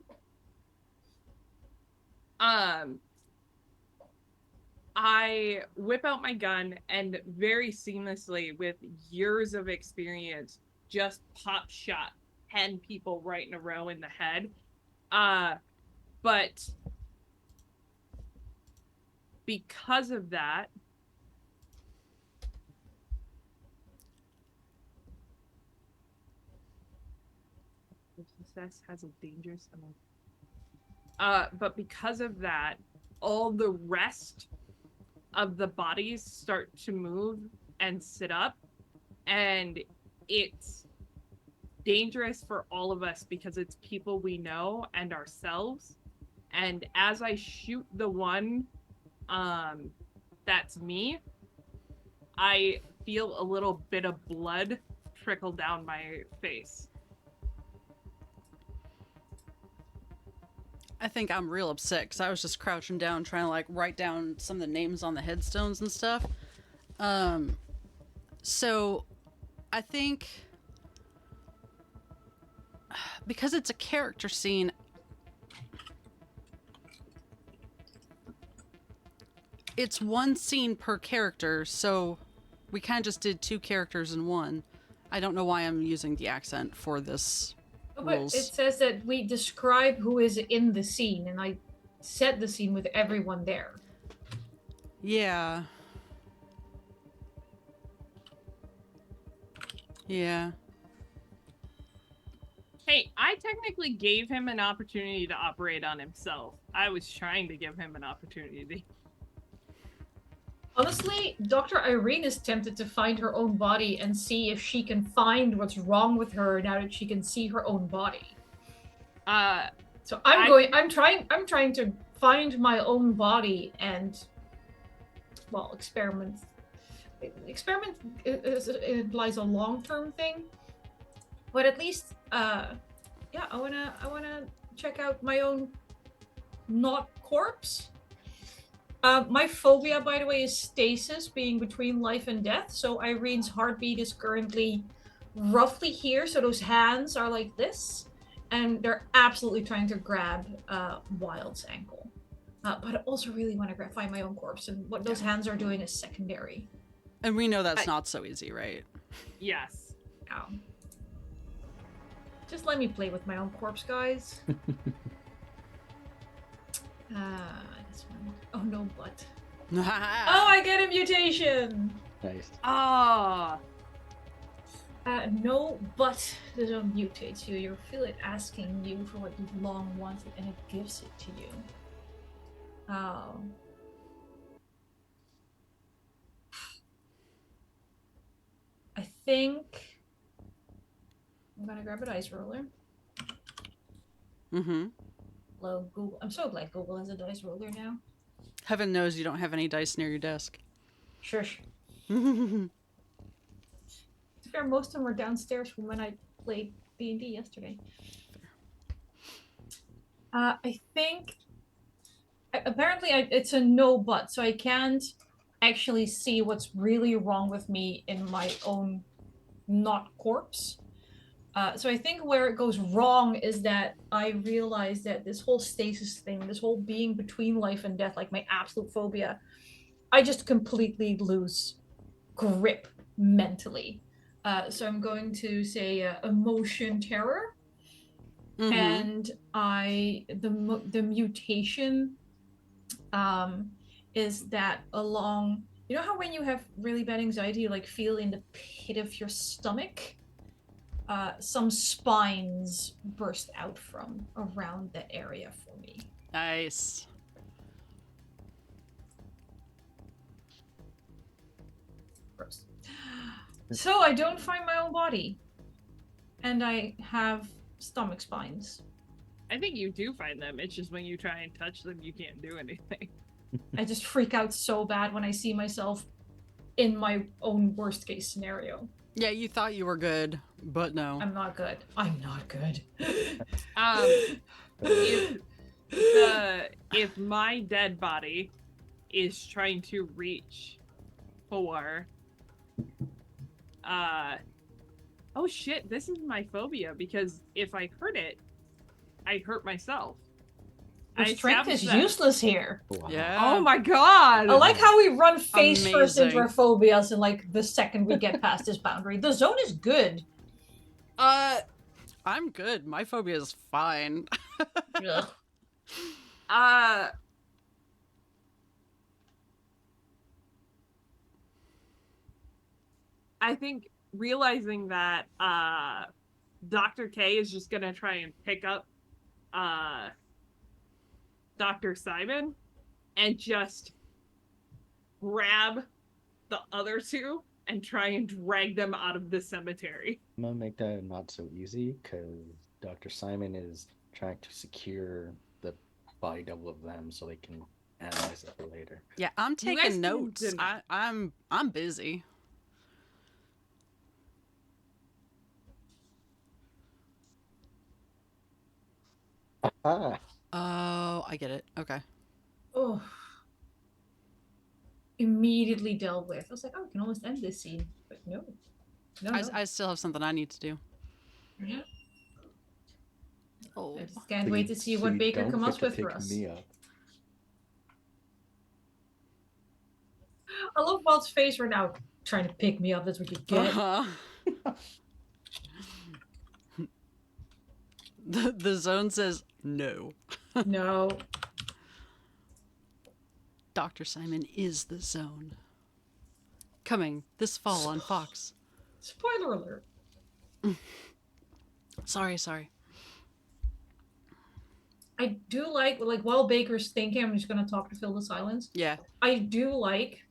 Speaker 3: I whip out my gun and very seamlessly, with years of experience, just pop shot 10 people right in a row in the head. But because of that, success has a dangerous amount. But because of that, all the rest of the bodies start to move and sit up, and it's dangerous for all of us because it's people we know and ourselves. And as I shoot the one that's me, I feel a little bit of blood trickle down my face.
Speaker 1: I think I'm real upset because I was just crouching down trying to like write down some of the names on the headstones and stuff. So I think because it's a character scene, it's one scene per character, so we kind of just did 2 characters in one. I don't know why I'm using the accent for this.
Speaker 2: But
Speaker 1: Rules.
Speaker 2: it says that we describe who is in the scene, and I set the scene with everyone there.
Speaker 1: Yeah. Yeah.
Speaker 3: Hey, I technically gave him an opportunity to operate on himself. I was trying to give him an opportunity.
Speaker 2: Honestly, Dr. Irene is tempted to find her own body and see if she can find what's wrong with her now that she can see her own body. So I'm trying to find my own body and, well, experiment. Experiment implies a long-term thing, but at least, yeah, I wanna check out my own not corpse. My phobia, by the way, is stasis, being between life and death. So Irene's heartbeat is currently roughly here. So those hands are like this, and they're absolutely trying to grab Wilde's ankle. But I also really want to find my own corpse, and what those hands are doing is secondary.
Speaker 1: And we know that's not so easy, right?
Speaker 3: Yes.
Speaker 2: Just let me play with my own corpse, guys. This one. Oh no, but. Oh, I get a mutation!
Speaker 4: Nice.
Speaker 3: Ah.
Speaker 2: No, but doesn't mutate you. You feel it asking you for what you've long wanted, and it gives it to you. I think I'm gonna grab a dice roller.
Speaker 1: Mm-hmm.
Speaker 2: Hello, Google. I'm so glad Google has a dice roller now.
Speaker 1: Heaven knows you don't have any dice near your desk.
Speaker 2: Shush. To be fair, most of them were downstairs from when I played D&D yesterday. I think apparently it's a no but, so I can't actually see what's really wrong with me in my own not corpse. So I think where it goes wrong is that I realize that this whole stasis thing, this whole being between life and death, like my absolute phobia, I just completely lose grip mentally. So I'm going to say emotion terror.
Speaker 1: Mm-hmm.
Speaker 2: And the mutation is that along, you know how when you have really bad anxiety, you like feel in the pit of your stomach, some spines burst out from around that area for me.
Speaker 1: Nice.
Speaker 2: Gross. So I don't find my own body, and I have stomach spines.
Speaker 3: I think you do find them. It's just when you try and touch them, you can't do anything.
Speaker 2: I just freak out so bad when I see myself in my own worst case scenario.
Speaker 1: Yeah, you thought you were good, but no.
Speaker 2: I'm not good. I'm not good.
Speaker 3: If my dead body is trying to reach for Oh shit, this is my phobia because if I hurt it, I hurt myself.
Speaker 2: Your strength is
Speaker 3: established that.
Speaker 2: useless here.
Speaker 4: Wow.
Speaker 1: Yeah.
Speaker 3: Oh my god!
Speaker 2: I like how we run face first into
Speaker 1: Amazing.
Speaker 2: our phobias, and like the second we get past this boundary, the zone is good.
Speaker 1: I'm good. My phobia is fine.
Speaker 2: Ugh.
Speaker 3: I think realizing that Dr. K is just gonna try and pick up Dr. Simon and just grab the other two and try and drag them out of the cemetery.
Speaker 4: I'm gonna make that not so easy because Dr. Simon is trying to secure the body double of them so they can analyze it for later.
Speaker 1: Yeah, I'm
Speaker 3: You guys
Speaker 1: taking
Speaker 3: can
Speaker 1: notes.
Speaker 3: deny-
Speaker 1: I'm busy.
Speaker 4: Ah,
Speaker 1: Oh, I get it. Okay.
Speaker 2: Oh. Immediately dealt with. I was like, oh, we can almost end this scene. But no. No, no.
Speaker 1: I still have something I need to do.
Speaker 2: Yeah.
Speaker 1: Oh.
Speaker 2: I just can't
Speaker 4: so
Speaker 2: wait
Speaker 4: you-
Speaker 2: to see
Speaker 4: so
Speaker 2: what
Speaker 4: you
Speaker 2: Baker
Speaker 4: don't
Speaker 2: comes
Speaker 4: get
Speaker 2: up
Speaker 4: to
Speaker 2: with for
Speaker 4: pick
Speaker 2: us.
Speaker 4: me up.
Speaker 2: I love Walt's face right now, trying to pick me up. That's what you get.
Speaker 1: Uh-huh. The zone says no.
Speaker 2: No.
Speaker 1: Dr. Simon is the zone. Coming this fall on Fox.
Speaker 2: Spoiler alert.
Speaker 1: Sorry.
Speaker 2: I do like while Baker's thinking, I'm just gonna talk to fill the silence.
Speaker 1: Yeah.
Speaker 2: I do like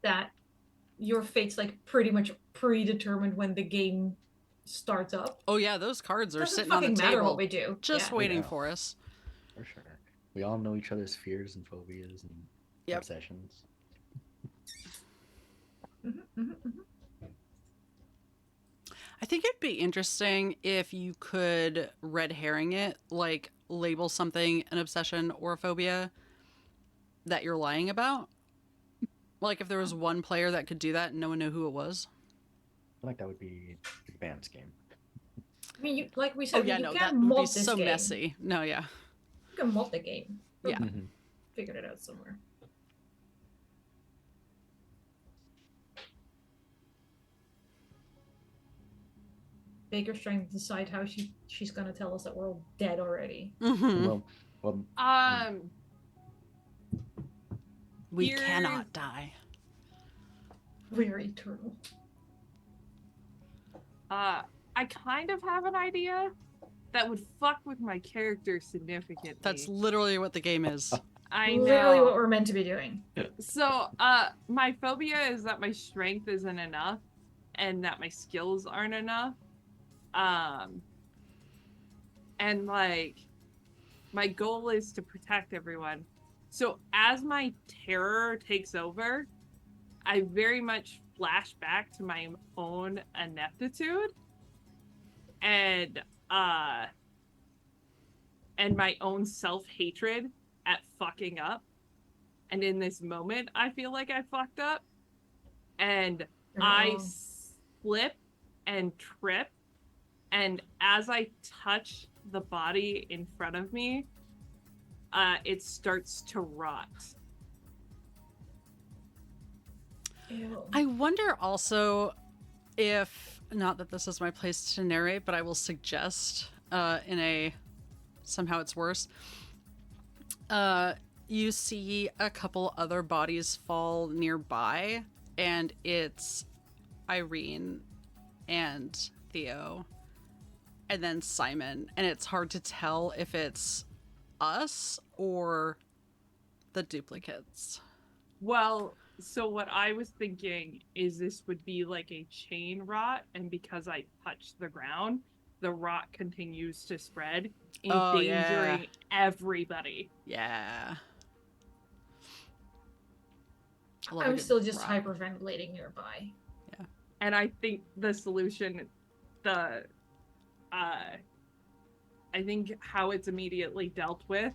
Speaker 2: that your fate's like pretty much predetermined when the game starts up.
Speaker 1: Oh yeah, those cards are
Speaker 2: Doesn't
Speaker 1: sitting on the
Speaker 2: fucking matter
Speaker 1: table,
Speaker 2: what we do.
Speaker 1: just
Speaker 2: Yeah.
Speaker 1: waiting
Speaker 4: Yeah.
Speaker 1: for us.
Speaker 4: For sure. We all know each other's fears and phobias and
Speaker 1: Yep.
Speaker 4: obsessions.
Speaker 2: Mhm, mhm, mhm.
Speaker 1: I think it'd be interesting if you could red herring it, like label something an obsession or a phobia that you're lying about. Like if there was one player that could do that and no one knew who it was.
Speaker 4: I feel like that would be an advanced game.
Speaker 2: I mean, you, like we
Speaker 1: Oh
Speaker 2: said,
Speaker 1: yeah,
Speaker 2: you
Speaker 1: no,
Speaker 2: can
Speaker 1: that would be
Speaker 2: mod this
Speaker 1: so
Speaker 2: game.
Speaker 1: messy. No, yeah.
Speaker 2: You can mod the game.
Speaker 1: Yeah.
Speaker 4: Mhm.
Speaker 2: Figured it out somewhere. Baker's trying to decide how she's gonna tell us that we're all dead already.
Speaker 1: Hmm.
Speaker 4: Well,
Speaker 1: We
Speaker 3: Here's-
Speaker 1: cannot die.
Speaker 2: We're eternal.
Speaker 3: I kind of have an idea that would fuck with my character significantly.
Speaker 1: That's literally what the game is.
Speaker 3: I
Speaker 2: Literally
Speaker 3: know.
Speaker 2: what we're meant to be doing.
Speaker 3: So, my phobia is that my strength isn't enough and that my skills aren't enough. And like, my goal is to protect everyone. So, as my terror takes over, I very much flash back to my own ineptitude and my own self-hatred at fucking up. And in this moment, I feel like I fucked up. And I
Speaker 2: Oh.
Speaker 3: slip and trip. And as I touch the body in front of me, it starts to rot.
Speaker 2: Ew.
Speaker 1: I wonder also if, not that this is my place to narrate, but I will suggest in a somehow it's worse. You see a couple other bodies fall nearby, and it's Irene and Theo, and then Simon, and it's hard to tell if it's us or the duplicates.
Speaker 3: Well, so what I was thinking is this would be like a chain rot, and because I touched the ground, the rot continues to spread,
Speaker 1: Oh,
Speaker 3: endangering
Speaker 1: yeah.
Speaker 3: everybody.
Speaker 1: Yeah. I love a
Speaker 2: I'm
Speaker 1: good
Speaker 2: still just
Speaker 1: rot.
Speaker 2: hyperventilating nearby.
Speaker 3: And I think the solution, I think how it's immediately dealt with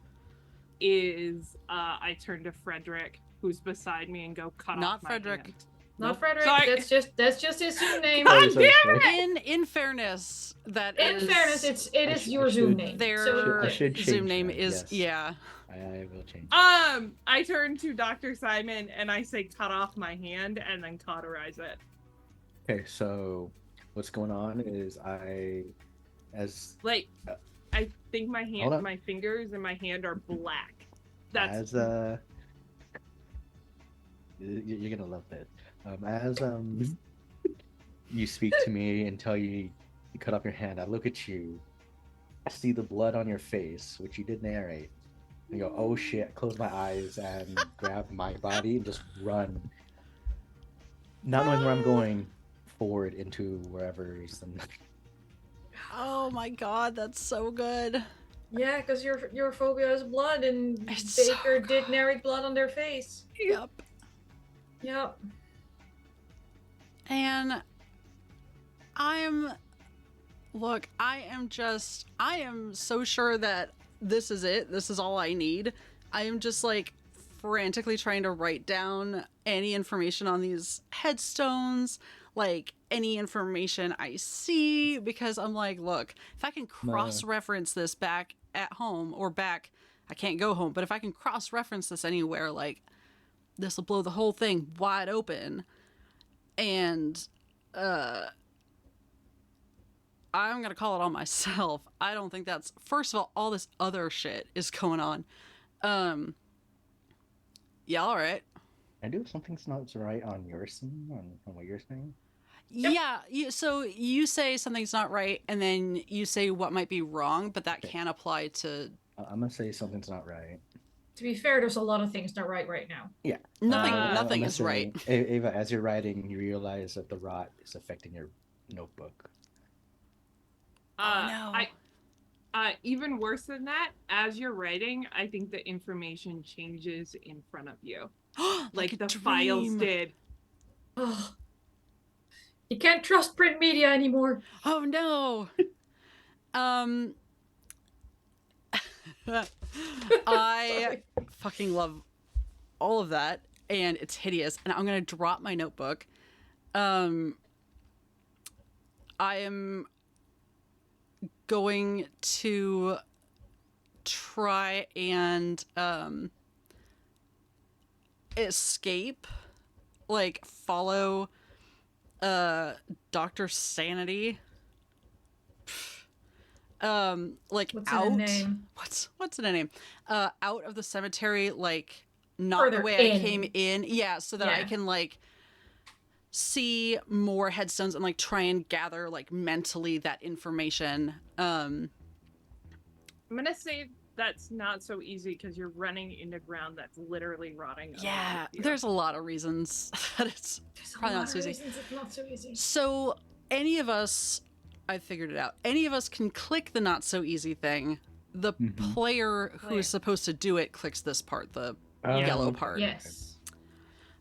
Speaker 3: is I turn to Frederick, who's beside me, and go cut
Speaker 1: Not
Speaker 3: off my
Speaker 1: Frederick.
Speaker 3: hand.
Speaker 2: Not
Speaker 1: Nope.
Speaker 2: Frederick.
Speaker 3: Sorry.
Speaker 2: That's just his Zoom name.
Speaker 3: God
Speaker 4: Sorry, sorry,
Speaker 3: damn
Speaker 4: sorry.
Speaker 1: In fairness, that
Speaker 2: In
Speaker 1: is
Speaker 2: fairness, it
Speaker 4: I
Speaker 2: is
Speaker 4: sh- I
Speaker 2: your Zoom
Speaker 4: should-
Speaker 2: name.
Speaker 1: their
Speaker 2: So
Speaker 4: I should
Speaker 1: Zoom
Speaker 4: change
Speaker 1: name
Speaker 4: that,
Speaker 1: is
Speaker 4: yes.
Speaker 1: yeah.
Speaker 4: I will change.
Speaker 3: I turn to Dr. Simon and I say, cut off my hand and then cauterize it.
Speaker 4: Okay, so what's going on is
Speaker 3: Like, I think my
Speaker 4: Hold up.
Speaker 3: my fingers and my hand are black. That's
Speaker 4: as you're gonna love this. As you speak to me and tell you cut off your hand, I look at you, I see the blood on your face, which you did narrate. I go, oh shit, close my eyes and grab my body and just run. Not knowing where I'm going, forward into wherever's and
Speaker 1: Oh my god, that's so good.
Speaker 2: yeah, because your phobia is blood, and
Speaker 1: It's so
Speaker 2: Baker did narrate blood on their face.
Speaker 1: Yep.
Speaker 2: Yep.
Speaker 1: And I am so sure that this is it. This is all I need. I am just like frantically trying to write down any information on these headstones, like any information I see, because I'm like, look, if I can cross-reference this back at home or back, I can't go home, but if I can cross-reference this anywhere, like this will blow the whole thing wide open. And I'm gonna call it on myself. I don't think that's, first of all this other shit is going on. Yeah, all right.
Speaker 4: I do something's not right on your scene, on what you're saying.
Speaker 1: Yeah, so you say something's not right, and then you say what might be wrong, but that
Speaker 4: Okay.
Speaker 1: can apply to
Speaker 4: I'm gonna say something's not right.
Speaker 2: To be fair, there's a lot of things not right now.
Speaker 4: Yeah.
Speaker 1: nothing.
Speaker 3: I'm
Speaker 1: Nothing
Speaker 4: gonna
Speaker 1: is
Speaker 4: say,
Speaker 1: right.
Speaker 4: Ava, as you're writing, you realize that the rot is affecting your notebook.
Speaker 1: Oh, no.
Speaker 3: Even worse than that, as you're writing, I think the information changes in front of you. Like
Speaker 1: a
Speaker 3: the files
Speaker 1: dream.
Speaker 3: did.
Speaker 2: Oh, you can't trust print media anymore.
Speaker 1: Oh no. I
Speaker 2: Sorry.
Speaker 1: fucking love all of that, and it's hideous, and I'm gonna drop my notebook. I am going to try and escape, like follow Dr. Sanity, like
Speaker 2: What's
Speaker 1: out
Speaker 2: in a name?
Speaker 1: what's in a name, out of the cemetery, like not
Speaker 2: Further
Speaker 1: the way I
Speaker 2: in.
Speaker 1: came in, yeah, so that I
Speaker 2: Yeah.
Speaker 1: can like see more headstones and like try and gather like mentally that information.
Speaker 3: I'm gonna say that's not so easy because you're running into ground that's literally rotting.
Speaker 1: Yeah,
Speaker 3: underneath you.
Speaker 1: there's a lot of reasons that it's
Speaker 2: There's a
Speaker 1: probably
Speaker 2: lot
Speaker 1: not so
Speaker 2: of
Speaker 1: easy.
Speaker 2: reasons it's not so easy.
Speaker 1: So any of us, I figured it out. Any of us can click the not so easy thing. The
Speaker 4: Mhm.
Speaker 1: player who is supposed to do it clicks this part, the yellow
Speaker 4: okay.
Speaker 1: part.
Speaker 2: Yes.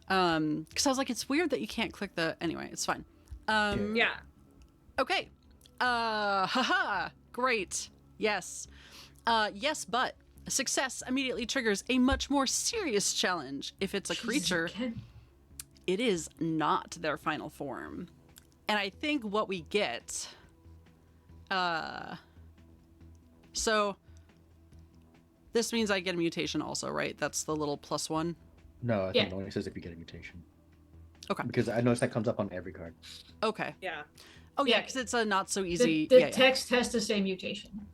Speaker 1: Because I was like, it's weird that you can't click the. Anyway, it's fine.
Speaker 3: Yeah.
Speaker 1: Okay. Haha. Great. Yes. Yes, but success immediately triggers a much more serious challenge. If it's a
Speaker 2: Jesus,
Speaker 1: creature,
Speaker 2: again.
Speaker 1: it is not their final form. And I think what we get, so this means I get a mutation also, right? That's the little +1.
Speaker 4: No, I think
Speaker 2: Yeah.
Speaker 4: it only says if you get a mutation.
Speaker 1: Okay.
Speaker 4: Because I noticed that comes up on every card.
Speaker 1: Okay.
Speaker 3: Yeah.
Speaker 1: Oh yeah,
Speaker 2: Yeah.
Speaker 1: because it's a not so easy.
Speaker 2: The
Speaker 1: yeah.
Speaker 2: text has the same mutation.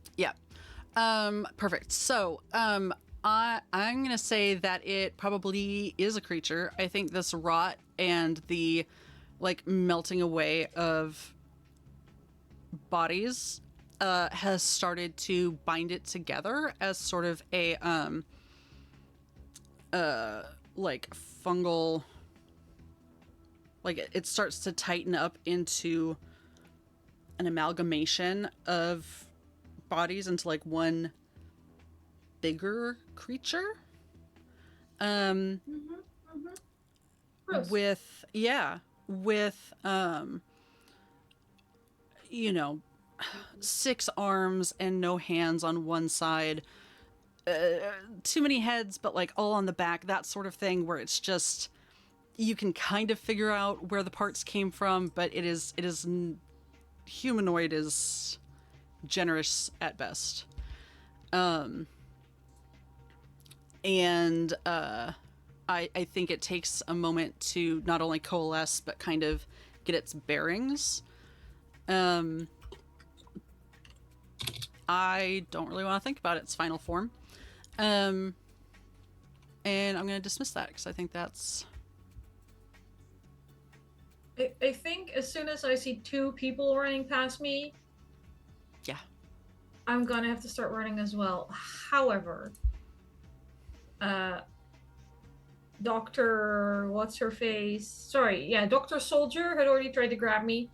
Speaker 1: Perfect. So, I'm gonna say that it probably is a creature. I think this rot and the like melting away of bodies has started to bind it together as sort of a like fungal, like it starts to tighten up into an amalgamation of bodies into like one bigger creature.
Speaker 2: Gross.
Speaker 1: With you know, 6 arms and no hands on one side, too many heads but like all on the back, that sort of thing, where it's just you can kind of figure out where the parts came from, but humanoid is generous at best. And I think it takes a moment to not only coalesce but kind of get its bearings. I don't really want to think about its final form. And I'm going to dismiss that because I think that's...
Speaker 2: I think as soon as I see two people running past me,
Speaker 1: Yeah.
Speaker 2: I'm gonna have to start running as well. However, Dr. What's her face? Sorry, yeah, Dr. Soldier had already tried to grab me.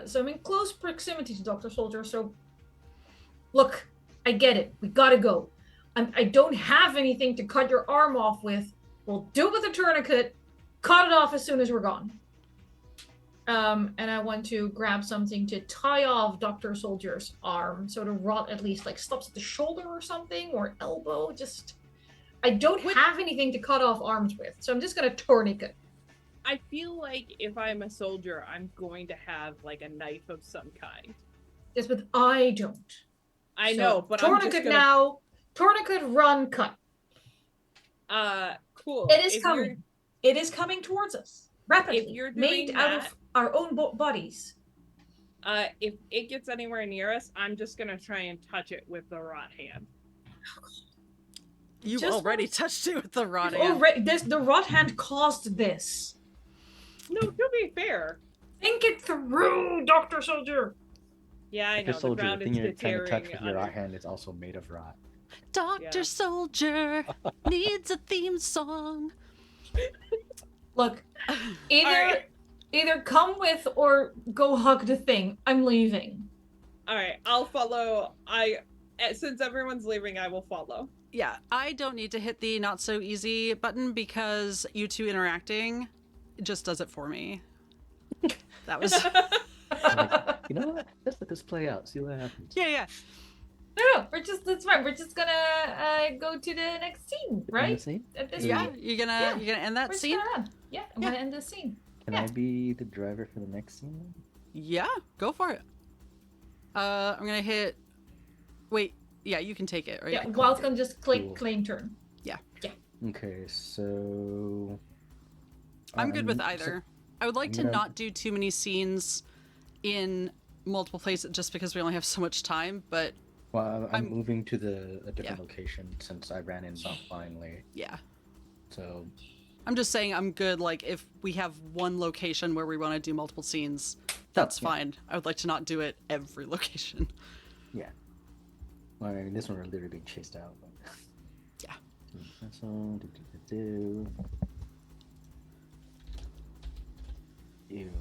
Speaker 2: So I'm in close proximity to Dr. Soldier, so look, I get it. We gotta go. I don't have anything to cut your arm off with. We'll do it with a tourniquet, cut it off as soon as we're gone. And I want to grab something to tie off Dr. Soldier's arm, so the rod at least like stops at the shoulder or something, or elbow. Just, I don't have anything to cut off arms with, so I'm just gonna tourniquet.
Speaker 3: I feel like if I'm a soldier, I'm going to have like a knife of some kind.
Speaker 2: Yes, but I don't.
Speaker 3: I
Speaker 2: So,
Speaker 3: know, but
Speaker 2: tourniquet
Speaker 3: I'm just gonna...
Speaker 2: now. Tourniquet, run, cut.
Speaker 3: Cool.
Speaker 2: It is
Speaker 3: If
Speaker 2: coming. It is coming towards us rapidly.
Speaker 3: If you're
Speaker 2: made
Speaker 3: doing
Speaker 2: out of
Speaker 3: that-
Speaker 2: our own bodies.
Speaker 3: If it gets anywhere near us, I'm just gonna try and touch it with the rod hand.
Speaker 1: You
Speaker 2: Just
Speaker 1: already
Speaker 2: want-
Speaker 1: touched it with the rod hand.
Speaker 2: The rod hand caused this.
Speaker 3: No, to be fair.
Speaker 2: Think it through, Dr. Soldier.
Speaker 3: Yeah, I know.
Speaker 4: Dr.
Speaker 3: The
Speaker 4: Soldier, the
Speaker 3: ground
Speaker 4: thing
Speaker 3: is
Speaker 4: you're trying to touch with
Speaker 3: deterring
Speaker 4: your
Speaker 3: under-
Speaker 4: right hand is also made of rot.
Speaker 1: Dr.
Speaker 3: Yeah.
Speaker 1: Soldier needs a theme song.
Speaker 2: Look, either
Speaker 3: Alright.
Speaker 2: either come with or go hug the thing. I'm leaving.
Speaker 3: All right, I'll follow. Since everyone's leaving, I will follow.
Speaker 1: Yeah, I don't need to hit the not so easy button because you two interacting just does it for me. That was...
Speaker 4: Like, you know what? Let's let this play out. See what happens.
Speaker 1: Yeah.
Speaker 2: No, that's fine. We're just gonna go to the next scene, right?
Speaker 4: See?
Speaker 2: At this
Speaker 1: Yeah,
Speaker 2: point,
Speaker 1: you're gonna end that
Speaker 2: we're just
Speaker 1: scene?
Speaker 2: gonna run. Yeah, I'm gonna end this scene.
Speaker 4: Can
Speaker 2: Yeah.
Speaker 4: I be the driver for the next scene?
Speaker 1: Yeah, go for it. I'm gonna hit... Wait, yeah, you can take it, right?
Speaker 2: Yeah, Wild's gonna just click
Speaker 4: Cool.
Speaker 2: claim turn.
Speaker 4: Okay, so
Speaker 1: I'm good with
Speaker 4: so-
Speaker 1: either. I would like
Speaker 4: I'm
Speaker 1: to
Speaker 4: gonna-
Speaker 1: not do too many scenes in multiple places just because we only have so much time, but
Speaker 4: Well, I'm
Speaker 1: I'm-
Speaker 4: moving to a different location since I ran in blindly.
Speaker 1: yeah.
Speaker 4: So
Speaker 1: I'm just saying I'm good, like, if we have one location where we want to do multiple scenes, that's
Speaker 4: yeah.
Speaker 1: fine. I would like to not do it every location.
Speaker 4: yeah. Well, I mean, this one we're literally being chased out. But...
Speaker 1: Yeah.
Speaker 4: So, Ew.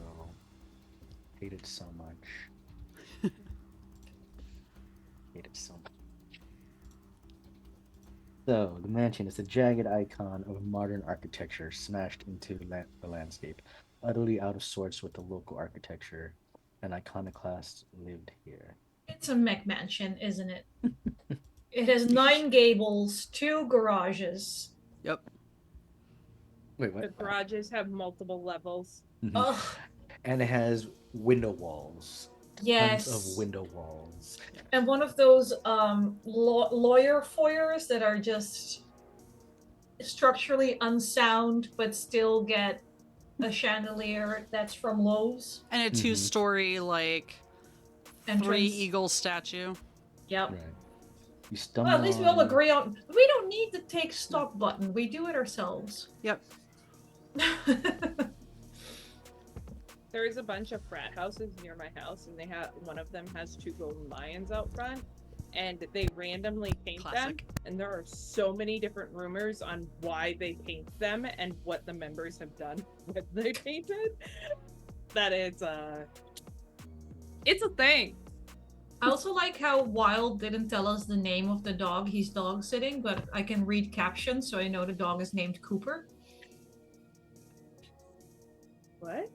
Speaker 4: Hate it so much. Hate it so much. So, the mansion is a jagged icon of modern architecture smashed into the landscape, utterly out of sorts with the local architecture. An iconoclast lived here.
Speaker 2: It's a mech mansion, isn't it? It has 9 gables, 2 garages.
Speaker 1: Yep.
Speaker 4: Wait, what?
Speaker 3: The garages have multiple levels.
Speaker 4: Mhm.
Speaker 2: Ugh,
Speaker 4: And it has window walls.
Speaker 2: yes.
Speaker 4: Tons of window walls.
Speaker 2: And one of those lawyer foyers that are just structurally unsound but still get a chandelier that's from Lowe's.
Speaker 1: And a
Speaker 4: Mhm.
Speaker 1: 2-story, like,
Speaker 2: Entrance.
Speaker 1: 3 eagle statue.
Speaker 2: Yep.
Speaker 4: Right. You stumble
Speaker 2: Well, at least we all
Speaker 4: on-
Speaker 2: agree on. We don't need the take stock button. We do it ourselves.
Speaker 1: Yep.
Speaker 3: There is a bunch of frat houses near my house, and one of them has 2 golden lions out front, and they randomly paint
Speaker 1: Classic.
Speaker 3: them. And there are so many different rumors on why they paint them and what the members have done when they painted. That it's a thing.
Speaker 2: I also like how Wilde didn't tell us the name of the dog he's dog sitting, but I can read captions, so I know the dog is named Cooper.
Speaker 3: What?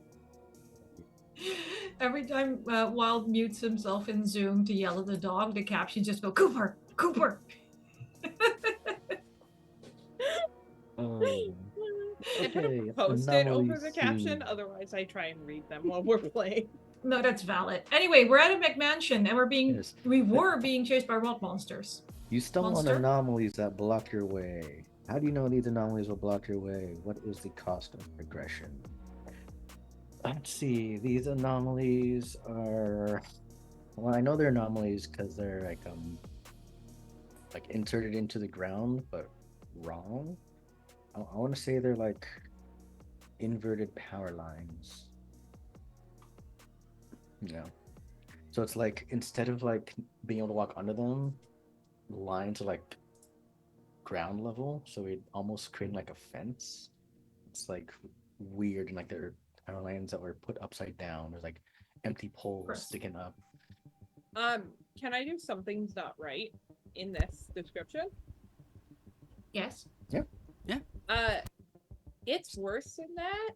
Speaker 2: Every time Wilde mutes himself in Zoom to yell at the dog, the captions just go, Cooper! Cooper!
Speaker 4: Oh.
Speaker 3: I put a
Speaker 4: Okay,
Speaker 3: post-it over the
Speaker 4: anomalies
Speaker 3: caption,
Speaker 4: seem-
Speaker 3: otherwise I try and read them while we're playing.
Speaker 2: No, that's valid. Anyway, we're at a McMansion and
Speaker 4: Yes.
Speaker 2: we were being chased by what monsters?
Speaker 4: You stumble on
Speaker 2: Monster?
Speaker 4: anomalies that block your way. How do you know these anomalies will block your way? What is the cost of progression? Let's see. These anomalies are. Well, I know they're anomalies because they're like inserted into the ground, but wrong. I want to say they're like inverted power lines. Yeah. So it's like instead of like being able to walk under them, the lines are like ground level, so it almost creating like a fence. It's like weird, and like there are power lines that were put upside down. There's like empty poles
Speaker 2: Gross.
Speaker 4: sticking up.
Speaker 3: Can I do something's not right in this description?
Speaker 2: Yes.
Speaker 3: It's worse than that.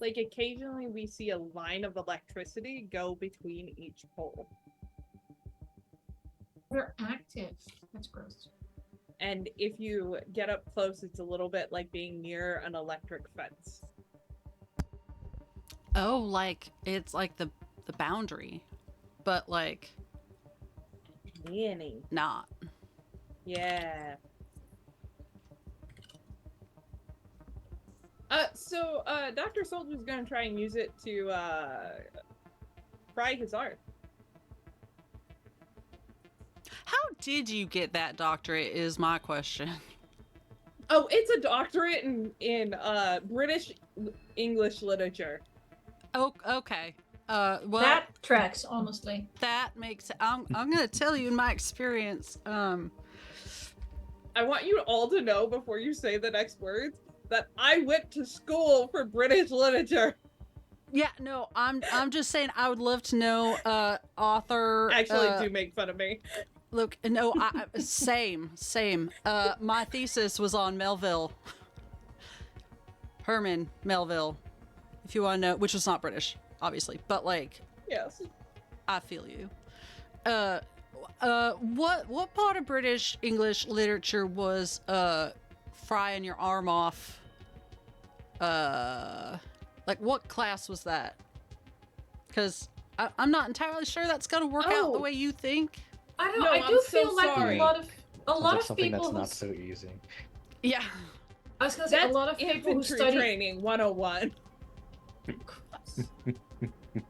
Speaker 3: Like occasionally we see a line of electricity go between each pole.
Speaker 2: They're active. That's gross.
Speaker 3: And if you get up close, it's a little bit like being near an electric fence.
Speaker 1: Oh, like it's like the boundary, but like
Speaker 3: Nanny.
Speaker 1: not.
Speaker 3: Yeah. Dr. Soldier's gonna try and use it to fry his art.
Speaker 1: How did you get that doctorate? Is my question.
Speaker 3: Oh, it's a doctorate in British English literature.
Speaker 1: Oh, okay. Well,
Speaker 2: That tracks, honestly.
Speaker 1: that makes. I'm gonna tell you in my experience.
Speaker 3: I want you all to know before you say the next words that I went to school for British literature.
Speaker 1: Yeah, no, I'm just saying I would love to know author.
Speaker 3: Actually, do make fun of me.
Speaker 1: Look, no, same. My thesis was on Melville. Herman Melville, if you want to know, which was not British, obviously, but like,
Speaker 3: Yes.
Speaker 1: I feel you. What part of British English literature was frying your arm off? Like what class was that? Because I'm not entirely sure that's gonna work out the
Speaker 3: Oh.
Speaker 1: way you think.
Speaker 2: I don't.
Speaker 3: No,
Speaker 2: I do
Speaker 3: I'm so
Speaker 2: feel like
Speaker 3: sorry.
Speaker 2: a lot of
Speaker 4: Sounds like
Speaker 2: of
Speaker 4: something
Speaker 2: people.
Speaker 4: that's
Speaker 2: Who,
Speaker 4: not so easy.
Speaker 1: Yeah.
Speaker 2: I was gonna say
Speaker 3: That's
Speaker 2: a lot of people who
Speaker 3: infantry
Speaker 2: study.
Speaker 3: training 101.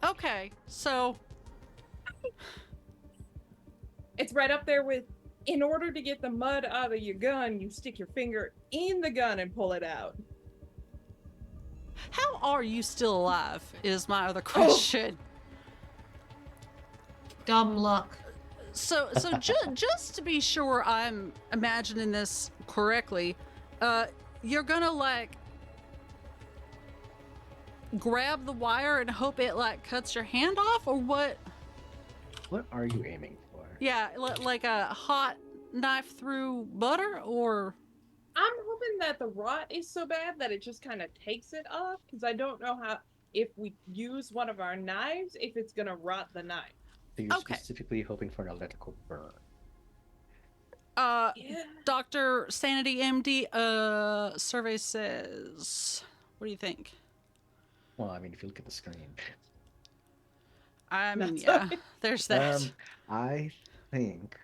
Speaker 1: Okay. So
Speaker 3: It's right up there with, in order to get the mud out of your gun, you stick your finger in the gun and pull it out.
Speaker 1: how are you still alive? Is my other question.
Speaker 2: Dumb luck.
Speaker 1: So just to be sure I'm imagining this correctly, you're gonna like grab the wire and hope it like cuts your hand off, or what?
Speaker 4: What are you aiming for?
Speaker 1: Yeah, like a hot knife through butter, or
Speaker 3: I'm hoping that the rot is so bad that it just kind of takes it off, because I don't know how, if we use one of our knives, if it's going to rot the knife.
Speaker 4: So you're
Speaker 1: Okay.
Speaker 4: specifically hoping for an electrical burn.
Speaker 3: Yeah.
Speaker 1: Dr. Sanity MD survey says, what do you think?
Speaker 4: Well, I mean, if you look at the screen.
Speaker 1: I mean,
Speaker 3: That's
Speaker 1: yeah,
Speaker 3: right.
Speaker 1: there's that.
Speaker 4: I think.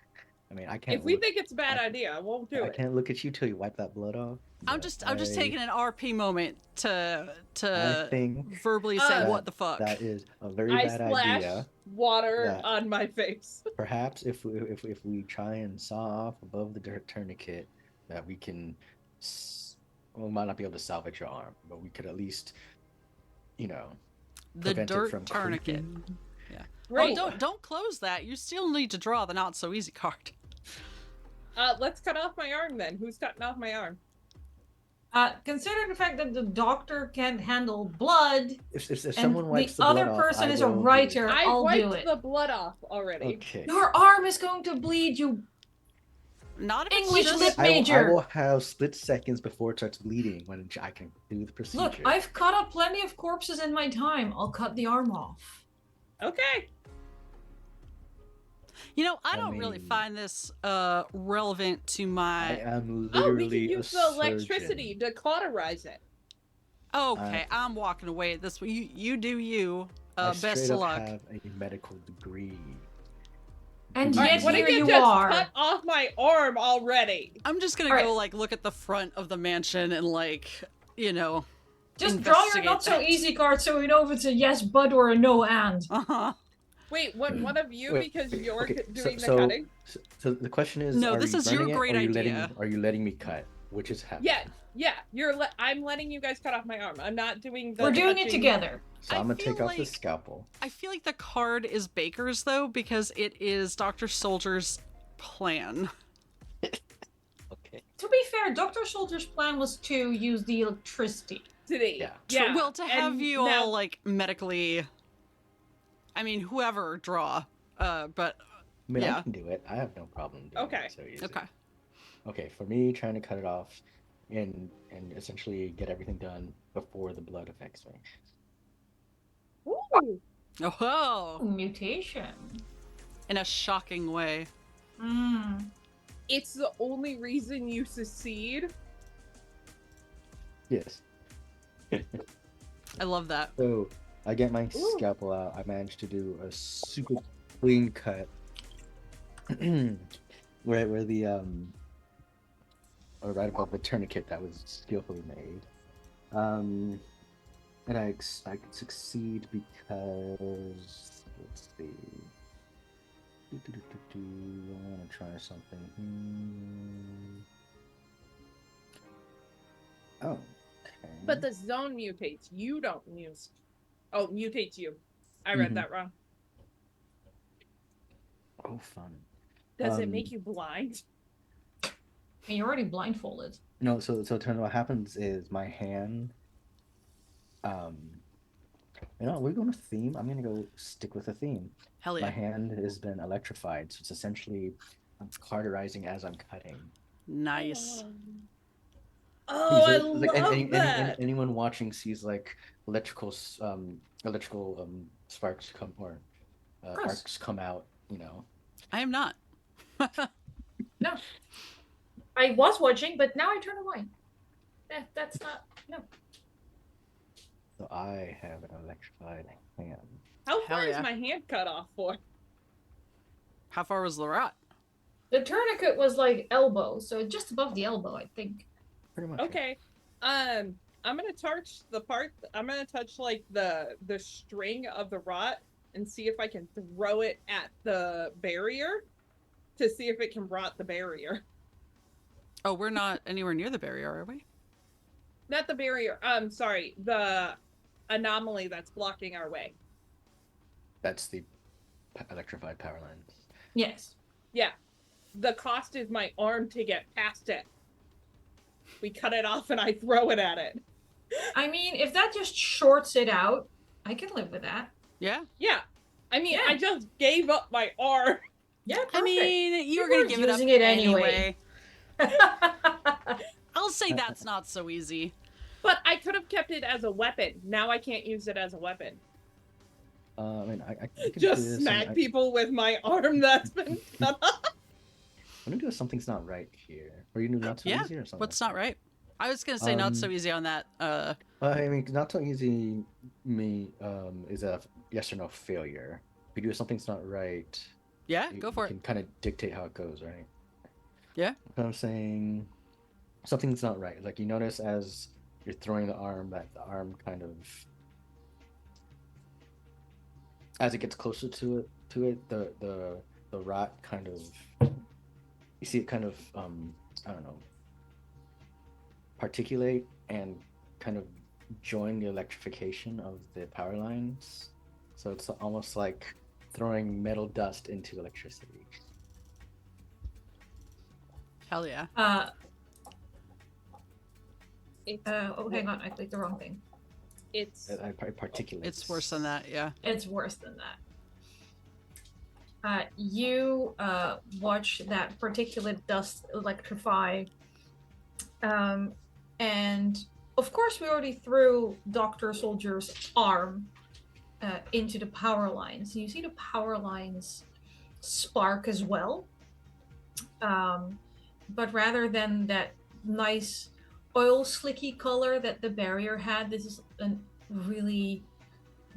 Speaker 4: I mean, I can't.
Speaker 3: If we
Speaker 4: look,
Speaker 3: think it's a bad
Speaker 4: I-
Speaker 3: idea, I won't do
Speaker 4: I
Speaker 3: it.
Speaker 4: can't look at you till you wipe that blood off.
Speaker 1: I'm
Speaker 4: but
Speaker 1: just
Speaker 4: I
Speaker 1: taking an RP moment to
Speaker 4: think
Speaker 1: verbally say
Speaker 3: that-
Speaker 1: what the fuck.
Speaker 4: that is a very
Speaker 3: I
Speaker 4: bad
Speaker 3: splash
Speaker 4: idea.
Speaker 3: water
Speaker 4: that-
Speaker 3: on my face.
Speaker 4: Perhaps if we try and saw off above the dirt tourniquet, that we can. We might not be able to salvage your arm, but we could at least,
Speaker 1: The
Speaker 4: prevent it
Speaker 1: dirt
Speaker 4: from
Speaker 1: tourniquet.
Speaker 4: creeping.
Speaker 3: Right.
Speaker 1: Oh, don't close that. You still need to draw the not so easy card.
Speaker 3: Let's cut off my arm then. Who's cutting off my arm?
Speaker 2: Considering the fact that the doctor can't handle blood,
Speaker 4: If
Speaker 2: and
Speaker 4: someone wipes
Speaker 2: the
Speaker 4: the blood
Speaker 2: other
Speaker 4: off,
Speaker 2: person
Speaker 4: I
Speaker 2: is a
Speaker 4: will do it.
Speaker 2: writer,
Speaker 3: I
Speaker 2: I'll do
Speaker 3: wiped
Speaker 2: it.
Speaker 3: the blood off already.
Speaker 4: Okay.
Speaker 2: Your arm is going to bleed, you.
Speaker 1: Not if it's
Speaker 2: English
Speaker 1: just-
Speaker 2: lip
Speaker 4: I will
Speaker 2: major.
Speaker 4: have split seconds before it starts bleeding when I can do the procedure.
Speaker 2: Look, I've cut up plenty of corpses in my time. I'll cut the arm off.
Speaker 3: Okay.
Speaker 1: I
Speaker 4: I
Speaker 1: don't really
Speaker 4: mean-
Speaker 1: find this relevant to
Speaker 4: I
Speaker 1: my.
Speaker 4: am
Speaker 3: Oh,
Speaker 4: literally
Speaker 3: we can
Speaker 4: a
Speaker 3: use the electricity
Speaker 4: surgeon.
Speaker 3: to cauterize it.
Speaker 1: Okay, I'm walking away this way. You do you.
Speaker 4: I
Speaker 1: Best
Speaker 4: straight
Speaker 1: of
Speaker 4: up
Speaker 1: luck.
Speaker 4: have a medical degree.
Speaker 2: And
Speaker 4: All right,
Speaker 2: yet
Speaker 3: What
Speaker 2: here
Speaker 3: if you
Speaker 2: you
Speaker 3: just
Speaker 2: are.
Speaker 3: cut off my arm already?
Speaker 1: I'm just gonna
Speaker 2: All
Speaker 1: go
Speaker 2: right.
Speaker 1: like look at the front of the mansion and like,
Speaker 2: Just draw your
Speaker 1: investigate
Speaker 2: not so
Speaker 1: that.
Speaker 2: easy card so we know if it's a yes but or a no and.
Speaker 1: Uh-huh.
Speaker 3: Wait, one of you
Speaker 4: Wait,
Speaker 3: because
Speaker 4: wait,
Speaker 3: you're
Speaker 4: okay,
Speaker 3: doing the cutting?
Speaker 4: So the question is,
Speaker 1: No,
Speaker 4: are
Speaker 1: this
Speaker 4: you
Speaker 1: is your
Speaker 4: burning it,
Speaker 1: great
Speaker 4: or are you
Speaker 1: idea.
Speaker 4: letting me cut? Which is happening?
Speaker 3: Yeah. I'm letting you guys cut off my arm. I'm not doing the.
Speaker 2: We're doing it
Speaker 3: touching.
Speaker 2: together.
Speaker 4: So
Speaker 1: I
Speaker 4: I'm gonna
Speaker 1: feel
Speaker 4: take off the
Speaker 1: like-
Speaker 4: scalpel.
Speaker 1: I feel like the card is Baker's though, because it is Dr. Soldier's plan.
Speaker 4: Okay.
Speaker 2: To be fair, Dr. Soldier's plan was to use the electricity.
Speaker 4: Yeah.
Speaker 3: Yeah.
Speaker 1: Well, to have
Speaker 3: and
Speaker 1: you
Speaker 3: now-
Speaker 1: all like medically, I mean, whoever draw, but
Speaker 4: I mean,
Speaker 1: Yeah.
Speaker 4: I can do it. I have no problem doing
Speaker 3: Okay.
Speaker 4: it so easy.
Speaker 1: okay.
Speaker 4: Okay, for me, trying to cut it off and essentially get everything done before the blood affects me.
Speaker 3: Ooh.
Speaker 1: Oh,
Speaker 2: Mutation.
Speaker 1: in a shocking way.
Speaker 2: Mm.
Speaker 3: It's the only reason you succeed.
Speaker 4: Yes.
Speaker 1: I love that.
Speaker 4: So I get my
Speaker 3: Ooh.
Speaker 4: scalpel out. I managed to do a super clean cut. where the or right above the tourniquet that was skillfully made. And I could succeed because let's see. I want to try something. Oh. Okay.
Speaker 3: But the zone mutates. You don't use. Oh, mutates you. I read
Speaker 4: Mhm.
Speaker 3: that wrong.
Speaker 4: Oh, fun.
Speaker 3: Does it make you blind?
Speaker 2: And you're already blindfolded.
Speaker 4: No, so what happens is my hand. We're going to theme. I'm gonna go stick with a theme.
Speaker 1: Hell
Speaker 4: My
Speaker 1: yeah.
Speaker 4: hand has been electrified, so it's essentially I'm cauterizing as I'm cutting.
Speaker 1: Nice.
Speaker 3: Oh, I
Speaker 4: So, like,
Speaker 3: love that.
Speaker 4: anyone watching sees like electrical sparks come or
Speaker 2: course.
Speaker 4: arcs come out.
Speaker 1: I am not.
Speaker 2: No. I was watching, but now I turn away. That's not. No.
Speaker 4: So I have an electrified hand.
Speaker 3: How
Speaker 1: Hell
Speaker 3: far is
Speaker 1: yeah.
Speaker 3: my hand cut off for?
Speaker 1: How far was the rot?
Speaker 2: The tourniquet was like elbow, so just above the elbow, I think.
Speaker 4: Pretty much.
Speaker 3: Okay. I'm gonna touch the part. I'm gonna touch like the string of the rot and see if I can throw it at the barrier to see if it can rot the barrier.
Speaker 1: Oh, we're not anywhere near the barrier, are we?
Speaker 3: Not the barrier. Sorry, the anomaly that's blocking our way.
Speaker 4: That's the electrified power lines.
Speaker 2: Yes.
Speaker 3: Yeah. The cost is my arm to get past it. We cut it off and I throw it at it.
Speaker 2: I mean, if that just shorts it out, I can live with that.
Speaker 1: Yeah.
Speaker 3: Yeah. I mean,
Speaker 2: Yeah.
Speaker 3: I just gave up my arm.
Speaker 2: Yeah, perfect.
Speaker 1: I mean, you were
Speaker 2: People
Speaker 1: gonna
Speaker 2: are
Speaker 1: give it up
Speaker 2: using it
Speaker 1: anyway.
Speaker 2: anyway.
Speaker 1: I'll say that's not so easy.
Speaker 3: But I could have kept it as a weapon. Now I can't use it as a weapon.
Speaker 4: I mean, I could do
Speaker 3: Just
Speaker 4: this,
Speaker 3: smack people with my arm that's been cut off.
Speaker 4: I'm gonna do something's not right here. Or you do not so
Speaker 1: Yeah,
Speaker 4: easy or something.
Speaker 1: What's not right? I was gonna say not so easy on that.
Speaker 4: I mean, not so easy. Is a yes or no failure. If you do something's not right.
Speaker 1: Yeah,
Speaker 4: you
Speaker 1: go for it.
Speaker 4: can kind of dictate how it goes, right?
Speaker 1: Yeah.
Speaker 4: So I'm saying something's not right. Like you notice as you're throwing the arm, that the arm kind of, as it gets closer to it, the rot kind of, you see it kind of, I don't know, particulate and kind of join the electrification of the power lines. So it's almost like throwing metal dust into electricity.
Speaker 1: Hell yeah.
Speaker 2: Oh, hang on. I clicked the wrong thing.
Speaker 3: It's
Speaker 4: I particulate.
Speaker 1: It's worse than that, yeah.
Speaker 2: It's worse than that. You watch that particulate dust electrify. And of course, we already threw Dr. Soldier's arm into the power lines. You see the power lines spark as well. But rather than that nice oil slicky color that the barrier had. This is a really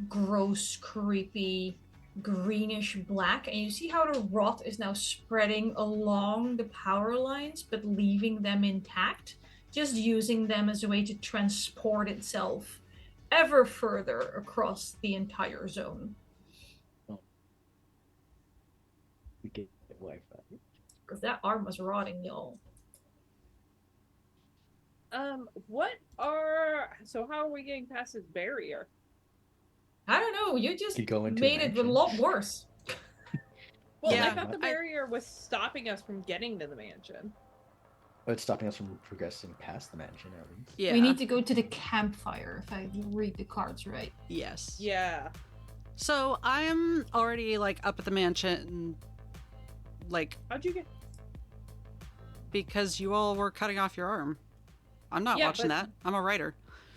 Speaker 2: gross, creepy, greenish black. And you see how the rot is now spreading along the power lines, but leaving them intact, just using them as a way to transport itself ever further across the entire zone.
Speaker 4: We get Wi-Fi.
Speaker 2: Because that arm was rotting, y'all.
Speaker 3: So how are we getting past this barrier?
Speaker 2: I don't know. You just
Speaker 4: Could go into
Speaker 2: made
Speaker 4: the
Speaker 2: it a
Speaker 4: mansion.
Speaker 2: lot worse.
Speaker 3: Well,
Speaker 1: Yeah,
Speaker 3: I thought the barrier was stopping us from getting to the mansion.
Speaker 4: But it's stopping us from progressing past the mansion at least.
Speaker 1: Yeah.
Speaker 2: We need to go to the campfire, if I read the cards right.
Speaker 1: Yes.
Speaker 3: Yeah.
Speaker 1: So I'm already like up at the mansion, like
Speaker 3: How'd you get?
Speaker 1: because you all were cutting off your arm. I'm not
Speaker 3: Yeah,
Speaker 1: watching
Speaker 3: but-
Speaker 1: that. I'm a writer.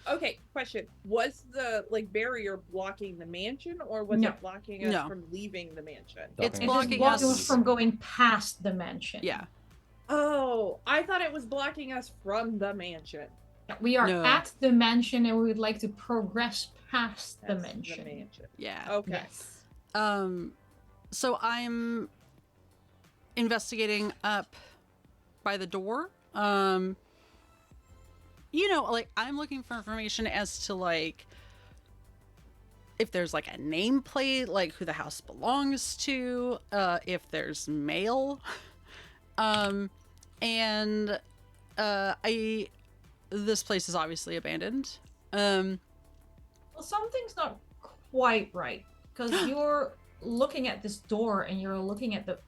Speaker 3: Okay, question. Was the barrier blocking the mansion, or was
Speaker 2: No.
Speaker 3: it blocking us
Speaker 1: No.
Speaker 3: from leaving the mansion?
Speaker 1: It's
Speaker 4: Stopping us
Speaker 1: blocking
Speaker 2: It
Speaker 1: us-
Speaker 2: was from going past the mansion.
Speaker 1: Yeah.
Speaker 3: Oh, I thought it was blocking us from the mansion.
Speaker 2: We are
Speaker 1: No.
Speaker 2: at the mansion and we would like to progress past the
Speaker 3: That's
Speaker 2: mansion.
Speaker 1: Yeah.
Speaker 3: Okay.
Speaker 2: Yes.
Speaker 1: So I'm investigating up by the door. You know, like I'm looking for information as to like if there's like a nameplate, like who the house belongs to, if there's mail. And this place is obviously abandoned.
Speaker 2: Well, something's not quite right because you're looking at this door and you're looking at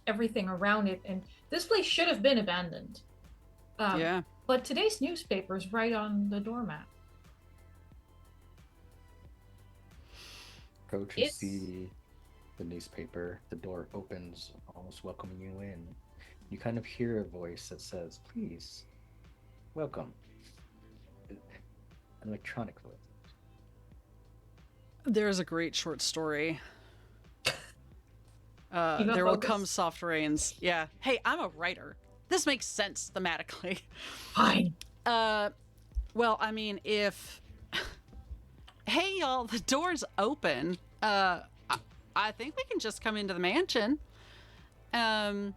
Speaker 2: everything around it, and this place should have been abandoned.
Speaker 1: Yeah.
Speaker 2: But today's newspaper is right on the doormat.
Speaker 4: Go to
Speaker 2: It's-
Speaker 4: see the newspaper. The door opens, almost welcoming you in. You kind of hear a voice that says, "Please, welcome." An electronic voice.
Speaker 1: There's a great short story.
Speaker 2: Keep
Speaker 1: There will
Speaker 2: focus.
Speaker 1: come soft rains. Yeah. Hey, I'm a writer. This makes sense thematically.
Speaker 2: Fine.
Speaker 1: Well, I mean, if hey y'all, the door's open. I think we can just come into the mansion. I'm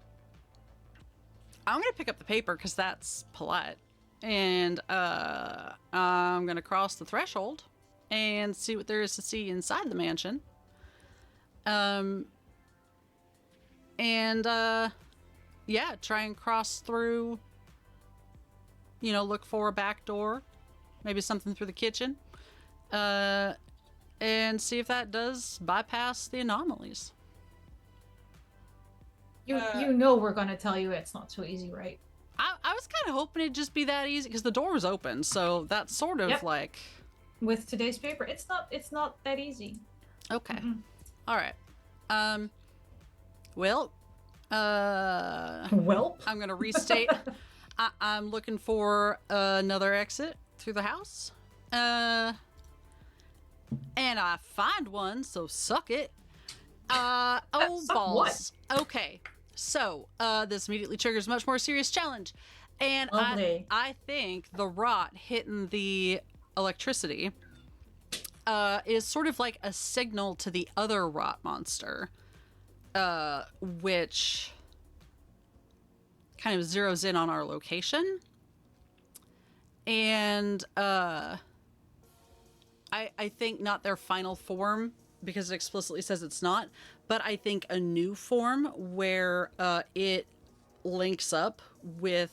Speaker 1: gonna pick up the paper because that's polite, and I'm gonna cross the threshold and see what there is to see inside the mansion. Yeah, try and cross through. You know, look for a back door, maybe something through the kitchen, and see if that does bypass the anomalies.
Speaker 2: You know we're gonna tell you it's not so easy, right?
Speaker 1: I was kind of hoping it'd just be that easy because the door was open, so that's sort of
Speaker 2: Yep.
Speaker 1: like
Speaker 2: With today's paper, it's not that easy.
Speaker 1: okay.
Speaker 2: Mm-mm.
Speaker 1: All right. Well,
Speaker 2: Welp.
Speaker 1: I'm gonna restate. I'm looking for another exit through the house. And I find one, so suck it. Oh,
Speaker 2: Suck
Speaker 1: balls. Okay, so this immediately triggers a much more serious challenge. And
Speaker 2: Lovely.
Speaker 1: I think the rot hitting the electricity is sort of like a signal to the other rot monster, which kind of zeroes in on our location. And I think not their final form, because it explicitly says it's not, but I think a new form where it links up with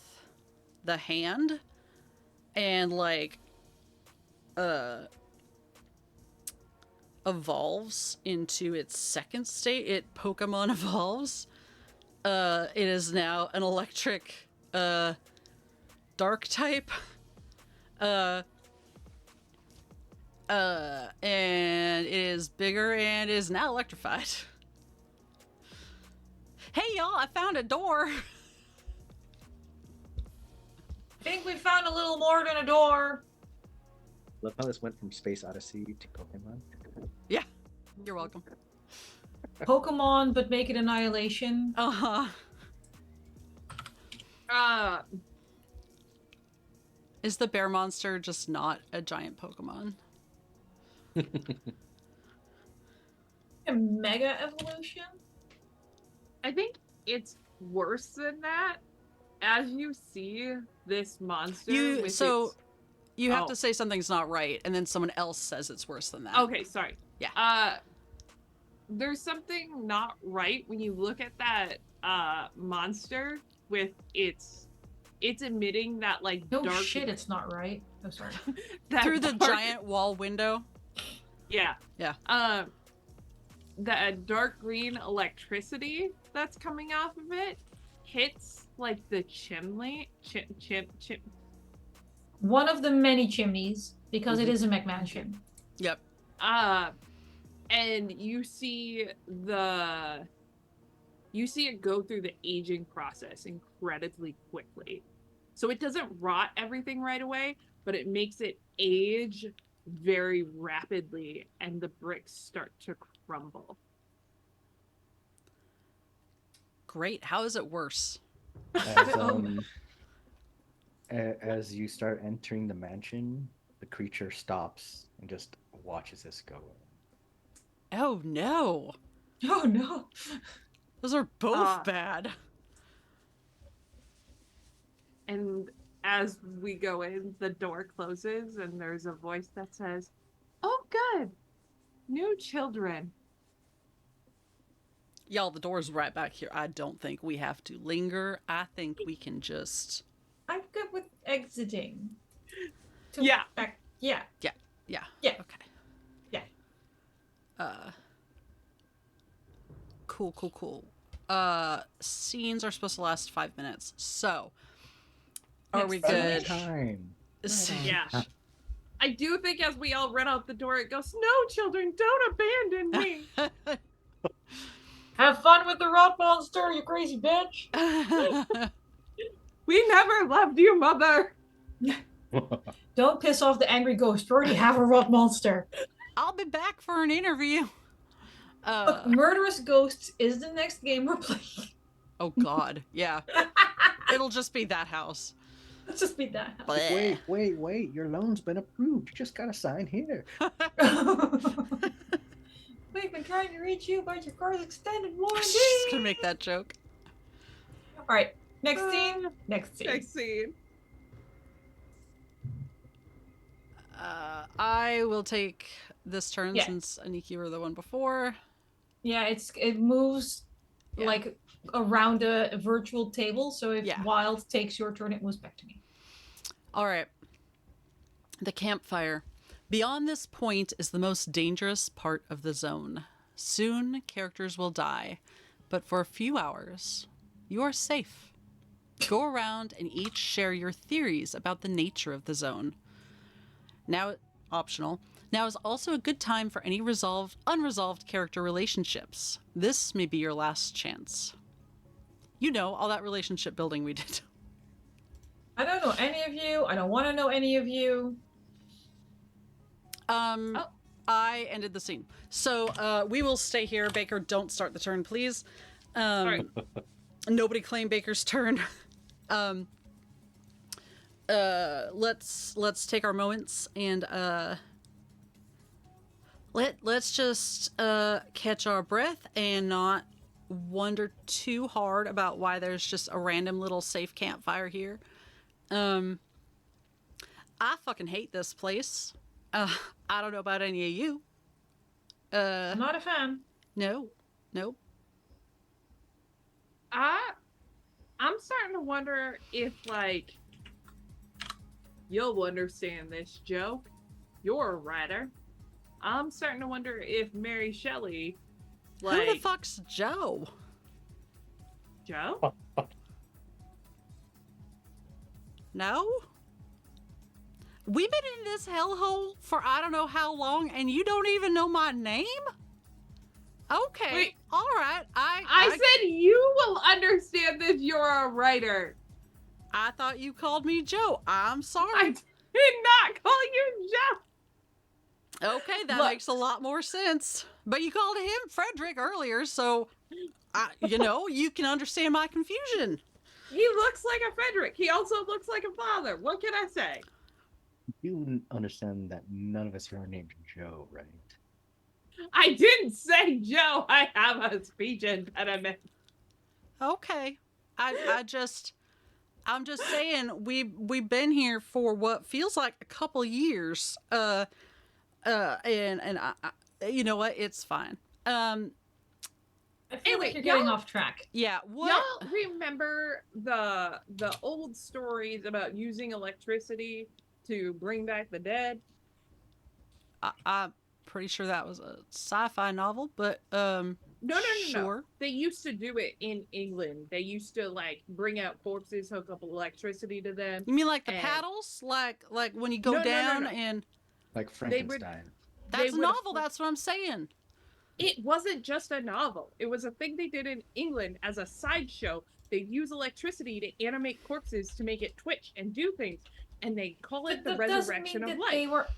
Speaker 1: the hand and like evolves into its second state. It Pokemon evolves. It is now an electric dark type. And it is bigger and is now electrified. Hey y'all, I found a door.
Speaker 2: Think we found a little more than a door.
Speaker 4: Love how this went from Space Odyssey to Pokemon.
Speaker 1: Yeah, you're welcome.
Speaker 2: Pokemon, but make it Annihilation.
Speaker 1: Is the bear monster just not a giant Pokemon?
Speaker 2: A mega evolution?
Speaker 3: I think it's worse than that. As you see this monster,
Speaker 1: You
Speaker 3: with
Speaker 1: so
Speaker 3: its...
Speaker 1: you have
Speaker 3: Oh.
Speaker 1: to say something's not right, and then someone else says it's worse than that.
Speaker 3: Okay, sorry.
Speaker 1: Yeah.
Speaker 3: There's something not right when you look at that monster with its emitting that like
Speaker 2: No
Speaker 3: dark
Speaker 2: shit, it's not right. Oh, sorry.
Speaker 3: that
Speaker 1: Through the
Speaker 3: dark-
Speaker 1: giant wall window.
Speaker 3: Yeah.
Speaker 1: Yeah.
Speaker 3: That dark green electricity that's coming off of it hits like the chimney.
Speaker 2: One of the many chimneys, because it is a McMansion.
Speaker 1: Yep.
Speaker 3: And you see it go through the aging process incredibly quickly. So it doesn't rot everything right away, but it makes it age very rapidly, and the bricks start to crumble.
Speaker 1: Great. How is it worse?
Speaker 4: As you start entering the mansion, the creature stops and just watches this go.
Speaker 1: Oh no.
Speaker 2: Oh no.
Speaker 1: Those are both bad.
Speaker 3: And as we go in, the door closes, and there's a voice that says, "Oh, good. New children."
Speaker 1: Y'all, the door's right back here. I don't think we have to linger. I think we can just...
Speaker 2: I'm good with exiting.
Speaker 3: Yeah.
Speaker 2: Back. Yeah.
Speaker 1: Yeah.
Speaker 2: Yeah.
Speaker 1: Okay.
Speaker 2: Yeah.
Speaker 1: Cool. Scenes are supposed to last 5 minutes. So, are we good?
Speaker 4: Time.
Speaker 3: Yeah. I do think as we all run out the door, it goes, "No, children, don't abandon me."
Speaker 2: Have fun with the rot monster, you crazy bitch.
Speaker 3: We never loved you, mother.
Speaker 2: Don't piss off the angry ghost. You already have a rot monster.
Speaker 1: I'll be back for an interview.
Speaker 2: Look, Murderous Ghosts is the next game we're playing.
Speaker 1: Oh God, yeah. It'll just be that house.
Speaker 2: Let's just beat that.
Speaker 1: Bleh.
Speaker 4: Wait. Your loan's been approved. You just gotta sign here.
Speaker 2: We've been trying to reach you about your car's extended warranty.
Speaker 1: Just gonna make that joke.
Speaker 2: All right, next scene. Next scene.
Speaker 3: Next scene.
Speaker 1: I will take this turn
Speaker 2: Yeah.
Speaker 1: since Anniek, you were the one before.
Speaker 2: Yeah, it moves
Speaker 1: Yeah.
Speaker 2: like around a virtual table. So if
Speaker 1: Yeah.
Speaker 2: Wilde takes your turn, it moves back to me.
Speaker 1: All right. The campfire. Beyond this point is the most dangerous part of the zone. Soon, characters will die, but for a few hours, you are safe. Go around and each share your theories about the nature of the zone. Now, optional. Now is also a good time for any unresolved character relationships. This may be your last chance. You know, all that relationship building we did.
Speaker 2: I don't know any of you. I don't want to know any of you.
Speaker 1: I ended the scene. So we will stay here. Baker, don't start the turn, please.
Speaker 3: Sorry.
Speaker 1: Nobody claim Baker's turn. Let's take our moments and let's just catch our breath and not wonder too hard about why there's just a random little safe campfire here. I fucking hate this place. I don't know about any of you.
Speaker 2: I'm not a fan.
Speaker 1: No.
Speaker 3: I'm starting to wonder if, like, you'll understand this joke. You're a writer. I'm starting to wonder if Mary Shelley, like...
Speaker 1: Who the fuck's Joe?
Speaker 3: Joe?
Speaker 1: No? We've been in this hellhole for I don't know how long, and you don't even know my name? Okay.
Speaker 3: Wait.
Speaker 1: All right.
Speaker 3: I said you will understand this. You're a writer.
Speaker 1: I thought you called me Joe. I'm
Speaker 3: I
Speaker 1: sorry.
Speaker 3: did not call you Joe.
Speaker 1: Okay, that
Speaker 2: Look.
Speaker 1: makes a lot more sense. But you called him Frederick earlier, so you can understand my confusion.
Speaker 3: He looks like a Frederick. He also looks like a father. What can I say?
Speaker 4: You understand that none of us here are named Joe, right?
Speaker 3: I didn't say Joe. I have a speech impediment.
Speaker 1: Okay. I'm just saying we've been here for what feels like a couple years. And you know what? It's fine.
Speaker 2: I feel
Speaker 3: Anyway,
Speaker 2: like you're getting
Speaker 3: y'all-
Speaker 2: off track.
Speaker 1: Yeah. What?
Speaker 3: Y'all remember the old stories about using electricity to bring back the dead?
Speaker 1: I'm pretty sure that was a sci-fi novel, but
Speaker 3: No.
Speaker 1: sure.
Speaker 3: They used to do it in England. They used to like bring out corpses, hook up electricity to them.
Speaker 1: You mean like the
Speaker 3: And-
Speaker 1: paddles, like when you go
Speaker 3: No.
Speaker 1: down and
Speaker 4: Like
Speaker 3: They would-
Speaker 4: Frankenstein.
Speaker 1: that's a
Speaker 3: would-
Speaker 1: novel. That's what I'm saying.
Speaker 3: It wasn't just a novel. It was a thing they did in England as a sideshow. They'd use electricity to animate corpses to make it twitch and do things. And they call it the
Speaker 2: That doesn't
Speaker 3: resurrection
Speaker 2: mean
Speaker 3: of
Speaker 2: that
Speaker 3: life.
Speaker 2: they were,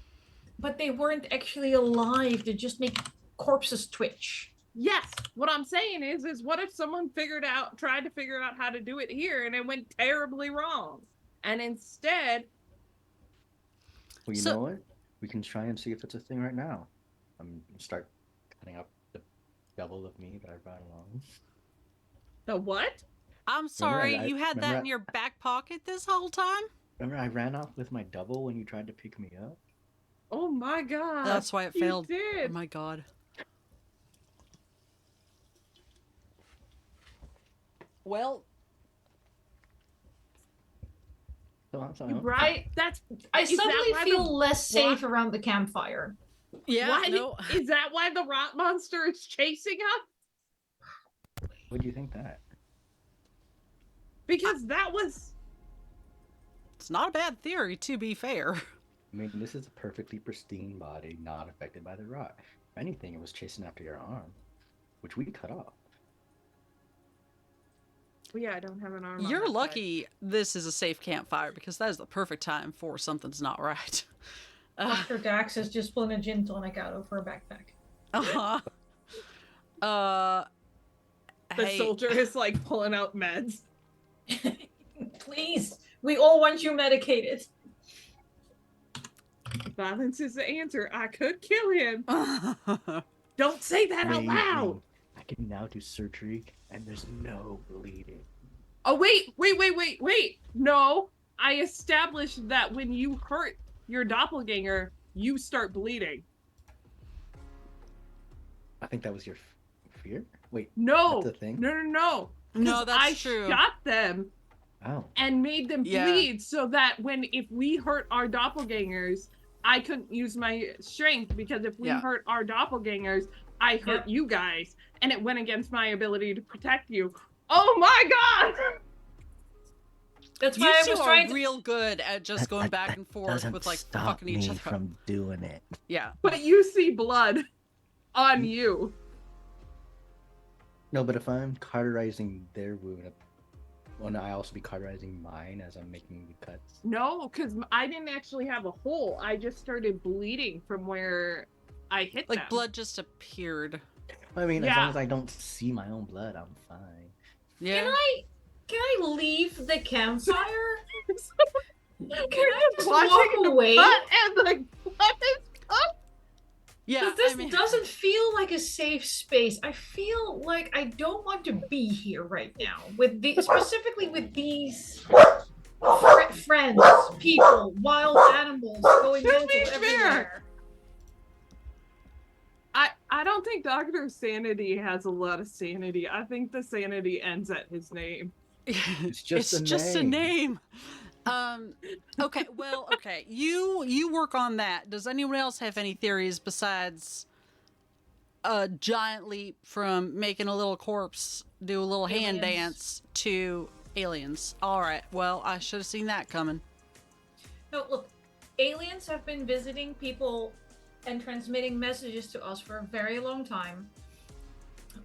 Speaker 2: but they weren't actually alive. They just make corpses twitch.
Speaker 3: Yes. What I'm saying is what if someone tried to figure out how to do it here and it went terribly wrong? And instead,
Speaker 4: Well, you
Speaker 1: So-
Speaker 4: know what? We can try and see if it's a thing right now. I'm gonna start cutting up the double of me that I brought along.
Speaker 3: the what?
Speaker 1: I'm sorry,
Speaker 4: I-
Speaker 1: you had that
Speaker 4: remember
Speaker 1: in your back pocket this whole time.
Speaker 4: Remember I ran off with my double when you tried to pick me up?
Speaker 3: Oh my god.
Speaker 1: That's why it
Speaker 3: you
Speaker 1: failed.
Speaker 3: Did.
Speaker 1: Oh my god. Well,
Speaker 3: You brought that's
Speaker 2: I
Speaker 3: Is that
Speaker 2: suddenly
Speaker 3: why
Speaker 2: feel
Speaker 3: the
Speaker 2: less safe
Speaker 3: rock-
Speaker 2: around the campfire.
Speaker 1: yeah,
Speaker 3: why
Speaker 1: no.
Speaker 3: is that why the rot monster is chasing us?
Speaker 4: What do you think that?
Speaker 3: Because that was
Speaker 1: It's not a bad theory, to be fair.
Speaker 4: I mean, this is a perfectly pristine body, not affected by the rot. If anything, it was chasing after your arm, which we cut off.
Speaker 3: yeah, I don't have an arm. on
Speaker 1: You're
Speaker 3: that side.
Speaker 1: lucky this is a safe campfire because that is the perfect time for something's not right.
Speaker 2: Dr. Dax has just blown a gin tonic out of her backpack.
Speaker 1: Uh-huh.
Speaker 3: The
Speaker 1: Hey,
Speaker 3: soldier is like pulling out meds.
Speaker 2: Please, we all want you medicated.
Speaker 3: Violence is the answer. I could kill him. Don't say that out loud.
Speaker 4: Amazing. I can now do surgery, and there's no bleeding.
Speaker 3: Oh wait. No, I established that when you hurt your doppelganger, you start bleeding.
Speaker 4: I think that was your fear? Wait,
Speaker 3: No,
Speaker 4: that's a thing?
Speaker 3: no.
Speaker 1: No,
Speaker 3: 'Cause
Speaker 1: that's
Speaker 3: I
Speaker 1: true.
Speaker 3: shot them
Speaker 4: Oh.
Speaker 3: and made them
Speaker 1: Yeah.
Speaker 3: bleed so that if we hurt our doppelgangers, I couldn't use my strength because if we
Speaker 1: Yeah.
Speaker 3: hurt our doppelgangers, I hurt
Speaker 2: Yep.
Speaker 3: you guys, and it went against my ability to protect you. Oh my god!
Speaker 2: That's
Speaker 1: you
Speaker 2: why I
Speaker 1: two
Speaker 2: was
Speaker 1: are
Speaker 2: trying to.
Speaker 1: real good at just going back and forth
Speaker 4: Doesn't
Speaker 1: with like
Speaker 4: stop
Speaker 1: fucking each
Speaker 4: me
Speaker 1: other.
Speaker 4: from doing it.
Speaker 1: Yeah.
Speaker 3: But you see blood on you.
Speaker 4: No, but if I'm cauterizing their wound, wouldn't I also be cauterizing mine as I'm making the cuts?
Speaker 3: No, because I didn't actually have a hole. I just started bleeding from where I hit
Speaker 1: Like
Speaker 3: them.
Speaker 1: blood just appeared.
Speaker 4: I mean, as
Speaker 3: Yeah.
Speaker 4: long as I don't see my own blood, I'm fine.
Speaker 1: Yeah.
Speaker 2: Can I leave the campfire? Can
Speaker 3: We're
Speaker 2: I
Speaker 3: just
Speaker 2: just
Speaker 3: watching
Speaker 2: walk
Speaker 3: the
Speaker 2: away?
Speaker 3: butt and the blood is
Speaker 1: Yeah.
Speaker 2: 'Cause this
Speaker 1: I mean,
Speaker 2: doesn't feel like a safe space. I feel like I don't want to be here right now. Specifically with these friends, people, wild animals going
Speaker 3: To
Speaker 2: mental
Speaker 3: be fair.
Speaker 2: everywhere.
Speaker 3: I don't think Dr. Sanity has a lot of sanity. I think the sanity ends at his name.
Speaker 4: It's just
Speaker 1: it's
Speaker 4: a
Speaker 1: just a
Speaker 4: name.
Speaker 1: name. Okay, well, okay. You work on that. Does anyone else have any theories besides a giant leap from making a little corpse do a little hand
Speaker 2: Aliens.
Speaker 1: dance to aliens? All right. Well, I should have seen that coming.
Speaker 2: No, look, aliens have been visiting people and transmitting messages to us for a very long time.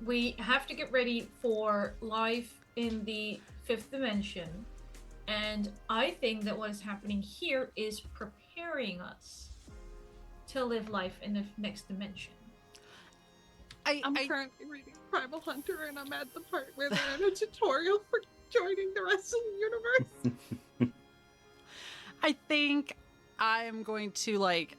Speaker 2: We have to get ready for life in the fifth dimension. And I think that what is happening here is preparing us to live life in the next dimension.
Speaker 3: I'm currently reading Primal Hunter and I'm at the part where they're in a tutorial for joining the rest of the universe.
Speaker 1: I think I'm going to, like,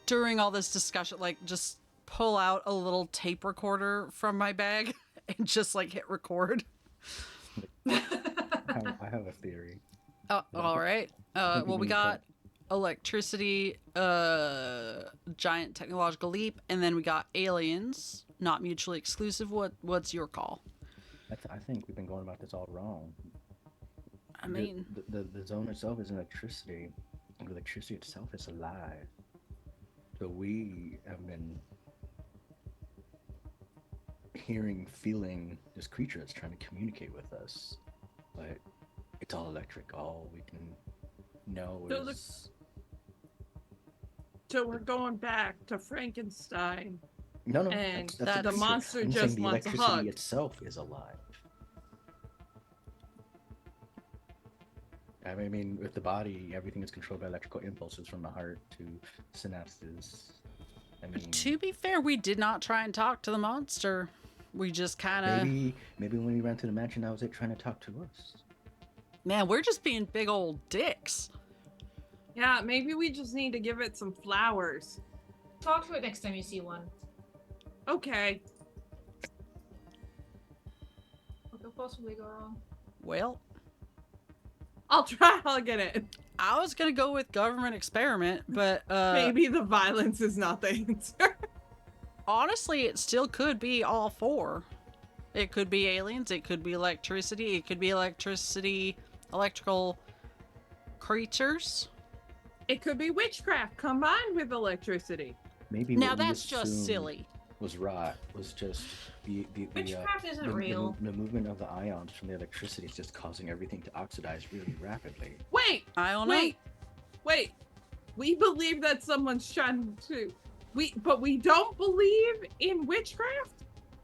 Speaker 1: during all this discussion, like, just pull out a little tape recorder from my bag and just, like, hit record.
Speaker 4: I have a theory.
Speaker 1: Oh, all right.
Speaker 4: think
Speaker 1: Well, we
Speaker 4: we
Speaker 1: got electricity, giant technological leap, and then we got aliens, not mutually exclusive. What's your call?
Speaker 4: I think we've been going about this all wrong.
Speaker 1: I mean,
Speaker 4: the zone itself is electricity. And electricity itself is alive. So we have been hearing, feeling this creature that's trying to communicate with us. But it's all electric. All we can know
Speaker 3: So
Speaker 4: is...
Speaker 3: So we're going back to Frankenstein.
Speaker 4: No,
Speaker 3: and
Speaker 4: that's
Speaker 3: the
Speaker 4: a
Speaker 3: monster
Speaker 4: I'm
Speaker 3: just
Speaker 4: saying the
Speaker 3: wants a
Speaker 4: electricity
Speaker 3: hug.
Speaker 4: itself is alive. I mean, with the body, everything is controlled by electrical impulses from the heart to synapses. I mean,
Speaker 1: to be fair, we did not try and talk to the monster. We just kind of...
Speaker 4: maybe when we ran through the mansion, that was it trying to talk to us.
Speaker 1: Man, we're just being big old dicks.
Speaker 3: Yeah, maybe we just need to give it some flowers.
Speaker 2: Talk to it next time you see one.
Speaker 3: Okay.
Speaker 2: What could possibly go wrong?
Speaker 1: Well,
Speaker 3: I'll try. I'll get it.
Speaker 1: I was going to go with government experiment, but
Speaker 3: Maybe the violence is not the answer.
Speaker 1: honestly, it still could be all four. It could be aliens, it could be electricity, it could be electrical creatures.
Speaker 3: It could be witchcraft combined with electricity.
Speaker 4: Maybe
Speaker 1: Now
Speaker 4: what we
Speaker 1: that's just
Speaker 4: assumed
Speaker 1: silly.
Speaker 4: Was just the
Speaker 2: Witchcraft isn't real.
Speaker 4: The movement of the ions from the electricity is just causing everything to oxidize really rapidly.
Speaker 3: Wait,
Speaker 1: I don't know.
Speaker 3: wait. We believe that someone's trying to. But we don't believe in witchcraft.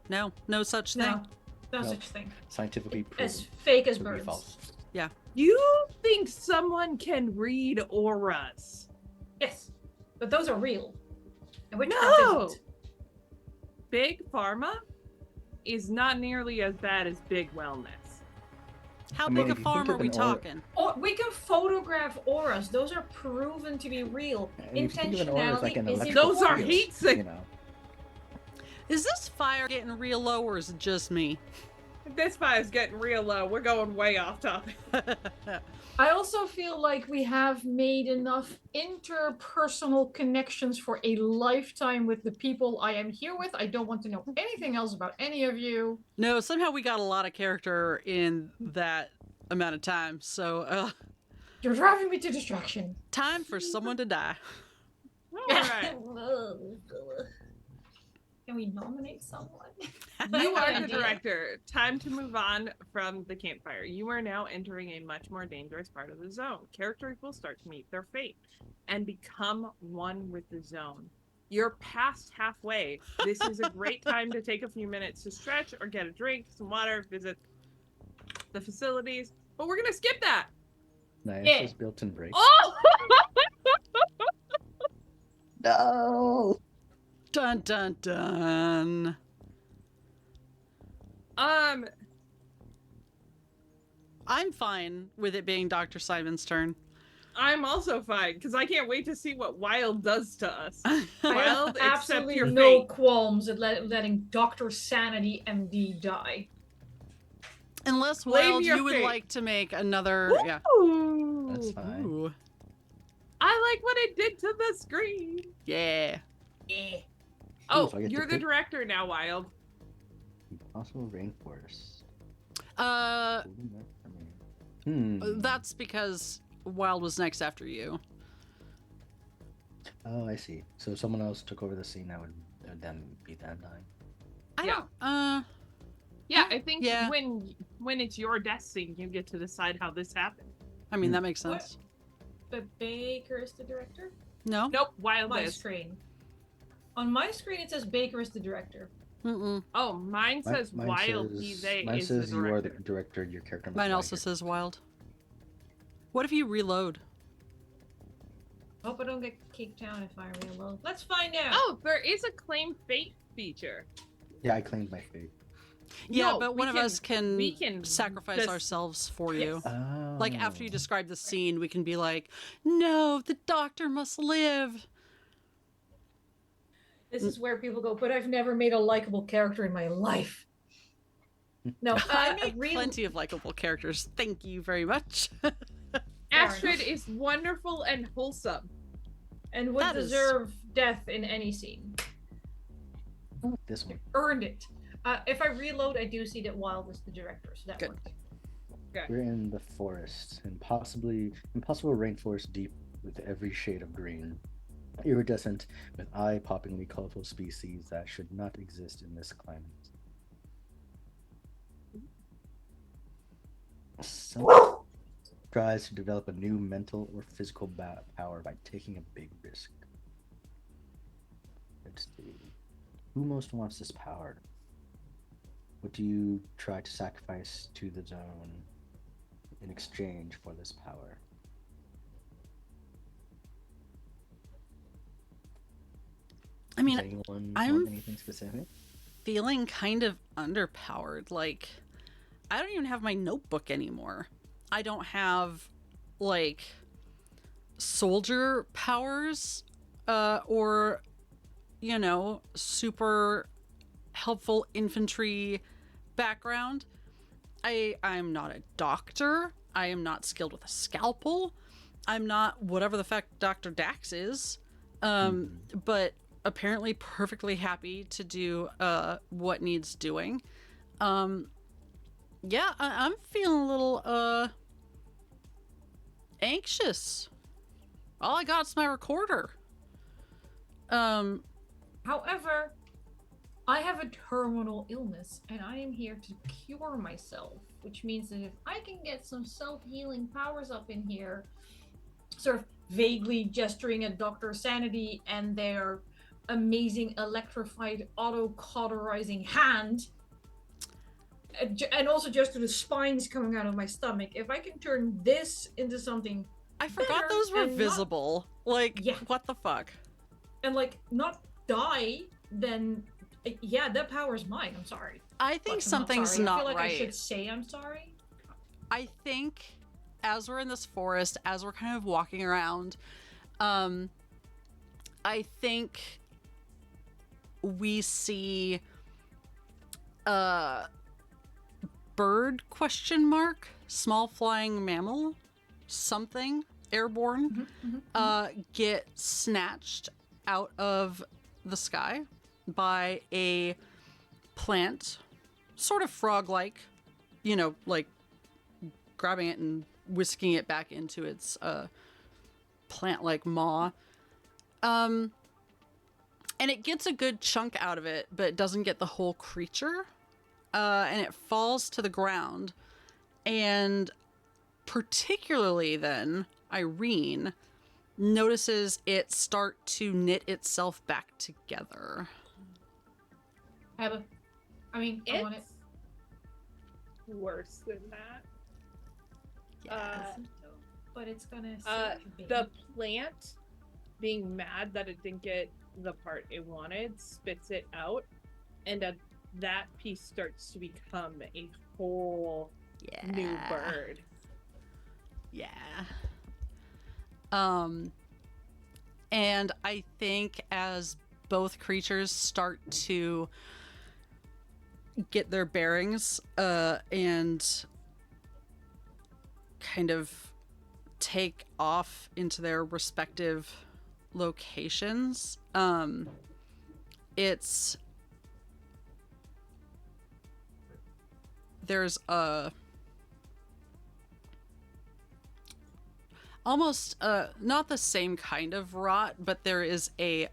Speaker 1: No such thing.
Speaker 2: No
Speaker 4: No.
Speaker 2: such thing.
Speaker 4: Scientifically proven
Speaker 2: As fake as
Speaker 4: to be
Speaker 2: birds.
Speaker 4: false.
Speaker 3: You think someone can read auras?
Speaker 2: Yes, but those are real. And witchcraft
Speaker 3: No!
Speaker 2: isn't.
Speaker 3: Big Pharma is not nearly as bad as Big Wellness.
Speaker 1: How
Speaker 4: I mean,
Speaker 1: big a
Speaker 4: if you
Speaker 1: farm
Speaker 4: think
Speaker 1: are
Speaker 4: of
Speaker 1: we
Speaker 4: an aura-
Speaker 1: talking?
Speaker 2: Oh, we can photograph auras. Those are proven to be real.
Speaker 4: And if you think of an aura as like an
Speaker 2: Intentionality is
Speaker 4: electrical
Speaker 3: Those are
Speaker 2: important.
Speaker 3: heat
Speaker 4: field,
Speaker 3: signals.
Speaker 4: you know.
Speaker 1: Is this fire getting real low or is it just me?
Speaker 3: This fire's getting real low. We're going way off topic.
Speaker 2: I also feel like we have made enough interpersonal connections for a lifetime with the people I am here with. I don't want to know anything else about any of you.
Speaker 1: No, somehow we got a lot of character in that amount of time. So,
Speaker 2: You're driving me to distraction.
Speaker 1: time for someone to die.
Speaker 3: All right.
Speaker 2: Can we nominate someone?
Speaker 3: You are the
Speaker 2: Idea.
Speaker 3: director. Time to move on from the campfire. You are now entering a much more dangerous part of the zone. Characters will start to meet their fate and become one with the zone. You're past halfway. This is a great time to take a few minutes to stretch or get a drink, some water, visit the facilities. But we're going to skip that.
Speaker 4: Nice,
Speaker 2: Yeah.
Speaker 4: is built-in break.
Speaker 3: Oh!
Speaker 4: No!
Speaker 1: Dun dun dun. I'm fine with it being Dr. Simon's turn.
Speaker 3: I'm also fine because I can't wait to see what Wild does to us.
Speaker 2: I
Speaker 3: Wild,
Speaker 2: have
Speaker 3: accept
Speaker 2: absolutely
Speaker 3: your
Speaker 2: no
Speaker 3: fate.
Speaker 2: qualms at letting Dr. Sanity MD die.
Speaker 1: Unless,
Speaker 3: Blame
Speaker 1: Wild,
Speaker 3: your
Speaker 1: you would
Speaker 3: fate.
Speaker 1: like to make another... Yeah.
Speaker 3: Ooh.
Speaker 4: That's fine.
Speaker 1: Ooh.
Speaker 3: I like what it did to the screen.
Speaker 1: Yeah.
Speaker 2: Eh.
Speaker 3: Oh,
Speaker 4: so I get to
Speaker 3: you're the
Speaker 4: pick?
Speaker 3: director now, Wild.
Speaker 4: Impossible rainforest.
Speaker 1: Uh,
Speaker 4: Hmm.
Speaker 1: that's because Wild was next after you.
Speaker 4: Oh, I see. So if someone else took over the scene, that would then be that dying.
Speaker 1: I
Speaker 3: Yeah.
Speaker 1: don't,
Speaker 3: Yeah, I think
Speaker 1: Yeah.
Speaker 3: when it's your death scene, you get to decide how this happened.
Speaker 1: I mean, that makes sense.
Speaker 2: But Baker is the director?
Speaker 1: No?
Speaker 3: Nope, Wild
Speaker 2: My
Speaker 3: is.
Speaker 2: screen. On my screen, it says Baker is the director.
Speaker 1: Mm-mm.
Speaker 3: Oh, mine says
Speaker 4: Mine
Speaker 3: Wild
Speaker 4: says,
Speaker 3: PZ
Speaker 4: mine
Speaker 3: is
Speaker 4: says
Speaker 3: the
Speaker 4: you are the
Speaker 3: director.
Speaker 4: director, your character must
Speaker 1: Mine
Speaker 4: die
Speaker 1: also
Speaker 4: here.
Speaker 1: says Wild. What if you reload?
Speaker 2: Hope I don't get kicked out if I reload. Let's find out.
Speaker 3: Oh, there is a claim fate feature.
Speaker 4: Yeah, I claimed my fate.
Speaker 1: Yeah,
Speaker 3: No,
Speaker 1: but
Speaker 3: we
Speaker 1: one of us
Speaker 3: we
Speaker 1: can sacrifice
Speaker 3: just-
Speaker 1: ourselves for you.
Speaker 4: Oh.
Speaker 1: Like after you describe the scene, we can be like, "No, the doctor must live."
Speaker 2: This is where people go, but I've never made a likable character in my life. No,
Speaker 1: I made
Speaker 2: really,
Speaker 1: plenty of likable characters. Thank you very much.
Speaker 3: Astrid is wonderful and wholesome.
Speaker 2: and would
Speaker 1: That is-
Speaker 2: deserve death in any scene.
Speaker 4: This one.
Speaker 2: Earned it. If I reload, I do see that Wilde is the director, so that
Speaker 1: Good.
Speaker 2: worked.
Speaker 4: We're in the forest, and impossible rainforest deep with every shade of green. Iridescent with eye-poppingly colorful species that should not exist in this climate. Someone tries to develop a new mental or physical power by taking a big risk. Let's see. Who most wants this power? What do you try to sacrifice to the zone in exchange for this power?
Speaker 1: I mean,
Speaker 4: Does anyone
Speaker 1: I'm
Speaker 4: want anything specific?
Speaker 1: feeling kind of underpowered. Like, I don't even have my notebook anymore. I don't have, like, soldier powers or, you know, super helpful infantry background. I'm not a doctor. I am not skilled with a scalpel. I'm not whatever the fuck Dr. Dax is. But apparently perfectly happy to do what needs doing. Yeah, I'm feeling a little anxious. All I got is my recorder.
Speaker 2: However, I have a terminal illness, and I am here to cure myself, which means that if I can get some self-healing powers up in here, sort of vaguely gesturing at Dr. Sanity and their amazing electrified auto-cauterizing hand, and also just to the spines coming out of my stomach, if I can turn this into something
Speaker 1: I forgot
Speaker 2: better
Speaker 1: those were
Speaker 2: and not-
Speaker 1: visible. Like,
Speaker 2: Yeah.
Speaker 1: what the fuck?
Speaker 2: and like not die, then yeah, that power's mine. I'm sorry.
Speaker 1: I think
Speaker 2: But I'm
Speaker 1: something's
Speaker 2: sorry. I
Speaker 1: not
Speaker 2: feel like
Speaker 1: right.
Speaker 2: I should say I'm sorry.
Speaker 1: I think as we're in this forest, as we're kind of walking around, I think we see bird question mark, small flying mammal, something airborne, get snatched out of the sky by a plant, sort of frog-like, you know, like grabbing it and whisking it back into its plant-like maw. And it gets a good chunk out of it, but it doesn't get the whole creature. And it falls to the ground. And particularly then, Irene notices it start to knit itself back together.
Speaker 2: I want it.
Speaker 3: It's worse than that.
Speaker 2: But it's gonna
Speaker 3: The plant being mad that it didn't get the part it wanted spits it out, and that piece starts to become a whole new bird.
Speaker 1: Yeah. And I think as both creatures start to get their bearings and kind of take off into their respective locations, there's a almost not the same kind of rot, but there is a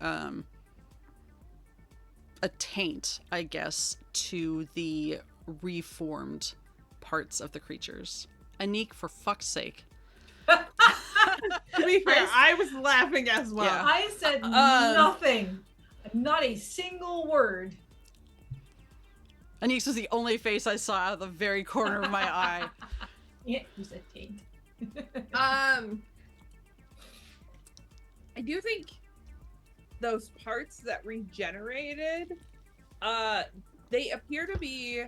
Speaker 1: taint, I guess, to the reformed parts of the creatures. Anniek, for fuck's sake.
Speaker 3: To be fair, I was laughing as well.
Speaker 1: Yeah.
Speaker 2: I said nothing. Not a single word.
Speaker 1: Anniek's was the only face I saw out of the very corner of my eye.
Speaker 2: Yeah, you said taint.
Speaker 3: I do think those parts that regenerated, they appear to be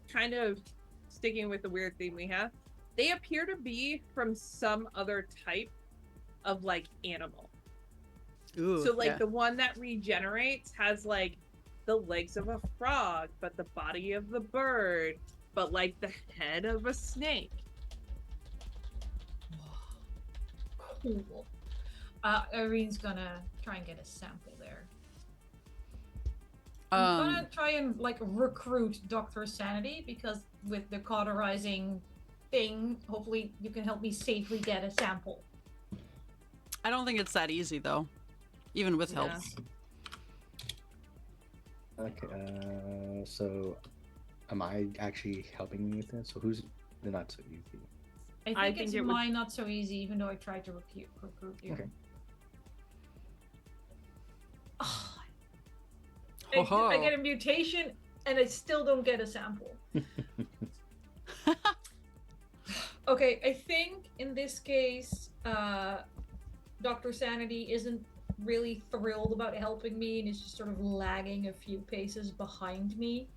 Speaker 3: kind of sticking with the weird theme we have, they appear to be from some other type of like animal.
Speaker 1: Ooh,
Speaker 3: So like
Speaker 1: yeah.
Speaker 3: the one that regenerates has like the legs of a frog, but the body of the bird, but like the head of a snake.
Speaker 2: Cool. Irene's gonna try and get a sample there. I'm gonna try and like recruit Dr. Sanity because with the cauterizing thing, hopefully you can help me safely get a sample.
Speaker 1: I don't think it's that easy though, even with help.
Speaker 3: Yeah.
Speaker 4: Okay, so am I actually helping you with this? So who's the not so easy?
Speaker 2: I think it's mine not so easy, even though I tried to recruit you.
Speaker 4: Okay.
Speaker 2: Oh,
Speaker 1: Ho-ho.
Speaker 2: I get a mutation and I still don't get a sample. Okay, I think in this case, Dr. Sanity isn't really thrilled about helping me and is just sort of lagging a few paces behind me.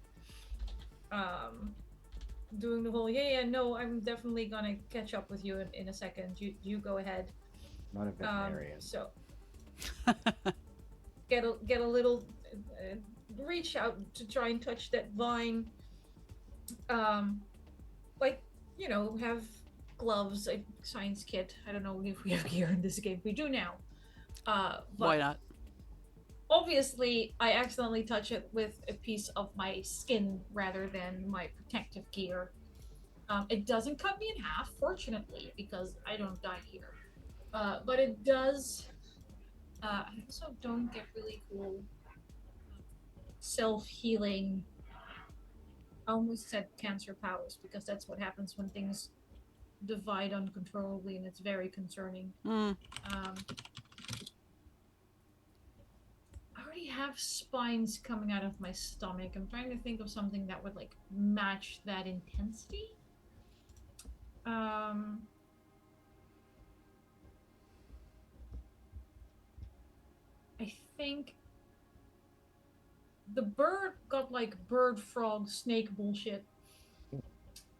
Speaker 2: Doing the whole, no, I'm definitely gonna catch up with you in a second. You go ahead.
Speaker 4: Not a veterinarian.
Speaker 2: So get a little reach out to try and touch that vine. Like, you know, have gloves, a science kit. I don't know if we have gear in this game. We do now. But
Speaker 1: Why not?
Speaker 2: obviously, I accidentally touch it with a piece of my skin rather than my protective gear. It doesn't cut me in half, fortunately, because I don't die here. But it does. I also don't get really cool self-healing. I almost said cancer powers because that's what happens when things divide uncontrollably, and it's very concerning. I already have spines coming out of my stomach. I'm trying to think of something that would like match that intensity. I think the bird got like bird, frog, snake bullshit.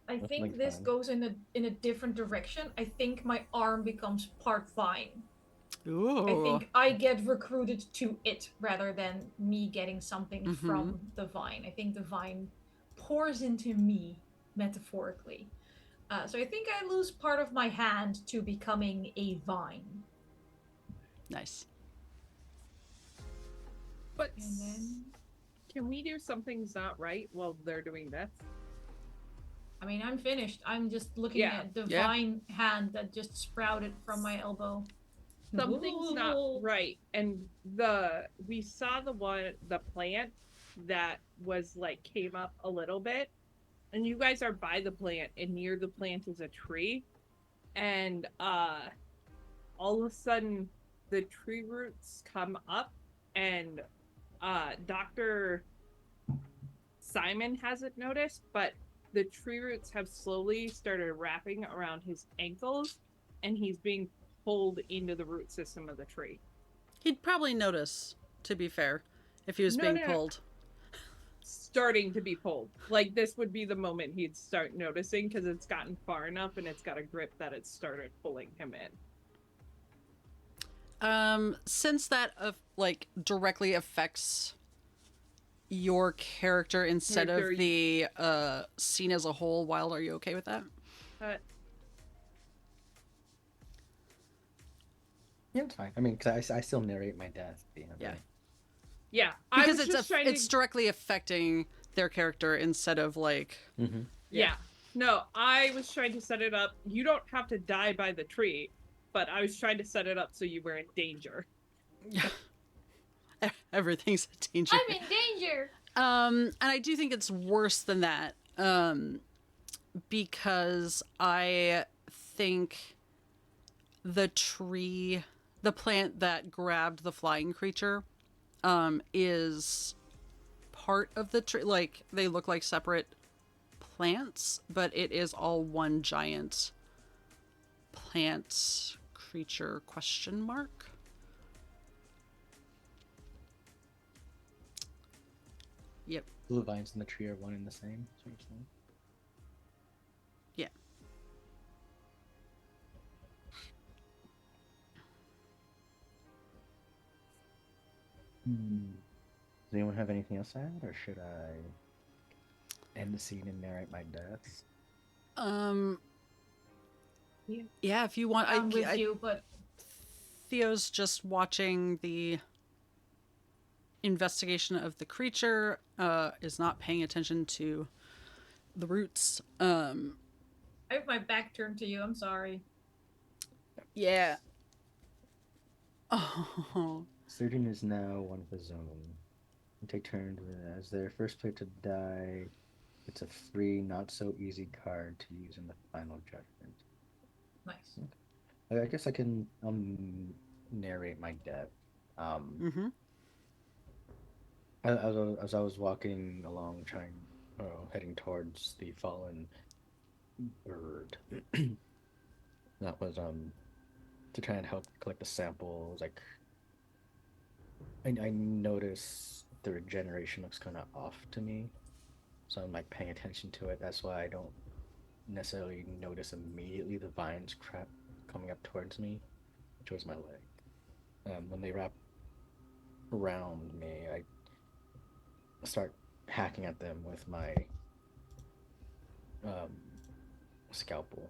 Speaker 2: I think
Speaker 4: like
Speaker 2: this
Speaker 4: fun.
Speaker 2: goes in a different direction. I think my arm becomes part vine.
Speaker 1: Ooh.
Speaker 2: I think I get recruited to it rather than me getting something from the vine. I think the vine pours into me metaphorically. So I think I lose part of my hand to becoming a vine.
Speaker 1: Nice.
Speaker 3: But
Speaker 2: And then,
Speaker 3: can we do something's not right while they're doing this?
Speaker 2: I mean, I'm finished. I'm just looking at the vine hand that just sprouted from my elbow.
Speaker 3: Something's not right. And we saw the plant that was like came up a little bit, and you guys are by the plant, and near the plant is a tree, and all of a sudden the tree roots come up, and Dr. Simon hasn't noticed, but the tree roots have slowly started wrapping around his ankles, and he's being pulled into the root system of the tree.
Speaker 1: He'd probably notice, to be fair, if he was being pulled.
Speaker 3: Starting to be pulled. Like, this would be the moment he'd start noticing, because it's gotten far enough and it's got a grip that it started pulling him in.
Speaker 1: Since that directly affects your character instead of the scene as a whole, Wilde, are you okay with that?
Speaker 4: Yeah, it's fine. I mean, because I still narrate my death.
Speaker 3: Yeah,
Speaker 1: because it's directly affecting their character instead of like.
Speaker 4: Mm-hmm.
Speaker 3: Yeah. No, I was trying to set it up. You don't have to die by the tree, but I was trying to set it up so you were in danger.
Speaker 1: Everything's a danger.
Speaker 2: I'm in danger.
Speaker 1: And I do think it's worse than that. Because I think the plant that grabbed the flying creature, is part of the tree. Like, they look like separate plants, but it is all one giant plant creature ? Yep.
Speaker 4: The vines and the tree are one and the same. Does anyone have anything else to add, or should I end the scene and narrate my death?
Speaker 1: Yeah, if you want.
Speaker 2: I'm with you, but
Speaker 1: Theo's just watching the investigation of the creature, is not paying attention to the roots.
Speaker 2: I have my back turned to you. I'm sorry.
Speaker 1: Yeah. Oh.
Speaker 4: Surgeon is now one of his own. Take turns as their first player to die. It's a free, not so easy card to use in the final judgment.
Speaker 2: Nice.
Speaker 4: I guess I can narrate my death.
Speaker 1: Mm-hmm.
Speaker 4: As I was walking along, heading towards the fallen bird, that was to try and help collect the samples. Like, I notice the regeneration looks kind of off to me, so I'm like paying attention to it. That's why I don't necessarily notice immediately the vines crap coming up towards me, towards my leg. When they wrap around me, I start hacking at them with my um, scalpel.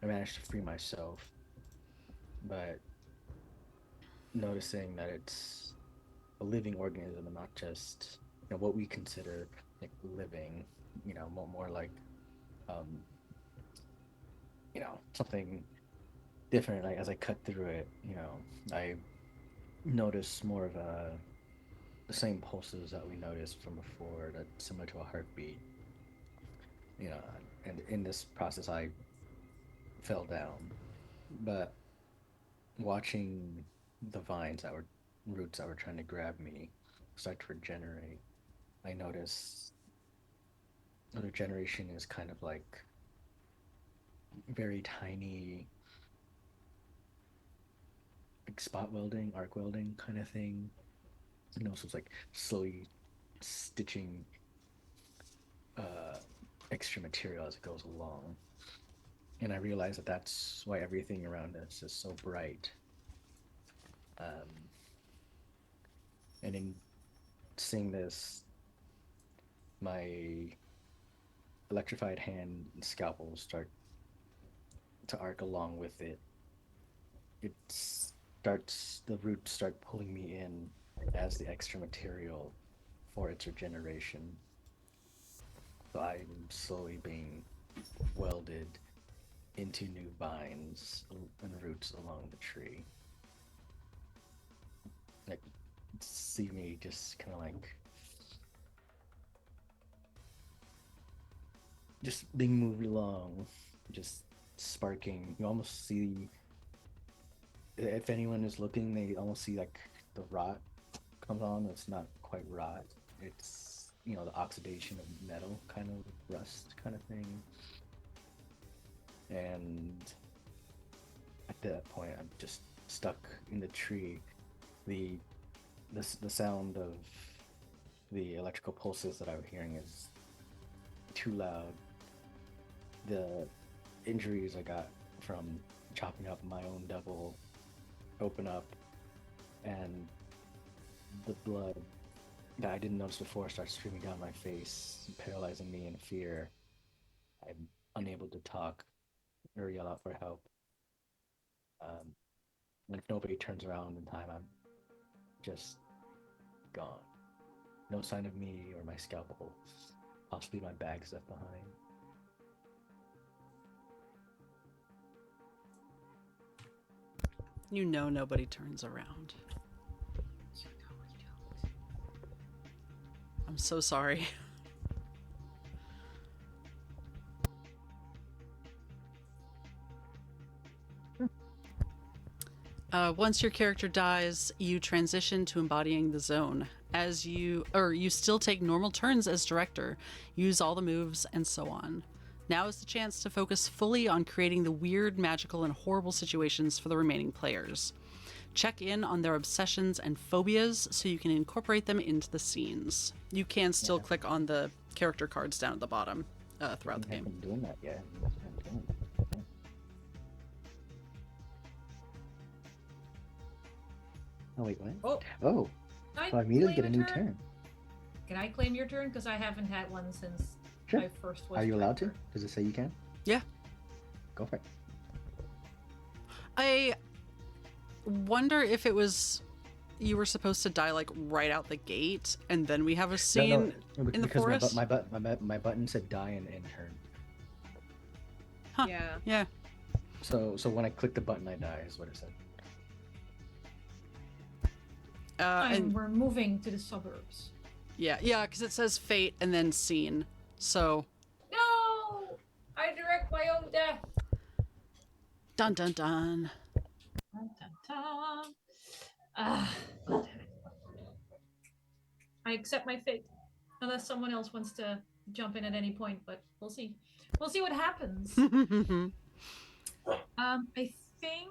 Speaker 4: I managed to free myself, but noticing that it's a living organism and not just what we consider like living, more like something different. Like as I cut through it, I notice more of the same pulses that we noticed from before, that similar to a heartbeat. And in this process, I fell down, but watching the roots that were trying to grab me start to regenerate, I noticed the regeneration is kind of like very tiny, like spot welding, arc welding kind of thing. So it's like slowly stitching extra material as it goes along. And I realize that that's why everything around us is so bright. And in seeing this, my electrified hand and scalpel start to arc along with it. The roots start pulling me in as the extra material for its regeneration. So I'm slowly being welded into new vines and roots along the tree. Like, see me just kind of like just being moved along, just sparking. You almost see, if anyone is looking, they almost see like the rot comes on. It's not quite rot. It's the oxidation of metal, kind of rust kind of thing. And at that point, I'm just stuck in the tree. The sound of the electrical pulses that I'm hearing is too loud. The injuries I got from chopping up my own double open up, and the blood that I didn't notice before starts streaming down my face, paralyzing me in fear. I'm unable to talk or yell out for help. And if nobody turns around in time, I'm just gone. No sign of me or my scalpel. Possibly my bag's left behind.
Speaker 1: Nobody turns around. I'm so sorry. Once your character dies, you transition to embodying the zone. You still take normal turns as director, use all the moves, and so on. Now is the chance to focus fully on creating the weird, magical, and horrible situations for the remaining players. Check in on their obsessions and phobias so you can incorporate them into the scenes. You can still click on the character cards down at the bottom throughout the game.
Speaker 4: I haven't been doing that yet. Oh wait, what?
Speaker 2: Oh.
Speaker 4: Oh,
Speaker 2: I
Speaker 4: So I immediately
Speaker 2: claim
Speaker 4: get a new turn.
Speaker 2: Can I claim your turn? Because I haven't had one since
Speaker 4: Sure.
Speaker 2: I first was.
Speaker 4: Are you allowed to?
Speaker 2: director.
Speaker 4: Does it say you can?
Speaker 1: Yeah.
Speaker 4: Go for it.
Speaker 1: I wonder if it was you were supposed to die like right out the gate, and then we have a scene in the
Speaker 4: because
Speaker 1: forest.
Speaker 4: my button said die and end turn.
Speaker 1: Huh.
Speaker 3: Yeah.
Speaker 1: Yeah.
Speaker 4: So when I click the button, I die. Is what it said.
Speaker 1: And
Speaker 2: We're moving to the suburbs.
Speaker 1: yeah, because it says fate and then scene. So
Speaker 2: No! I direct my own death.
Speaker 1: dun dun dun.
Speaker 2: Dun, dun, dun. Ah, God damn it. I accept my fate. Unless someone else wants to jump in at any point, but we'll see. We'll see what happens. I think.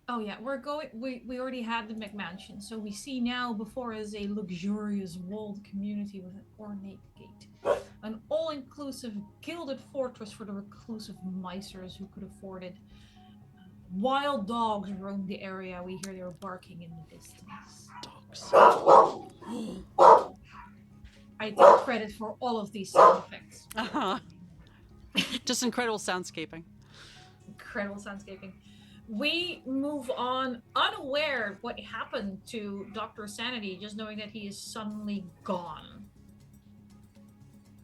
Speaker 2: Oh yeah, we're going. We already had the McMansion, so we see now before us a luxurious walled community with an ornate gate, an all-inclusive gilded fortress for the reclusive misers who could afford it. Wild dogs roam the area. We hear their barking in the distance.
Speaker 1: Dogs.
Speaker 2: I take credit for all of these sound effects.
Speaker 1: Just incredible soundscaping.
Speaker 2: Incredible soundscaping. We move on unaware what happened to Dr. Sanity, just knowing that he is suddenly gone.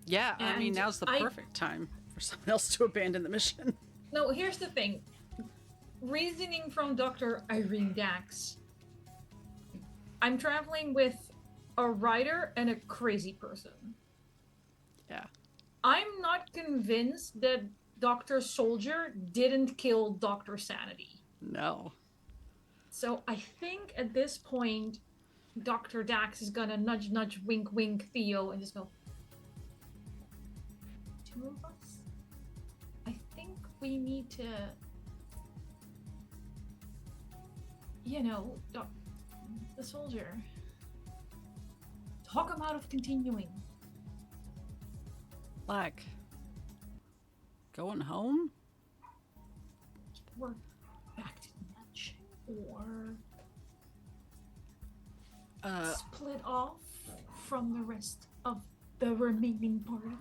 Speaker 1: Yeah, I mean,
Speaker 2: And
Speaker 1: now's the perfect time for someone else to abandon the mission.
Speaker 2: No, here's the thing. Reasoning from Dr. Irene Dax. I'm traveling with a writer and a crazy person.
Speaker 1: Yeah.
Speaker 2: I'm not convinced that Dr. Soldier didn't kill Dr. Sanity.
Speaker 1: No.
Speaker 2: So I think at this point, Dr. Dax is gonna nudge, nudge, wink, wink Theo and just go, two of us? I think we need to, the soldier, talk him out of continuing.
Speaker 1: Like, going home?
Speaker 2: Or back to the match. Or split off from the rest of the remaining party.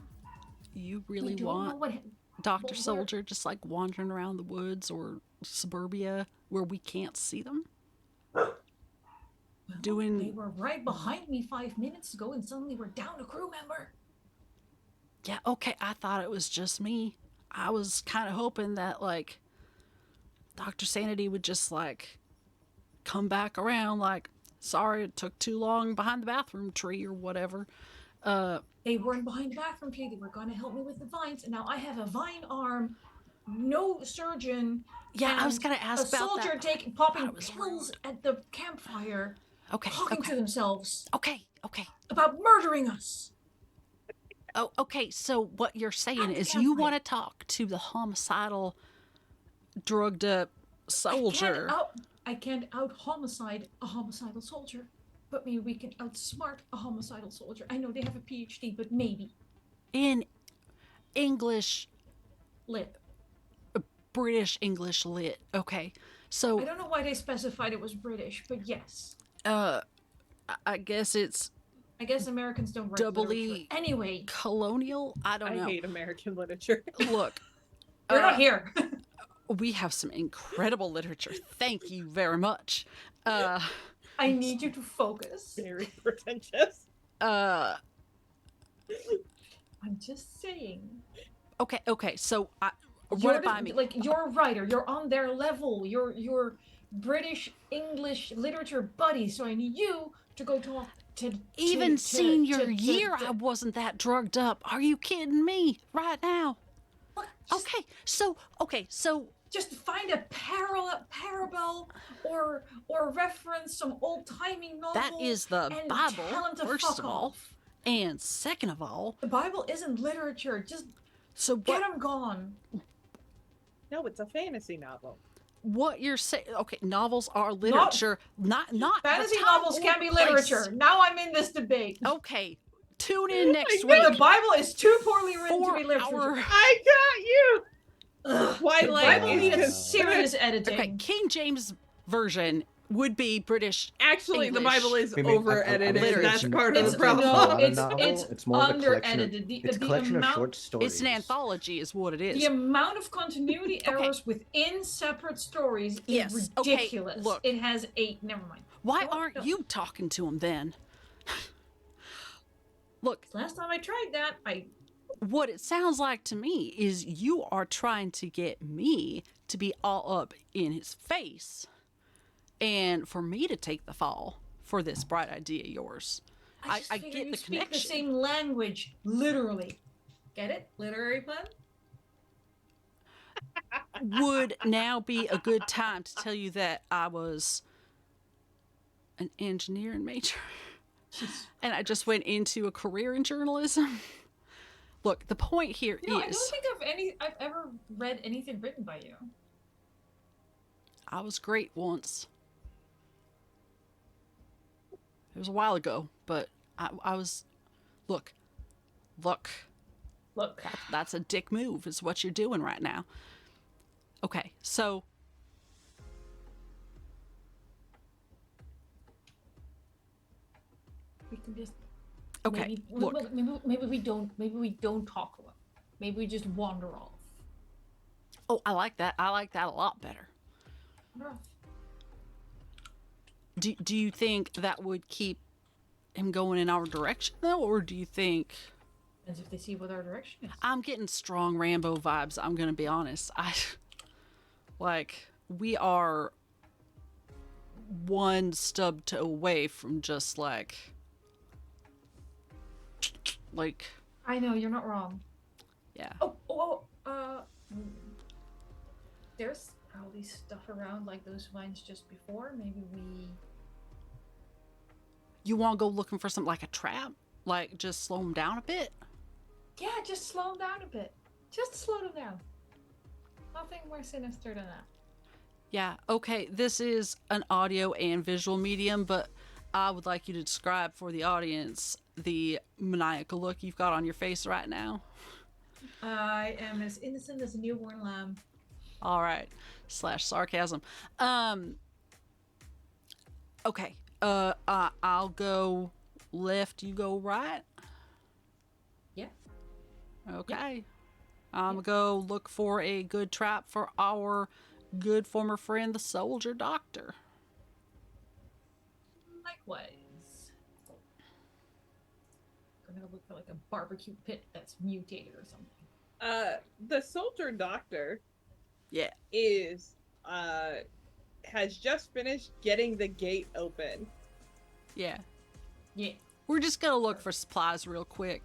Speaker 1: You
Speaker 2: We
Speaker 1: really
Speaker 2: don't know
Speaker 1: want
Speaker 2: what
Speaker 1: Dr.
Speaker 2: we're-
Speaker 1: Soldier just like wandering around the woods or suburbia where we can't see them? Doing-
Speaker 2: They were right behind me 5 minutes ago, and suddenly we're down a crew member.
Speaker 1: Yeah, okay, I thought it was just me. I was kind of hoping that, like, Dr. Sanity would just, like, come back around, like, sorry, it took too long behind the bathroom tree or whatever.
Speaker 2: They weren't behind the bathroom tree. They were going to help me with the vines, and now I have a vine arm, no surgeon.
Speaker 1: Yeah, I was
Speaker 2: and
Speaker 1: going to ask
Speaker 2: a
Speaker 1: about
Speaker 2: soldier
Speaker 1: that.
Speaker 2: popping
Speaker 1: Thought it was
Speaker 2: pills at the campfire,
Speaker 1: Okay,
Speaker 2: talking
Speaker 1: okay,
Speaker 2: to themselves
Speaker 1: okay.
Speaker 2: about murdering us.
Speaker 1: Oh, okay, so what you're saying
Speaker 2: At the
Speaker 1: is you
Speaker 2: campfire.
Speaker 1: want to talk to the homicidal, drugged up soldier.
Speaker 2: I can't out homicide a homicidal soldier, but maybe we can outsmart a homicidal soldier. I know they have a PhD, but maybe.
Speaker 1: In English,
Speaker 2: Lit.
Speaker 1: British English lit. Okay, so
Speaker 2: I don't know why they specified it was British, but yes.
Speaker 1: I guess it's
Speaker 2: I guess Americans don't write
Speaker 1: Doubly-
Speaker 2: literature. Anyway,
Speaker 1: colonial. I don't
Speaker 3: I
Speaker 1: know.
Speaker 3: hate American literature.
Speaker 1: Look,
Speaker 2: you're not here.
Speaker 1: we have some incredible literature. Thank you very much.
Speaker 2: I need you to focus.
Speaker 3: Very pretentious.
Speaker 2: I'm just saying.
Speaker 1: Okay. So
Speaker 2: You're
Speaker 1: run it by me.
Speaker 2: like you're a writer. You're on their level. You're British English literature buddy. So I need you to go talk to
Speaker 1: Even senior
Speaker 2: to-
Speaker 1: year, I wasn't that drugged up. Are you kidding me? Right now.
Speaker 2: Look,
Speaker 1: Okay. So
Speaker 2: just find a parable or reference some old timey novel.
Speaker 1: that is the
Speaker 2: and
Speaker 1: Bible,
Speaker 2: tell 'em to
Speaker 1: first
Speaker 2: fuck
Speaker 1: of all,
Speaker 2: off.
Speaker 1: and second of all.
Speaker 2: The Bible isn't literature. Just
Speaker 1: So
Speaker 2: get
Speaker 1: what?
Speaker 2: them gone.
Speaker 3: No, it's a fantasy novel.
Speaker 1: What you're saying? Okay, novels are literature. Not
Speaker 2: Fantasy
Speaker 1: the time
Speaker 2: novels
Speaker 1: or
Speaker 2: can be
Speaker 1: place.
Speaker 2: literature. Now I'm in this debate.
Speaker 1: Okay, tune in next
Speaker 2: But the
Speaker 1: week
Speaker 2: Bible is too poorly written to
Speaker 1: for
Speaker 2: be literature.
Speaker 1: our.
Speaker 3: I got you.
Speaker 2: Ugh,
Speaker 3: Twilight
Speaker 2: the Bible
Speaker 3: is
Speaker 2: needed
Speaker 3: just-
Speaker 2: serious editing.
Speaker 1: Okay, King James version would-be British
Speaker 3: Actually, the
Speaker 1: English.
Speaker 3: Bible is
Speaker 4: Wait, wait,
Speaker 3: over-edited.
Speaker 1: Literature.
Speaker 3: That's part of
Speaker 2: It's
Speaker 3: the
Speaker 4: It's
Speaker 3: problem.
Speaker 4: not a
Speaker 2: it's
Speaker 4: novel. It's more of a collection of
Speaker 2: under-edited.
Speaker 4: it's a collection of short stories.
Speaker 1: It's an anthology is what it is.
Speaker 2: The amount of continuity
Speaker 1: Okay.
Speaker 2: errors within separate stories
Speaker 1: Yes,
Speaker 2: is
Speaker 1: okay,
Speaker 2: ridiculous.
Speaker 1: look.
Speaker 2: It has 8. Never mind.
Speaker 1: Why
Speaker 2: Go on,
Speaker 1: aren't
Speaker 2: go.
Speaker 1: you talking to him then? Look,
Speaker 2: Last time I tried that,
Speaker 1: what it sounds like to me is you are trying to get me to be all up in his face and for me to take the fall for this bright idea of yours.
Speaker 2: I just
Speaker 1: I
Speaker 2: figure
Speaker 1: get
Speaker 2: you
Speaker 1: the
Speaker 2: speak
Speaker 1: connection.
Speaker 2: the same language, literally. Get it? Literary pun?
Speaker 1: Would now be a good time to tell you that I was an engineering major and I just went into a career in journalism. Look, the point here
Speaker 2: No, I don't
Speaker 1: is
Speaker 2: think I've ever read anything written by you.
Speaker 1: I was great once. It was a while ago, but I was. Look.
Speaker 2: Look.
Speaker 1: That's a dick move, is what you're doing right now. Okay, so.
Speaker 2: We can just.
Speaker 1: Okay, look.
Speaker 2: Maybe we don't talk about. Maybe we just wander off.
Speaker 1: Oh, I like that. I like that a lot better.
Speaker 2: Wander off.
Speaker 1: Do you think that would keep him going in our direction, though? Or do you think...
Speaker 2: Depends if they see what our direction is.
Speaker 1: I'm getting strong Rambo vibes, I'm going to be honest. We are one stub toe away from just, like...
Speaker 2: I know, you're not wrong.
Speaker 1: Yeah.
Speaker 2: There's probably stuff around like those vines just before. Maybe we...
Speaker 1: You want to go looking for something like a trap? Like, just slow him down a bit?
Speaker 2: Yeah, just slow them down a bit. Just slow them down. Nothing more sinister than that.
Speaker 1: Yeah, okay, this is an audio and visual medium, but I would like you to describe for the audience the maniacal look you've got on your face right now.
Speaker 2: I am as innocent as a newborn lamb.
Speaker 1: All right, /sarcasm. Okay, I'll go left, you go right?
Speaker 2: Yeah.
Speaker 1: Okay. I'm gonna go look for a good trap for our good former friend, the soldier doctor.
Speaker 2: Likewise. I'm gonna look for like a barbecue pit that's mutated or something.
Speaker 3: The soldier doctor
Speaker 1: Yeah.
Speaker 3: has just finished getting the gate open.
Speaker 1: Yeah.
Speaker 2: Yeah.
Speaker 1: We're just gonna look for supplies real quick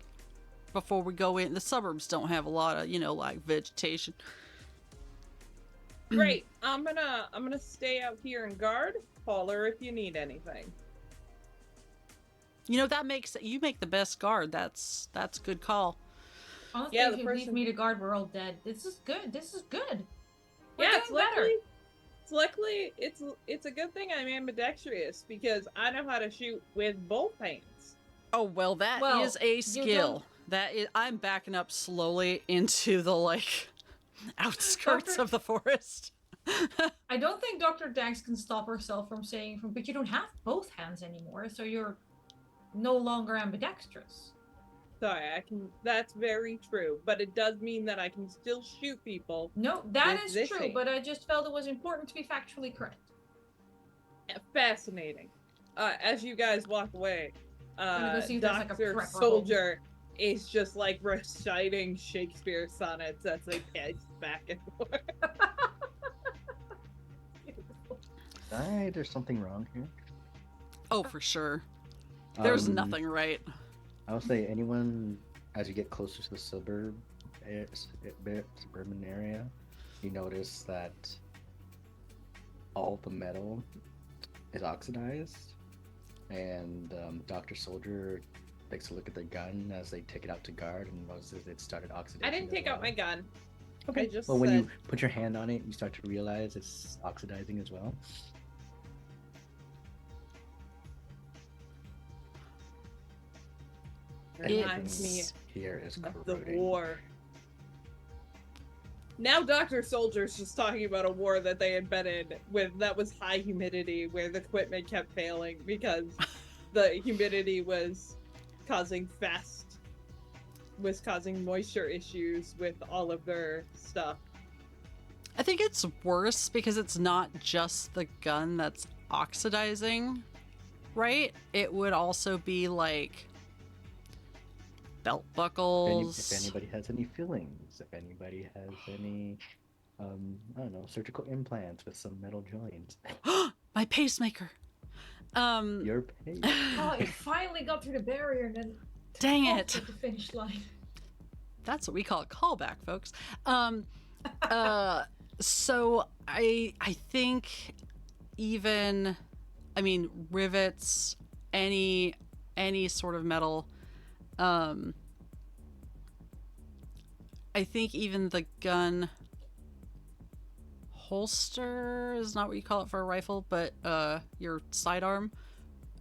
Speaker 1: before we go in. The suburbs don't have a lot of, like vegetation.
Speaker 3: Great. I'm gonna stay out here and guard. Holler if you need anything.
Speaker 1: You make the best guard. That's a good call.
Speaker 2: Honestly,
Speaker 3: Yeah,
Speaker 2: if
Speaker 3: the
Speaker 2: you leave
Speaker 3: person-
Speaker 2: me to guard, we're all dead. This is good. We're
Speaker 3: Yeah,
Speaker 2: doing better.
Speaker 3: luckily it's a good thing I'm ambidextrous because I know how to shoot with both hands.
Speaker 1: Oh well, that
Speaker 2: Well,
Speaker 1: is a
Speaker 2: you
Speaker 1: skill. That is. I'm backing up slowly into the outskirts
Speaker 2: Doctor-
Speaker 1: of the forest.
Speaker 2: I don't think Dr. Dax can stop herself from saying, but you don't have both hands anymore, so you're no longer ambidextrous.
Speaker 3: Sorry, that's very true, but it does mean that I can still shoot people.
Speaker 2: No, that
Speaker 3: With
Speaker 2: is
Speaker 3: this
Speaker 2: true,
Speaker 3: hand.
Speaker 2: but I just felt it was important to be factually correct.
Speaker 3: Fascinating. As you guys walk away,
Speaker 2: gonna go see if there's, like, a
Speaker 3: Dr.
Speaker 2: prepper
Speaker 3: Soldier is just reciting Shakespeare sonnets as they pace back and forth.
Speaker 4: There's something wrong here.
Speaker 1: Oh, for sure. There's
Speaker 4: Um,
Speaker 1: nothing right.
Speaker 4: I would say anyone, as you get closer to the suburban area, you notice that all the metal is oxidized, and Dr. Soldier takes a look at their gun as they take it out to guard and notices it started oxidation.
Speaker 3: I didn't
Speaker 4: as
Speaker 3: take out
Speaker 4: well.
Speaker 3: my gun.
Speaker 4: Okay.
Speaker 3: I just
Speaker 4: Well, when
Speaker 3: said...
Speaker 4: you put your hand on it, you start to realize it's oxidizing as well.
Speaker 3: Reminds me
Speaker 1: It's-
Speaker 4: Here is
Speaker 3: of the
Speaker 4: corroding.
Speaker 3: war. Now Dr. Soldier's just talking about a war that they had been in with that was high humidity, where the equipment kept failing because the humidity was causing moisture issues with all of their stuff.
Speaker 1: I think it's worse because it's not just the gun that's oxidizing, right? It would also be like belt buckles.
Speaker 4: If anybody has any fillings, if anybody has any, I don't know, surgical implants with some metal joints.
Speaker 1: My pacemaker.
Speaker 4: Your pay.
Speaker 2: Oh, it finally got through the barrier and then
Speaker 1: Dang
Speaker 2: crossed
Speaker 1: it.
Speaker 2: at the finish line.
Speaker 1: That's what we call a callback, folks. So I think even, I mean, rivets, any sort of metal. I think even the gun holster is not what you call it for a rifle, but your sidearm.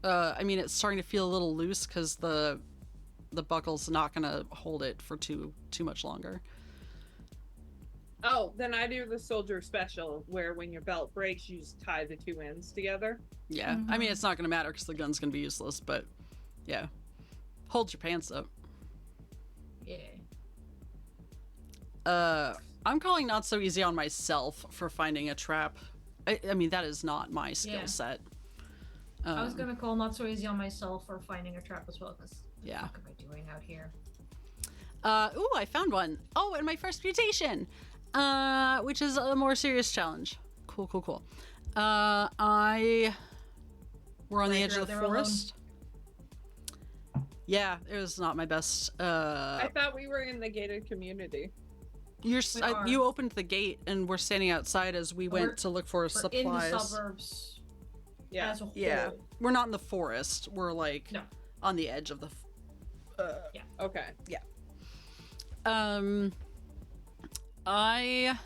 Speaker 1: I mean, it's starting to feel a little loose because the buckle's not gonna hold it for too much longer.
Speaker 3: Oh, then I do the soldier special, where when your belt breaks, you just tie the two ends together.
Speaker 1: Yeah, I mean, it's not gonna matter because the gun's gonna be useless, but yeah, hold your pants up.
Speaker 2: Yeah.
Speaker 1: I'm calling not so easy on myself for finding a trap. I mean, that is not my skill set.
Speaker 2: I was gonna call not so easy on myself for finding a trap as well, because
Speaker 1: Yeah.
Speaker 2: what am I doing out here?
Speaker 1: Ooh, I found one. Oh, and my first mutation, which is a more serious challenge. Cool. We're on the edge of the forest. Yeah, it was not my best.
Speaker 3: I thought we were in the gated community.
Speaker 1: You opened the gate, and we're standing outside as we went to look for supplies.
Speaker 2: In the suburbs.
Speaker 3: Yeah.
Speaker 2: As a whole.
Speaker 1: Yeah, we're not in the forest. We're like on the edge of the.
Speaker 3: Yeah. Okay.
Speaker 1: Yeah. I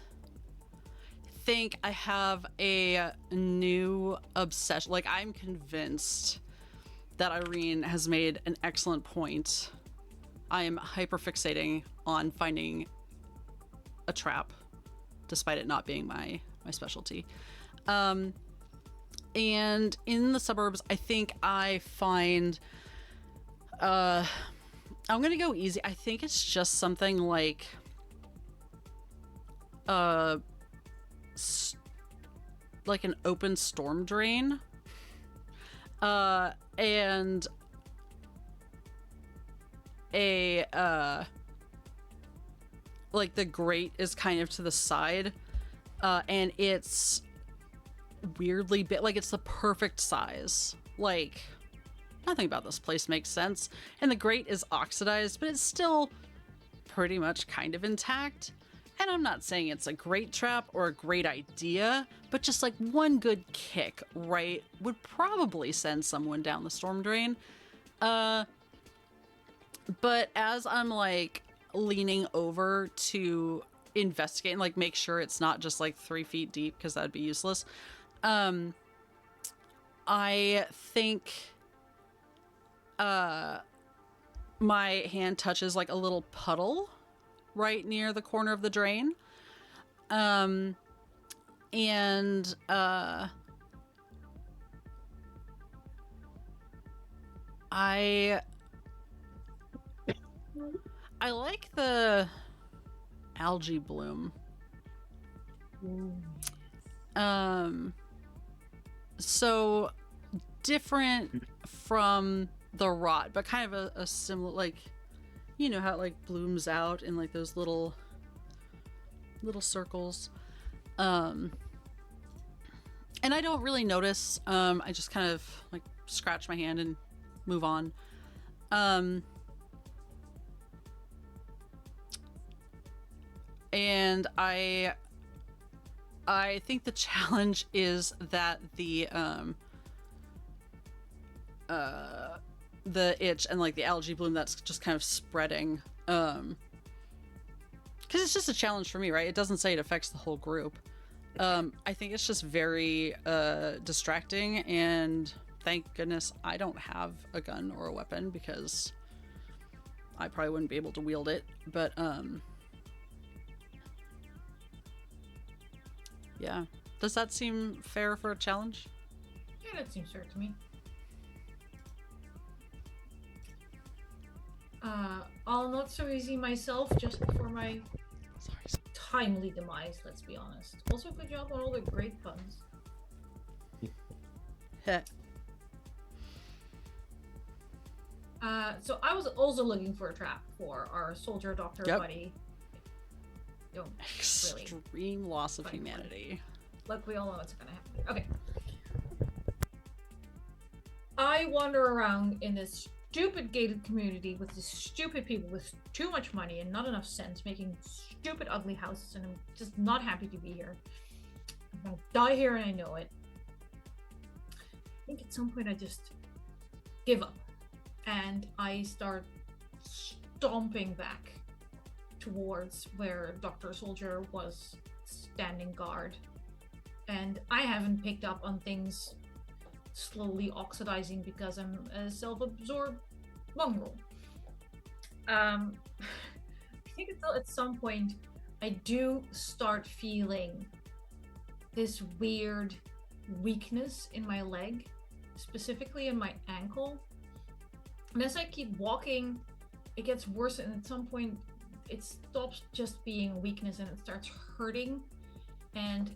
Speaker 1: think I have a new obsession. Like, I'm convinced that Irene has made an excellent point. I am hyperfixating on finding a trap, despite it not being my specialty. And in the suburbs, I think I find I'm gonna go easy. I think it's just something like like an open storm drain, and a like the grate is kind of to the side, and it's weirdly big. Like, it's the perfect size. Like, nothing about this place makes sense. And the grate is oxidized, but it's still pretty much kind of intact. And I'm not saying it's a great trap or a great idea, but just like one good kick, right, would probably send someone down the storm drain. But as I'm like leaning over to investigate and like make sure it's not just like 3 feet deep, because that'd be useless, I think my hand touches like a little puddle right near the corner of the drain. And I like the algae bloom. So different from the rot, but kind of a similar, like, you know how it like blooms out in like those little circles. And I don't really notice. I just kind of like scratch my hand and move on. And I think the challenge is that the itch and like the algae bloom that's just kind of spreading, because it's just a challenge for me, right? It doesn't say it affects the whole group. I think it's just very distracting, and thank goodness I don't have a gun or a weapon, because I probably wouldn't be able to wield it. But Yeah. Does that seem fair for a challenge?
Speaker 2: Yeah, that seems fair to me. I'll not so easy myself just before my
Speaker 1: Sorry.
Speaker 2: timely demise, let's be honest. Also, good job on all the great puns.
Speaker 1: Heh.
Speaker 2: So I was also looking for a trap for our soldier doctor
Speaker 1: Yep.
Speaker 2: buddy. Don't really.
Speaker 1: Extreme loss of
Speaker 2: Fine, fine.
Speaker 1: humanity.
Speaker 2: Look, we all know what's gonna happen. Okay. I wander around in this stupid gated community with these stupid people with too much money and not enough sense, making stupid, ugly houses, and I'm just not happy to be here. I'm gonna die here, and I know it. I think at some point I just give up, and I start stomping back towards where Dr. Soldier was standing guard. And I haven't picked up on things slowly oxidizing because I'm a self-absorbed mongrel. I think at some point I do start feeling this weird weakness in my leg, specifically in my ankle. And as I keep walking, it gets worse, and at some point it stops just being weakness and it starts hurting. And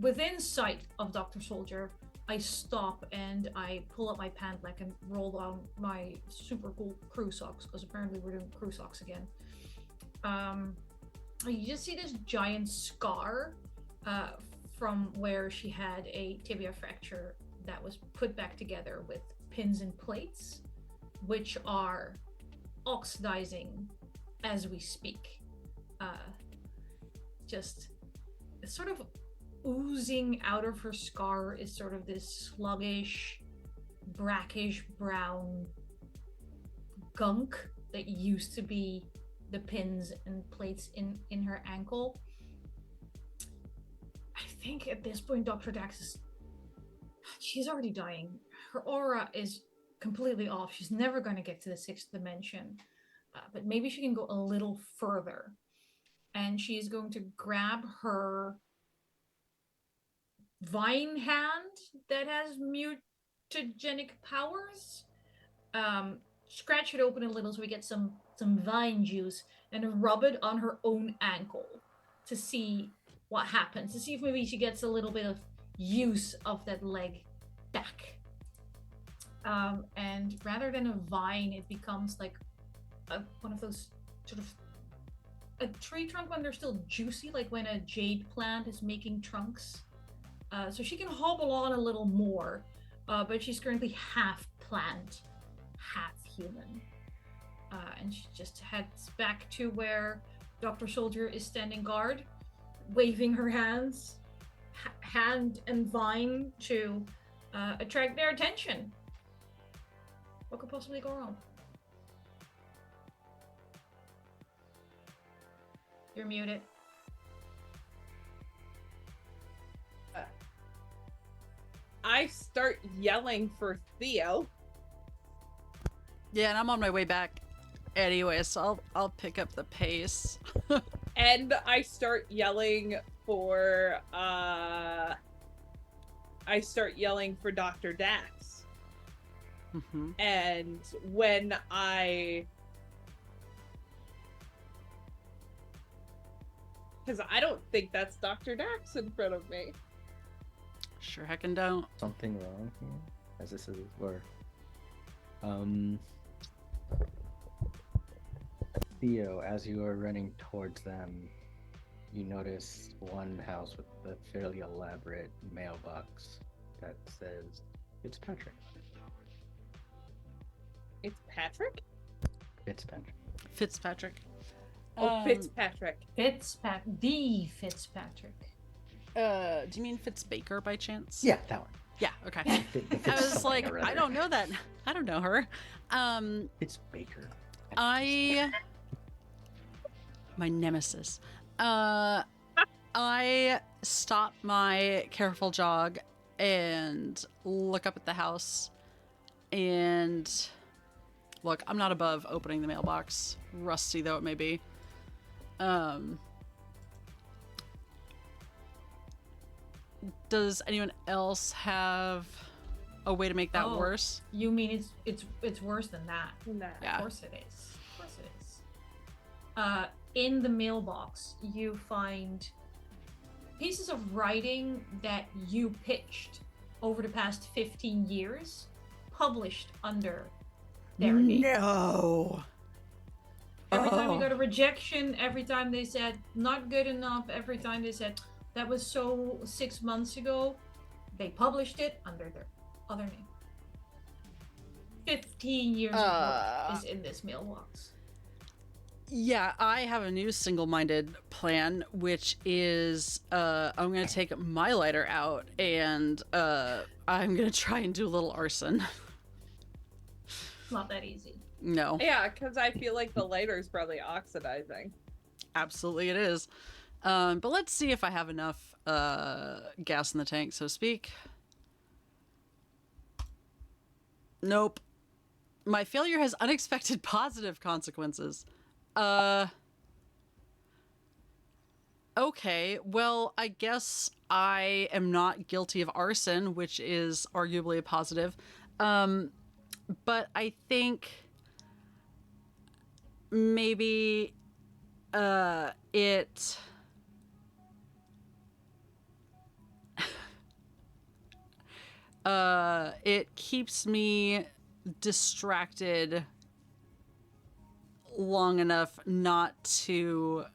Speaker 2: within sight of Dr. Soldier, I stop and I pull up my pant leg and roll down my super cool crew socks, because apparently we're doing crew socks again. You just see this giant scar from where she had a tibia fracture that was put back together with pins and plates, which are oxidizing as we speak. Just sort of oozing out of her scar is sort of this sluggish, brackish brown gunk that used to be the pins and plates in her ankle. I think at this point Dr. Dax she's already dying. Her aura is completely off. She's never going to get to the 6th dimension, but maybe she can go a little further. And she's going to grab her vine hand that has mutagenic powers, scratch it open a little so we get some vine juice, and rub it on her own ankle to see what happens, to see if maybe she gets a little bit of use of that leg back. And rather than a vine, it becomes like one of those sort of a tree trunk when they're still juicy, like when a jade plant is making trunks. So she can hobble on a little more, but she's currently half plant, half human. And she just heads back to where Dr. Soldier is standing guard, waving her hands, hand and vine to attract their attention. What could possibly go wrong? You're muted.
Speaker 3: I start yelling for Theo.
Speaker 1: Yeah, and I'm on my way back anyway, so I'll pick up the pace.
Speaker 3: And I start yelling for Dr. Dax.
Speaker 1: Mm-hmm.
Speaker 3: And when because I don't think that's Dr. Dax in front of me.
Speaker 1: Sure heckin' don't.
Speaker 4: Something wrong here? As this is where Theo, as you are running towards them, you notice one house with a fairly elaborate mailbox that says Fitzpatrick.
Speaker 3: It's Patrick?
Speaker 4: Fitzpatrick.
Speaker 1: Fitzpatrick.
Speaker 3: Oh, Fitzpatrick.
Speaker 2: The Fitzpatrick.
Speaker 1: Do you mean Fitzbaker by chance?
Speaker 4: Yeah, that one.
Speaker 1: Yeah, okay. I was like, I don't know that. I don't know her.
Speaker 4: Fitzbaker.
Speaker 1: My nemesis. I stop my careful jog and look up at the house and look, I'm not above opening the mailbox, rusty though it may be. Does anyone else have a way to make that
Speaker 2: Oh.
Speaker 1: worse?
Speaker 2: You mean it's worse than that?
Speaker 1: Yeah.
Speaker 2: Of course it is. Of course it is. In the mailbox, you find pieces of writing that you pitched over the past 15 years, published under their name.
Speaker 1: No.
Speaker 2: Every time you got a rejection, every time they said not good enough, every time they said that was so 6 months ago, they published it under their other name. 15 years of work is in this mailbox.
Speaker 1: Yeah, I have a new single-minded plan, which is I'm going to take my lighter out and I'm going to try and do a little arson.
Speaker 2: It's not that easy.
Speaker 1: No.
Speaker 3: Yeah, because I feel like the lighter is probably oxidizing.
Speaker 1: Absolutely it is. But let's see if I have enough gas in the tank, so to speak. Nope. My failure has unexpected positive consequences. Okay, well, I guess I am not guilty of arson, which is arguably a positive. But I think maybe it it keeps me distracted long enough not to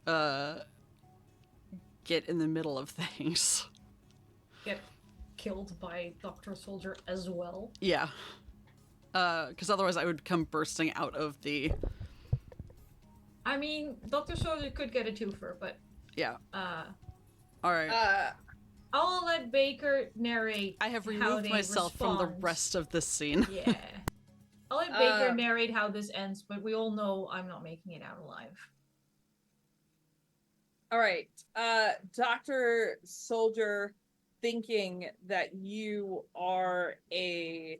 Speaker 1: get in the middle of things.
Speaker 2: Get killed by Dr. Soldier as well.
Speaker 1: Yeah. Because otherwise I would come bursting out of the...
Speaker 2: I mean, Dr. Soldier could get a twofer, but
Speaker 1: Yeah. Alright.
Speaker 2: I'll let Baker narrate.
Speaker 1: I have
Speaker 2: how
Speaker 1: removed
Speaker 2: they
Speaker 1: myself from the
Speaker 2: respond.
Speaker 1: rest of this scene.
Speaker 2: Yeah. I'll let Baker narrate how this ends, but we all know I'm not making it out alive.
Speaker 3: All right. Dr. Soldier, thinking that you are a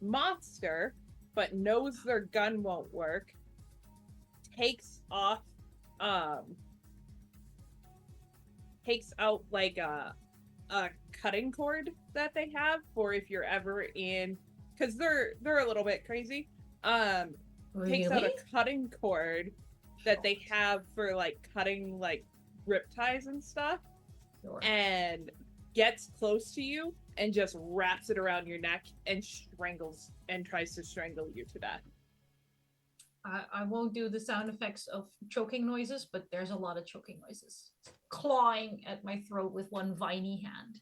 Speaker 3: monster, but knows their gun won't work, takes out like a cutting cord that they have for if you're ever in, because they're a little bit crazy. Takes out a cutting cord that they have for like cutting like rip ties and stuff,
Speaker 2: Sure.
Speaker 3: and gets close to you and just wraps it around your neck and strangles and tries to strangle you to death.
Speaker 2: I won't do the sound effects of choking noises, but there's a lot of choking noises. Clawing at my throat with one viney hand.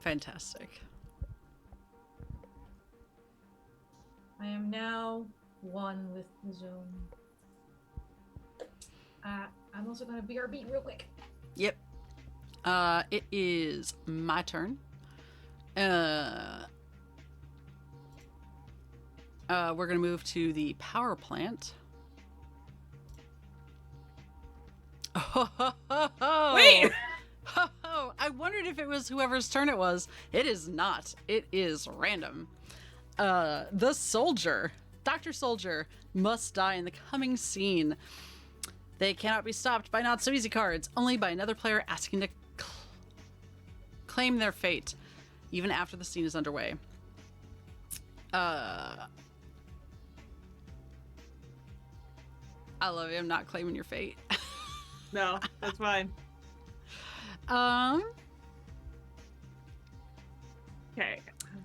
Speaker 1: Fantastic.
Speaker 2: I am now one with the zone. I'm also gonna BRB real quick.
Speaker 1: Yep. It is my turn. We're gonna move to the power plant.
Speaker 3: Wait!
Speaker 1: I wondered if it was whoever's turn it was. It is not. It is random. The soldier, Dr. Soldier, must die in the coming scene. They cannot be stopped by not so easy cards, only by another player asking to claim their fate, even after the scene is underway. I love you. I'm not claiming your fate.
Speaker 3: No, that's fine. Okay.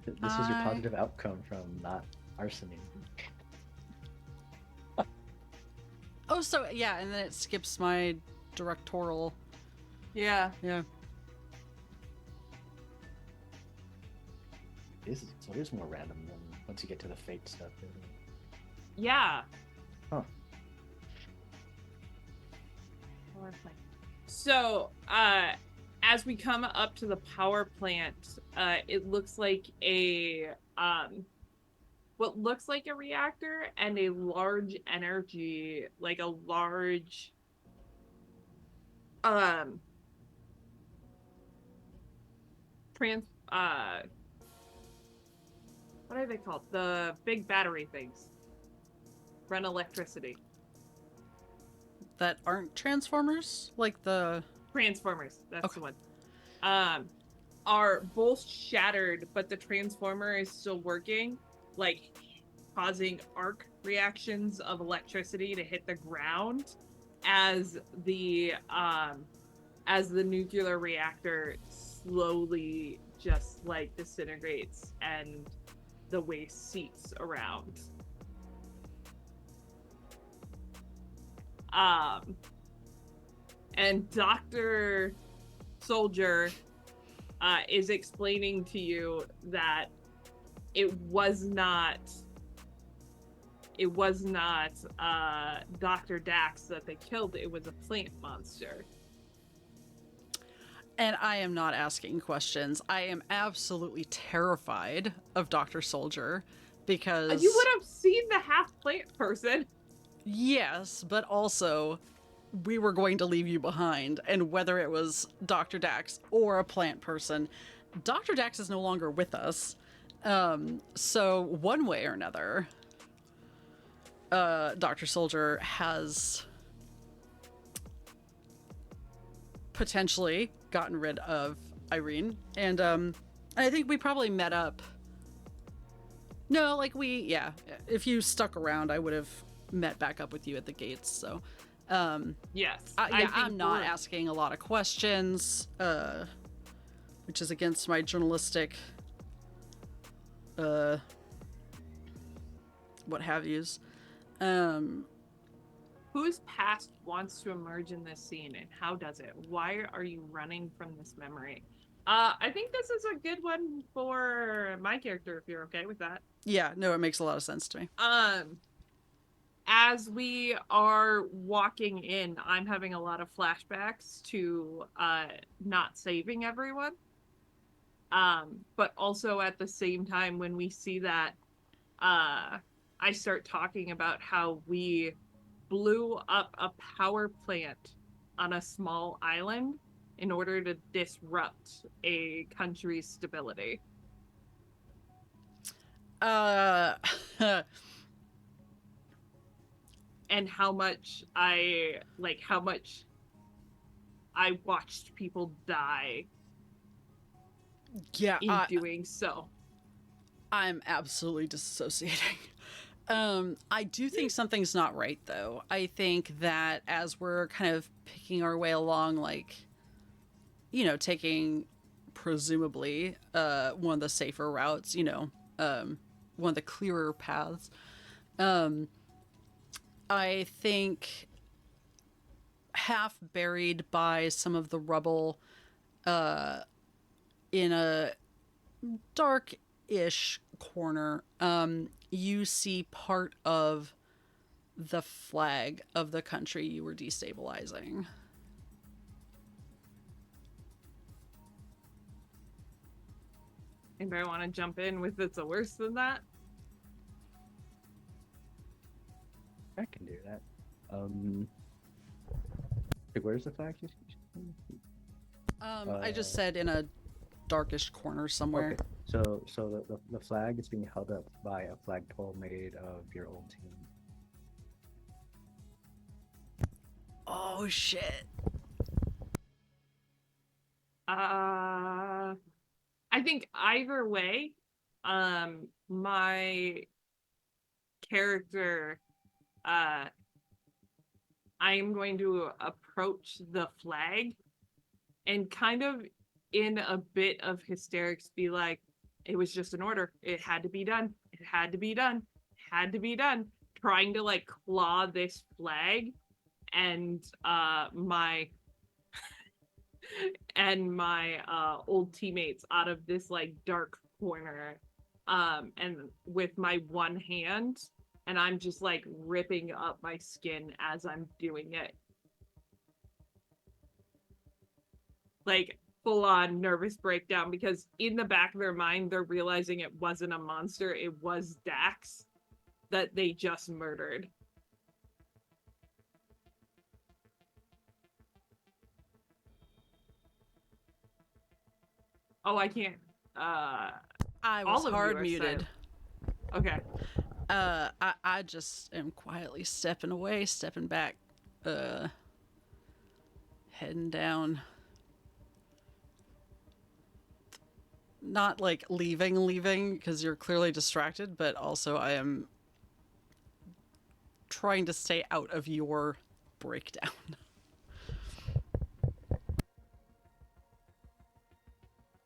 Speaker 4: This is your positive outcome from not arsoning.
Speaker 1: Oh, so yeah, and then it skips my directorial.
Speaker 3: Yeah.
Speaker 1: Yeah.
Speaker 4: So it is more random than once you get to the fate stuff. Isn't it?
Speaker 3: Yeah.
Speaker 4: Huh.
Speaker 3: So, as we come up to the power plant, it looks like a what looks like a reactor and a large energy, like a large what are they called? The big battery things. Run electricity.
Speaker 1: that aren't Transformers? Like the...
Speaker 3: Transformers, that's
Speaker 1: Okay.
Speaker 3: the one. Are both shattered, but the transformer is still working, like causing arc reactions of electricity to hit the ground as the nuclear reactor slowly just like disintegrates and the waste seeps around. And Dr. Soldier is explaining to you that it was not Dr. Dax that they killed. It was a plant monster.
Speaker 1: And I am not asking questions. I am absolutely terrified of Dr. Soldier because...
Speaker 3: You would have seen the half plant person.
Speaker 1: Yes, but also we were going to leave you behind, and whether it was Dr. Dax or a plant person, Dr. Dax is no longer with us. So one way or another, Dr. Soldier has potentially gotten rid of Irene, and I think we probably met up. No, like if you stuck around, I would have met back up with you at the gates. So
Speaker 3: Yes.
Speaker 1: I'm not asking a lot of questions, which is against my journalistic what have yous.
Speaker 3: Whose past wants to emerge in this scene, and how does it? Why are you running from this memory? I think this is a good one for my character, if you're okay with that.
Speaker 1: Yeah, no, it makes a lot of sense to me.
Speaker 3: As we are walking in, I'm having a lot of flashbacks to not saving everyone. But also at the same time, when we see that, I start talking about how we blew up a power plant on a small island in order to disrupt a country's stability. And how much I watched people die in doing so.
Speaker 1: I'm absolutely disassociating. I do think something's not right, though. I think that as we're kind of picking our way along, like, taking presumably one of the safer routes, one of the clearer paths, I think half buried by some of the rubble in a dark-ish corner, you see part of the flag of the country you were destabilizing.
Speaker 3: Anybody want to jump in with it's a worse than that?
Speaker 4: I can do that. Where's the flag?
Speaker 1: I just said in a darkish corner somewhere.
Speaker 4: Okay. So the flag is being held up by a flagpole made of your old team.
Speaker 1: Oh shit.
Speaker 3: I think either way, my character, I am going to approach the flag and kind of in a bit of hysterics be like, it was just an order. It had to be done. It had to be done. It had to be done. Trying to like claw this flag and my old teammates out of this like dark corner, and with my one hand, and I'm just like ripping up my skin as I'm doing it, like full on nervous breakdown, because in the back of their mind they're realizing it wasn't a monster, it was Dax that they just murdered. Oh, I can't.
Speaker 1: I was hard muted.
Speaker 3: Okay.
Speaker 1: I just am quietly stepping away, stepping back. Heading down. Not like leaving, because you're clearly distracted, but also I am trying to stay out of your breakdown.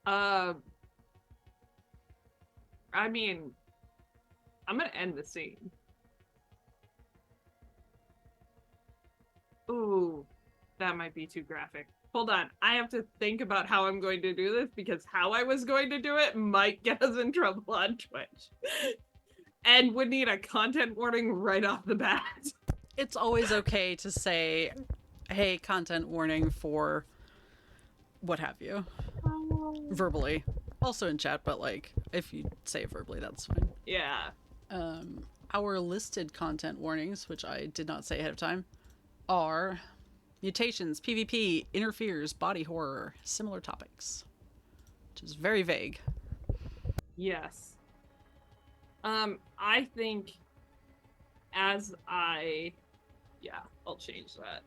Speaker 3: I mean, I'm gonna end the scene. Ooh, that might be too graphic. Hold on, I have to think about how I'm going to do this, because how I was going to do it might get us in trouble on Twitch. And would need a content warning right off the bat.
Speaker 1: It's always okay to say, hey, content warning for what have you. Verbally. Also in chat, but like, if you say it verbally, that's fine.
Speaker 3: Yeah.
Speaker 1: Our listed content warnings, which I did not say ahead of time, are mutations, PvP, interferes, body horror, similar topics. Which is very vague.
Speaker 3: Yes. I think I'll change that.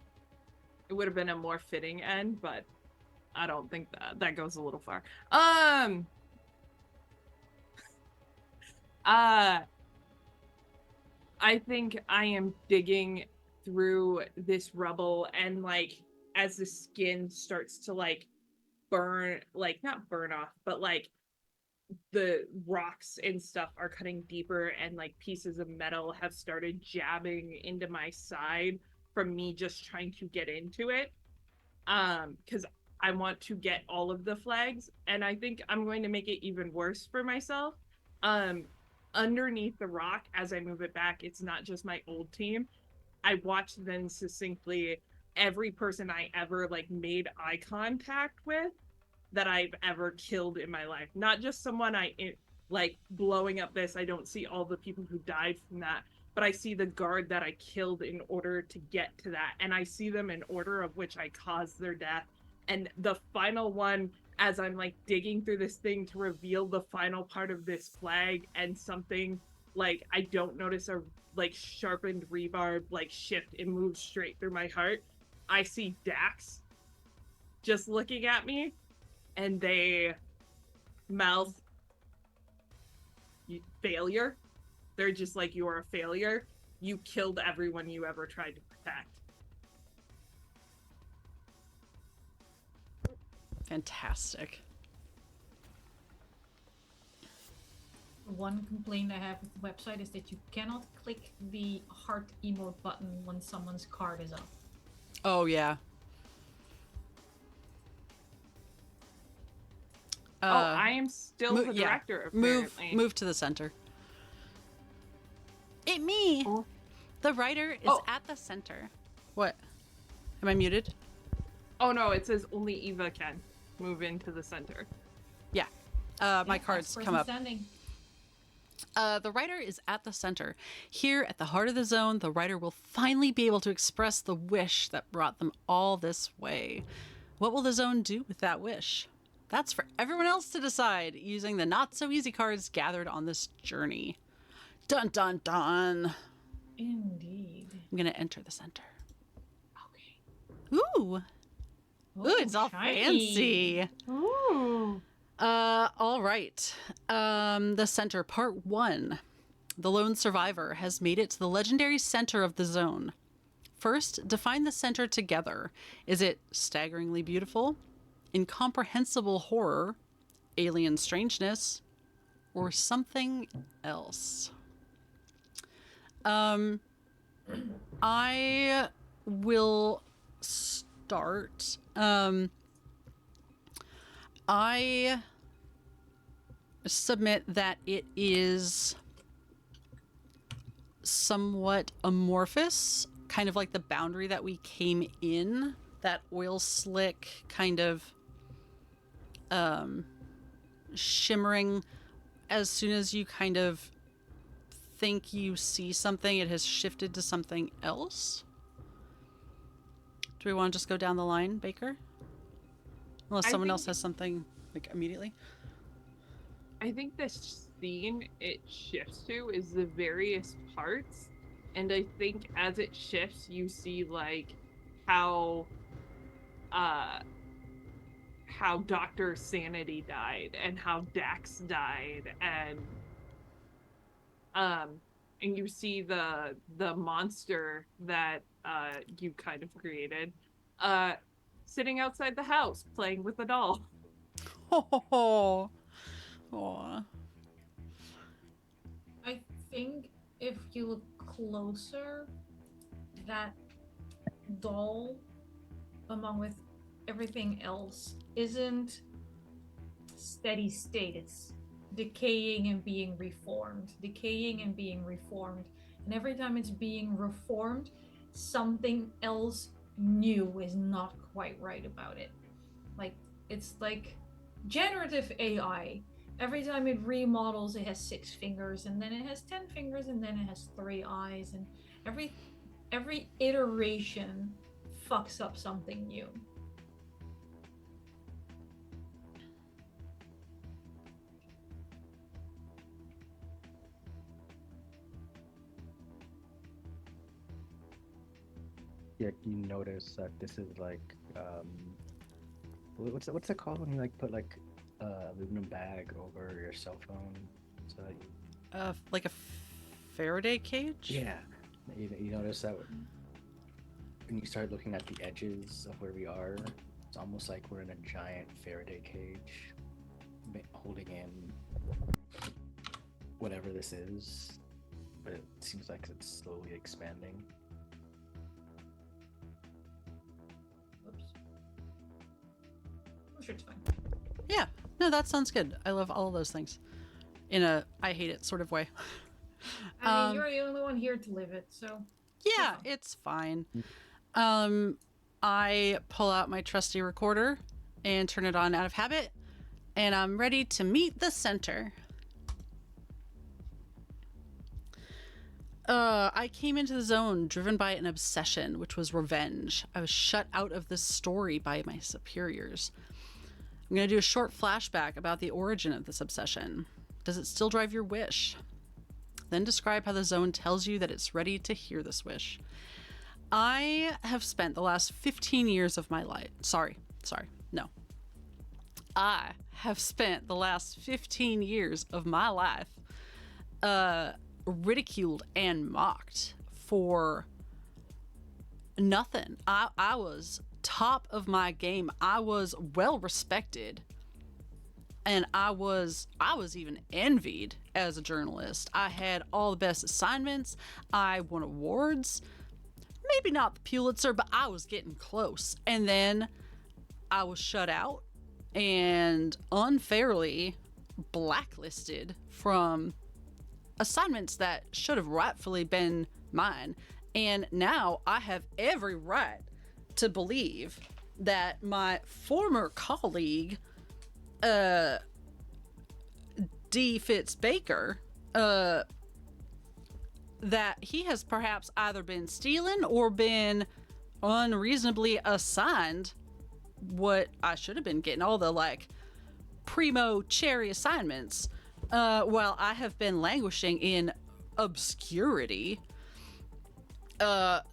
Speaker 3: It would have been a more fitting end, but I don't think that goes a little far. I think I am digging through this rubble, and like as the skin starts to like burn, like not burn off, but like the rocks and stuff are cutting deeper, and like pieces of metal have started jabbing into my side from me just trying to get into it. Because I want to get all of the flags, and I think I'm going to make it even worse for myself. Underneath the rock, as I move it back, it's not just my old team. I watched then succinctly every person I ever like made eye contact with that I've ever killed in my life. Not just someone like blowing up this. I don't see all the people who died from that, but I see the guard that I killed in order to get to that. And I see them in order of which I caused their death. And the final one, as I'm like digging through this thing to reveal the final part of this flag, and something like I don't notice a like sharpened rebarb like shift and move straight through my heart. I see Dax just looking at me, and they mouth failure. They're just like, you are a failure. You killed everyone you ever tried to protect.
Speaker 1: Fantastic.
Speaker 2: One complaint I have with the website is that you cannot click the heart emote button when someone's card is up.
Speaker 1: Oh, yeah.
Speaker 3: I am still the director, apparently.
Speaker 1: Move to the center. It me.
Speaker 3: Oh.
Speaker 1: The writer is at the center. What? Am I muted?
Speaker 3: Oh no, it says only Eva can move into the center.
Speaker 1: Yeah. My cards come up.
Speaker 2: Standing.
Speaker 1: The writer is at the center. Here at the heart of the zone, the writer will finally be able to express the wish that brought them all this way. What will the zone do with that wish? That's for everyone else to decide using the not-so-easy cards gathered on this journey. Dun dun dun.
Speaker 2: Indeed.
Speaker 1: I'm going to enter the center.
Speaker 2: Okay.
Speaker 1: Ooh. Ooh, it's all
Speaker 2: shiny.
Speaker 1: fancy.
Speaker 3: Ooh.
Speaker 1: All right. The center, part 1. The lone survivor has made it to the legendary center of the zone. First, define the center together. Is it staggeringly beautiful, incomprehensible horror, alien strangeness, or something else? I will start. I submit that it is somewhat amorphous, kind of like the boundary that we came in, that oil slick kind of shimmering. As soon as you kind of think you see something, it has shifted to something else. Do we want to just go down the line, Baker? Unless someone else has something like immediately.
Speaker 3: I think the scene it shifts to is the various parts, and I think as it shifts, you see like how Dr. Sanity died and how Dax died, and you see the monster that you kind of created sitting outside the house playing with a doll.
Speaker 1: Oh, aw.
Speaker 2: I think if you look closer, that doll, along with everything else, isn't steady state. It's decaying and being reformed, decaying and being reformed. And every time it's being reformed, something else new is not quite right about it. Like, it's like generative AI. Every time it remodels, it has 6 fingers, and then it has 10 fingers, and then it has 3 eyes, and every iteration fucks up something new.
Speaker 4: Yeah, you notice that this is like what's it called when you like put like aluminum bag over your cell phone so that you...
Speaker 1: Like a Faraday cage?
Speaker 4: Yeah, you notice that when you start looking at the edges of where we are, it's almost like we're in a giant Faraday cage holding in whatever this is, but it seems like it's slowly expanding.
Speaker 2: Oops. I'm sure it's fine.
Speaker 1: Yeah. No, that sounds good. I love all of those things in a I hate it sort of way.
Speaker 2: I mean, you're the only one here to live it, so.
Speaker 1: Yeah, it's fine. I pull out my trusty recorder and turn it on out of habit, and I'm ready to meet the center. I came into the zone driven by an obsession, which was revenge. I was shut out of this story by my superiors. I'm going to do a short flashback about the origin of this obsession. Does it still drive your wish? Then describe how the zone tells you that it's ready to hear this wish. I have spent the last 15 years of my life. No. I have spent the last 15 years of my life ridiculed and mocked for nothing. I was top of my game. I was well respected. And I was even envied as a journalist. I had all the best assignments. I won awards. Maybe not the Pulitzer, but I was getting close. And then I was shut out and unfairly blacklisted from assignments that should have rightfully been mine. And now I have every right to believe that my former colleague, D. Fitz Baker, that he has perhaps either been stealing or been unreasonably assigned what I should have been getting, all the like primo cherry assignments, while I have been languishing in obscurity,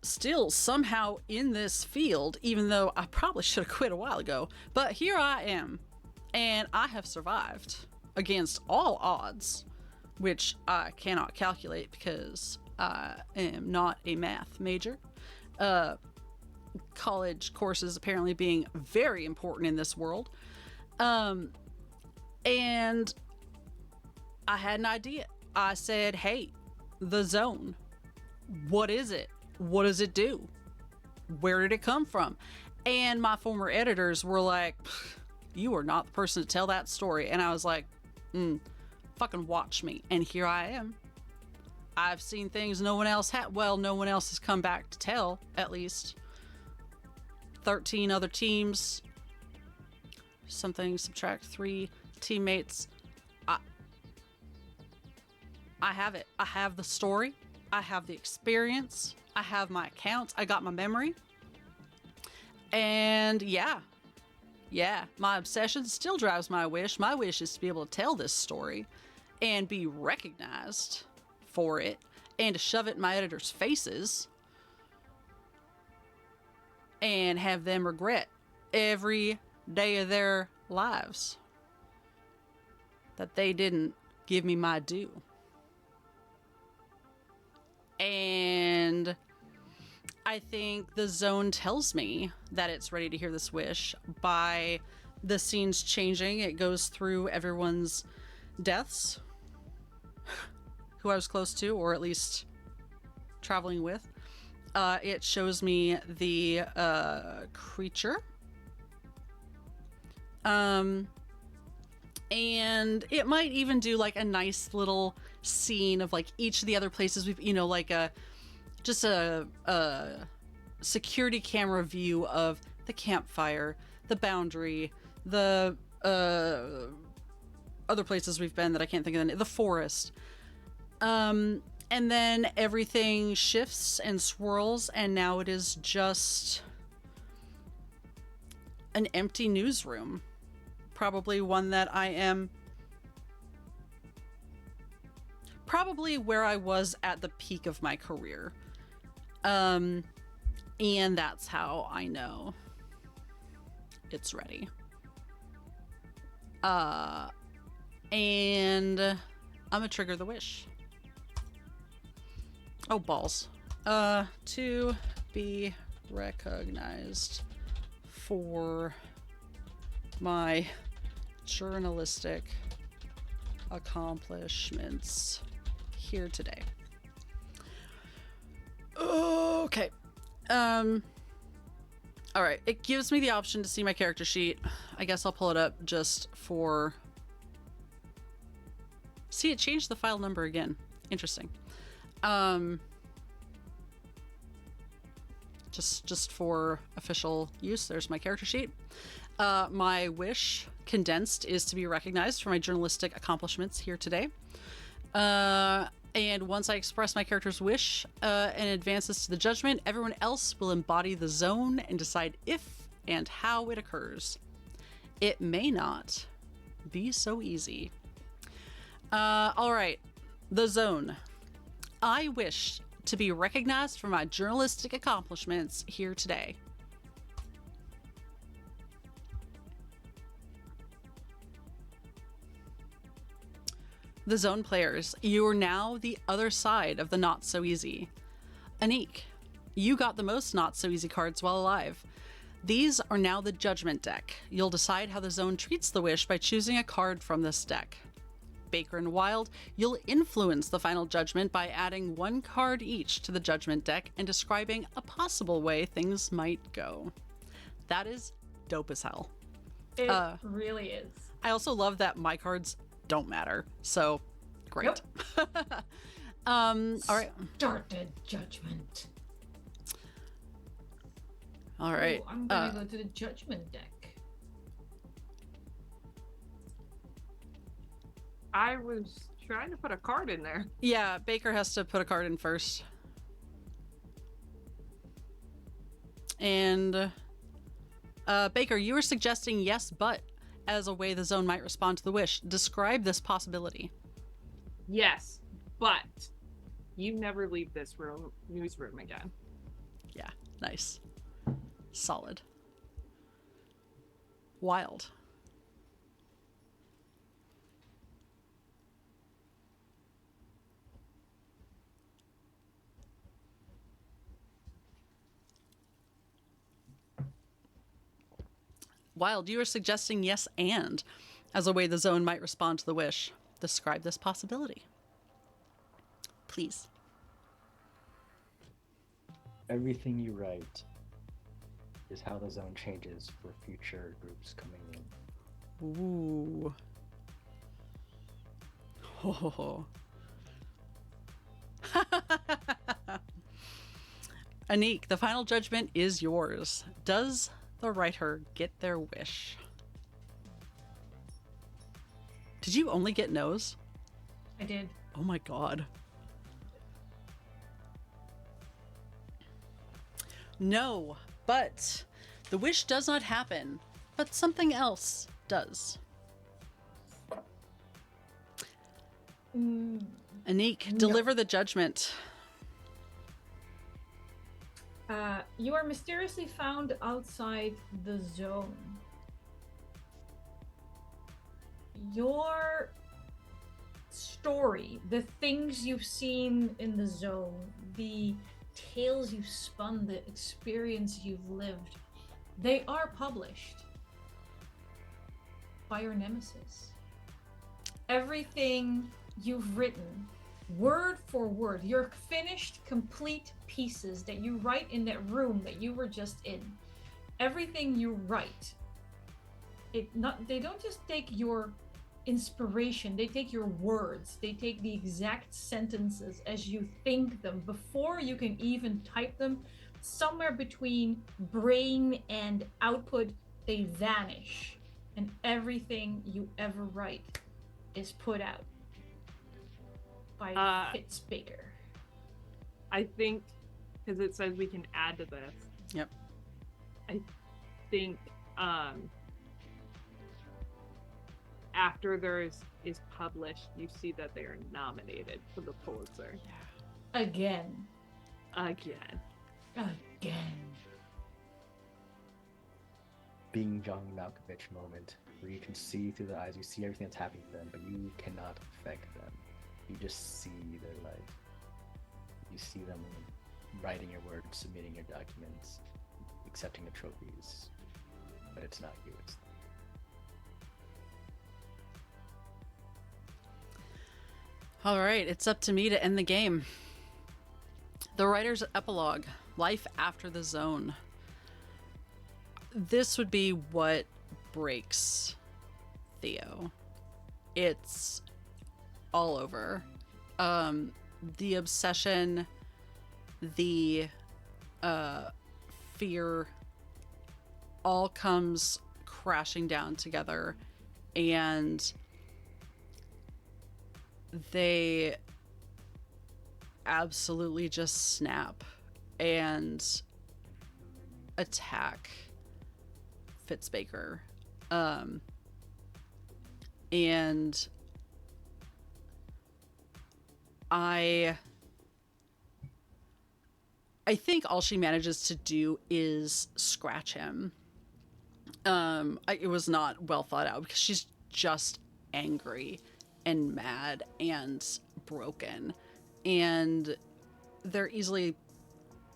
Speaker 1: still somehow in this field, even though I probably should have quit a while ago. But here I am, and I have survived against all odds, which I cannot calculate because I am not a math major. College courses apparently being very important in this world. And I had an idea. I said, hey, the zone, what is it? What does it do? Where did it come from? And my former editors were like, you are not the person to tell that story. And I was like, fucking watch me. And here I am. I've seen things no one else no one else has come back to tell, at least. 13 other teams. Something, subtract 3 teammates. I have it. I have the story. I have the experience. I have my accounts. I got my memory. And yeah, my obsession still drives my wish. My wish is to be able to tell this story and be recognized for it and to shove it in my editors' faces. and have them regret every day of their lives that they didn't give me my due. And I think the zone tells me that it's ready to hear this wish by the scenes changing. It goes through everyone's deaths who I was close to, or at least traveling with. It shows me the creature. And it might even do like a nice little scene of like each of the other places we've, you know, like just a security camera view of the campfire, the boundary, the other places we've been that I can't think of the forest. And then everything shifts and swirls, and now it is just an empty newsroom. Probably one that I am probably where I was at the peak of my career. And that's how I know it's ready. And I'm gonna trigger the wish. Oh, balls. To be recognized for my journalistic accomplishments here today. Okay. All right. It gives me the option to see my character sheet. I guess I'll pull it up just for... See, it changed the file number again. Interesting. Just for official use, there's my character sheet. My wish, condensed, is to be recognized for my journalistic accomplishments here today. And once I express my character's wish and advances to the judgment, everyone else will embody the zone and decide if and how it occurs. It may not be so easy. All right, the zone. I wish to be recognized for my journalistic accomplishments here today. The zone players, you are now the other side of the not so easy. Anniek, you got the most not so easy cards while alive. These are now the judgment deck. You'll decide how the zone treats the wish by choosing a card from this deck. Baker and Wilde, you'll influence the final judgment by adding one card each to the judgment deck and describing a possible way things might go. That is dope as hell.
Speaker 2: It really is.
Speaker 1: I also love that my cards don't matter, so great.
Speaker 2: Yep.
Speaker 1: All right.
Speaker 2: Start the judgment.
Speaker 1: All right.
Speaker 2: Ooh, I'm gonna go to the judgment deck.
Speaker 3: I was trying to put a card in there.
Speaker 1: Yeah, Baker has to put a card in first. And Baker, you were suggesting yes, but as a way the zone might respond to the wish. Describe this possibility.
Speaker 3: Yes, but you never leave this newsroom again.
Speaker 1: Yeah, nice. Solid. Wild. Wild, you are suggesting yes and as a way the zone might respond to the wish. Describe this possibility. Please.
Speaker 4: Everything you write is how the zone changes for future groups coming in.
Speaker 1: Ooh. Oh. Anniek, the final judgment is yours. Does the writer get their wish? Did you only get no's?
Speaker 2: I did.
Speaker 1: Oh my god. No, but the wish does not happen, but something else does. Anniek,
Speaker 2: No.
Speaker 1: deliver the judgment.
Speaker 2: You are mysteriously found outside the zone. Your story, the things you've seen in the zone, the tales you've spun, the experience you've lived, they are published by your nemesis. Everything you've written, word for word, your finished, complete pieces that you write in that room that you were just in, everything you write, they don't just take your inspiration, they take your words, they take the exact sentences as you think them before you can even type them. Somewhere between brain and output, they vanish, and everything you ever write is put out by Fitzbaker.
Speaker 3: I think, because it says we can add to this.
Speaker 1: Yep.
Speaker 3: I think after theirs is published, you see that they are nominated for the Pulitzer.
Speaker 2: Again.
Speaker 4: Being John Malkovich moment, where you can see through the eyes, you see everything that's happening to them, but you cannot affect them. You just see their life. You see them writing your words, submitting your documents, accepting the trophies, but it's not you, it's them.
Speaker 1: All right, it's up to me to end the game. The writer's epilogue, Life After the Zone. This would be what breaks Theo. It's all over. The obsession, the fear, all comes crashing down together, and they absolutely just snap and attack Fitzbaker. And I think all she manages to do is scratch him. It was not well thought out because she's just angry and mad and broken, and they're easily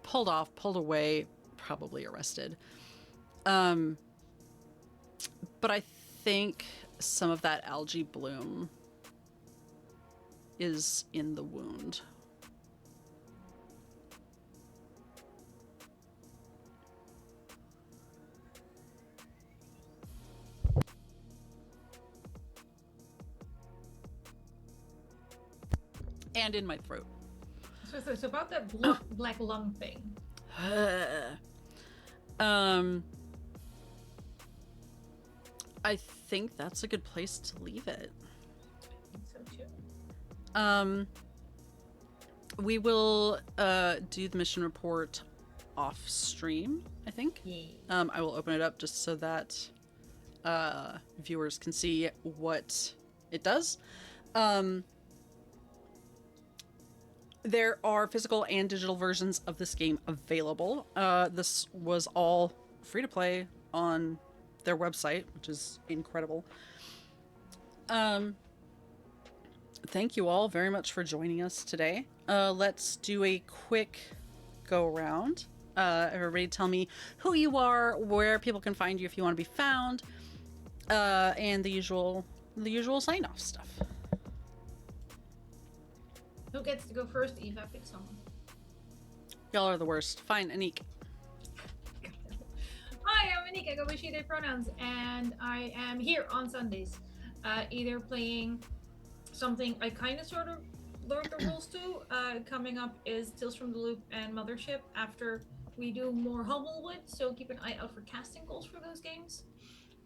Speaker 1: pulled away, probably arrested. But I think some of that algae bloom is in the wound. And in my throat.
Speaker 2: So it's about that black lung thing.
Speaker 1: I think that's a good place to leave it.
Speaker 2: I think so too.
Speaker 1: We will do the mission report off stream, I think.
Speaker 2: Yeah.
Speaker 1: I will open it up just so that viewers can see what it does. There are physical and digital versions of this game available. This was all free to play on their website, which is incredible. Thank you all very much for joining us today. Let's do a quick go around. Everybody tell me who you are, where people can find you if you want to be found, and the usual sign-off stuff.
Speaker 2: Who gets to go first? Eva, pick someone.
Speaker 1: Y'all are the worst. Fine, Anniek.
Speaker 2: Hi, I'm Anniek. I go by she, they pronouns, and I am here on Sundays, either playing something I kind of sort of learned the rules to. Coming up is Tales from the Loop and Mothership after we do more Humblewood, so keep an eye out for casting goals for those games.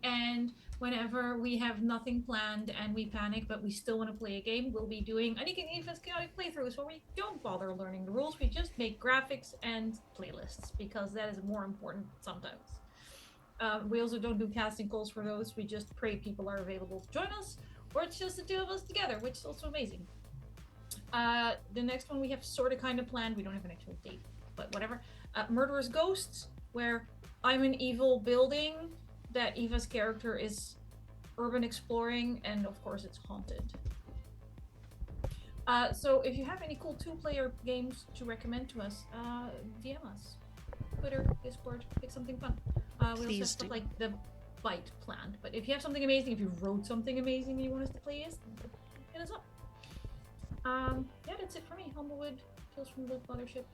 Speaker 2: And whenever we have nothing planned and we panic but we still want to play a game, we'll be doing Anniek and Eva's chaotic playthroughs where we don't bother learning the rules, we just make graphics and playlists because that is more important sometimes. We also don't do casting calls for those, we just pray people are available to join us, or it's just the two of us together, which is also amazing. The next one we have sort of kind of planned, we don't have an actual date but whatever. Murderous Ghosts, where I'm an evil building that Eva's character is urban exploring, and of course it's haunted. So if you have any cool 2-player games to recommend to us, DM us. Twitter, Discord, pick something fun. We also have
Speaker 1: Please
Speaker 2: stuff
Speaker 1: do.
Speaker 2: like the bite planned. But if you have something amazing, if you wrote something amazing you want us to play as, hit us up. Yeah, that's it for me. Humblewood, Tales from the Mothership.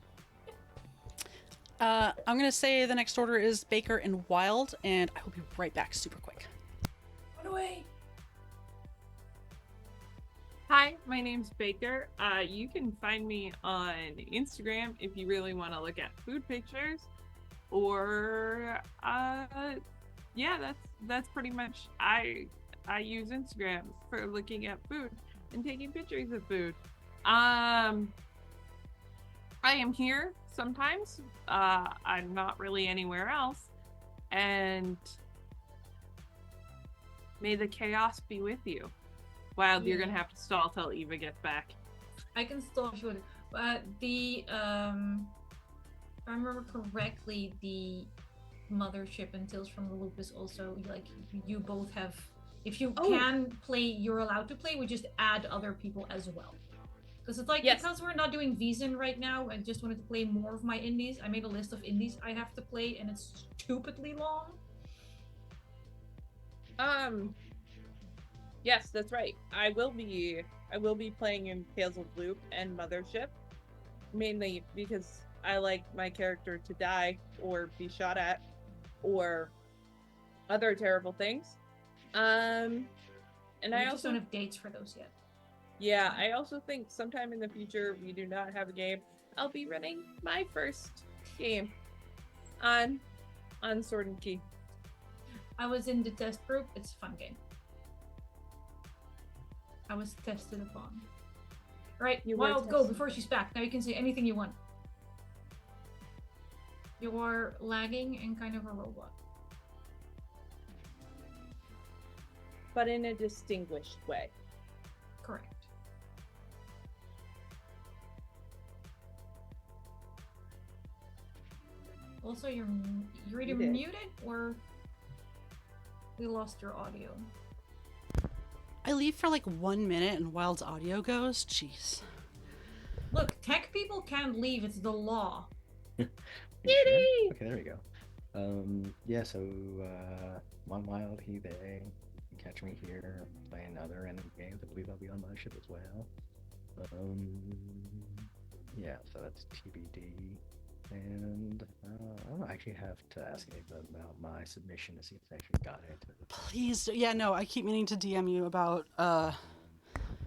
Speaker 1: I'm gonna say the next order is Baker and Wilde, and I will be right back super quick.
Speaker 2: Run away!
Speaker 3: Hi, my name's Baker. You can find me on Instagram if you really want to look at food pictures, or yeah, that's pretty much I use Instagram for looking at food and taking pictures of food. I am here sometimes. I'm not really anywhere else, and may the chaos be with you. Wilde, you're gonna have to stall till Eva gets back.
Speaker 2: I can still show it. If I remember correctly, the Mothership and Tales from the Loop is also like you both have. If you can play, you're allowed to play. We just add other people as well. Because it's like, because we're not doing Vision right now, I just wanted to play more of my indies. I made a list of indies I have to play, and it's stupidly long.
Speaker 3: Yes, that's right. I will be playing in Tales of Loop and Mothership, mainly because I like my character to die or be shot at or other terrible things. And I
Speaker 2: just
Speaker 3: also
Speaker 2: don't have dates for those yet.
Speaker 3: Yeah, I also think sometime in the future we do not have a game. I'll be running my first game on Sword and Key.
Speaker 2: I was in the test group. It's a fun game. I was tested upon. Right, Wild, go before she's back. Now you can say anything you want. You are lagging and kind of a robot.
Speaker 3: But in a distinguished way.
Speaker 2: Correct. Also, you're either muted or we lost your audio.
Speaker 1: I leave for like 1 minute and Wilde's audio goes. Jeez.
Speaker 2: Look, tech people can't leave. It's the law.
Speaker 4: Sure? Okay, there we go. Yeah, so one Wild, he, they. You can catch me here playing other enemy games. I believe I'll be on Mothership as well. Yeah, so that's TBD. And I actually have to ask Ava about my submission to see if I actually got it.
Speaker 1: Please, yeah, no, I keep meaning to DM you about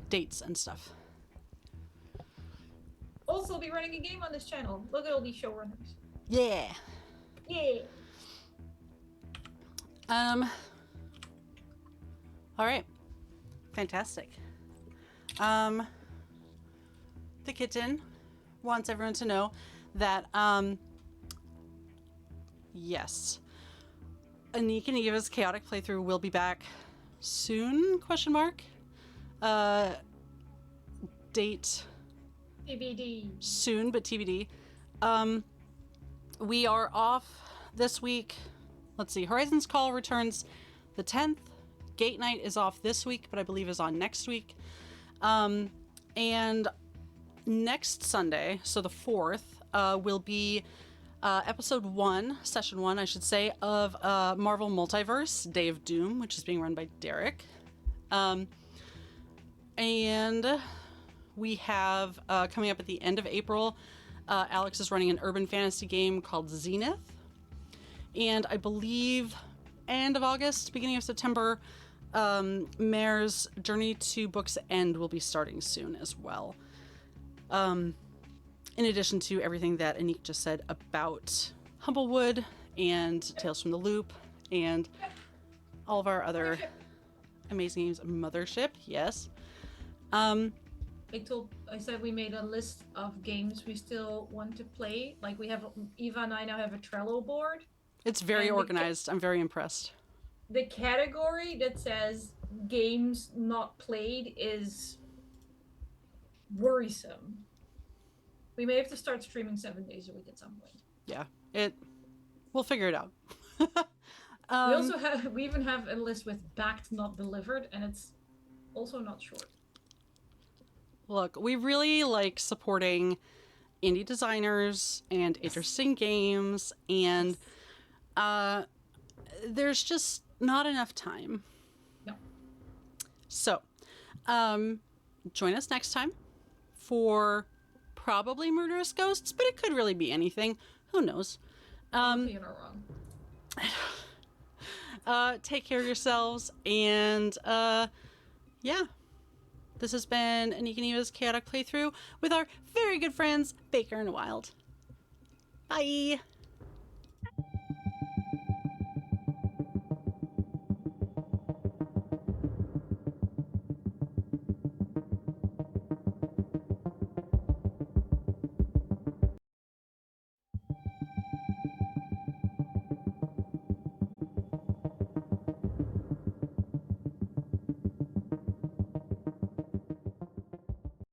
Speaker 1: dates and stuff.
Speaker 2: Also, we'll be running a game on this channel. Look at all these showrunners.
Speaker 1: Yeah.
Speaker 2: Yeah.
Speaker 1: All right. Fantastic. The kitten wants everyone to know that, yes, Anniek and Eva's chaotic playthrough will be back soon, question mark. Date
Speaker 2: TBD.
Speaker 1: soon, but TBD. We are off this week. Let's see. Horizon's Call returns the 10th. Gate Night is off this week, but I believe is on next week. And next Sunday, so the 4th, will be episode 1, session 1, I should say, of Marvel Multiverse, Day of Doom, which is being run by Derek. And we have, coming up at the end of April, Alex is running an urban fantasy game called Zenith. And I believe end of August, beginning of September, Mare's Journey to Book's End will be starting soon as well. In addition to everything that Anniek just said about Humblewood and Tales from the Loop and all of our other amazing games. Mothership, yes.
Speaker 2: I said we made a list of games we still want to play. Like we have, Eva and I now have a Trello board.
Speaker 1: It's very organized. I'm very impressed.
Speaker 2: The category that says games not played is worrisome. We may have to start streaming 7 days a week at some point.
Speaker 1: Yeah, we'll figure it out.
Speaker 2: We even have a list with backed not delivered, and it's also not short.
Speaker 1: Look, we really like supporting indie designers and interesting games, and there's just not enough time.
Speaker 2: No.
Speaker 1: So, join us next time for probably Murderous Ghosts, but it could really be anything. Who knows?
Speaker 2: You're not wrong.
Speaker 1: Take care of yourselves, and yeah. This has been Anniek and Eva's Chaotic Playthrough with our very good friends, Baker and Wilde. Bye!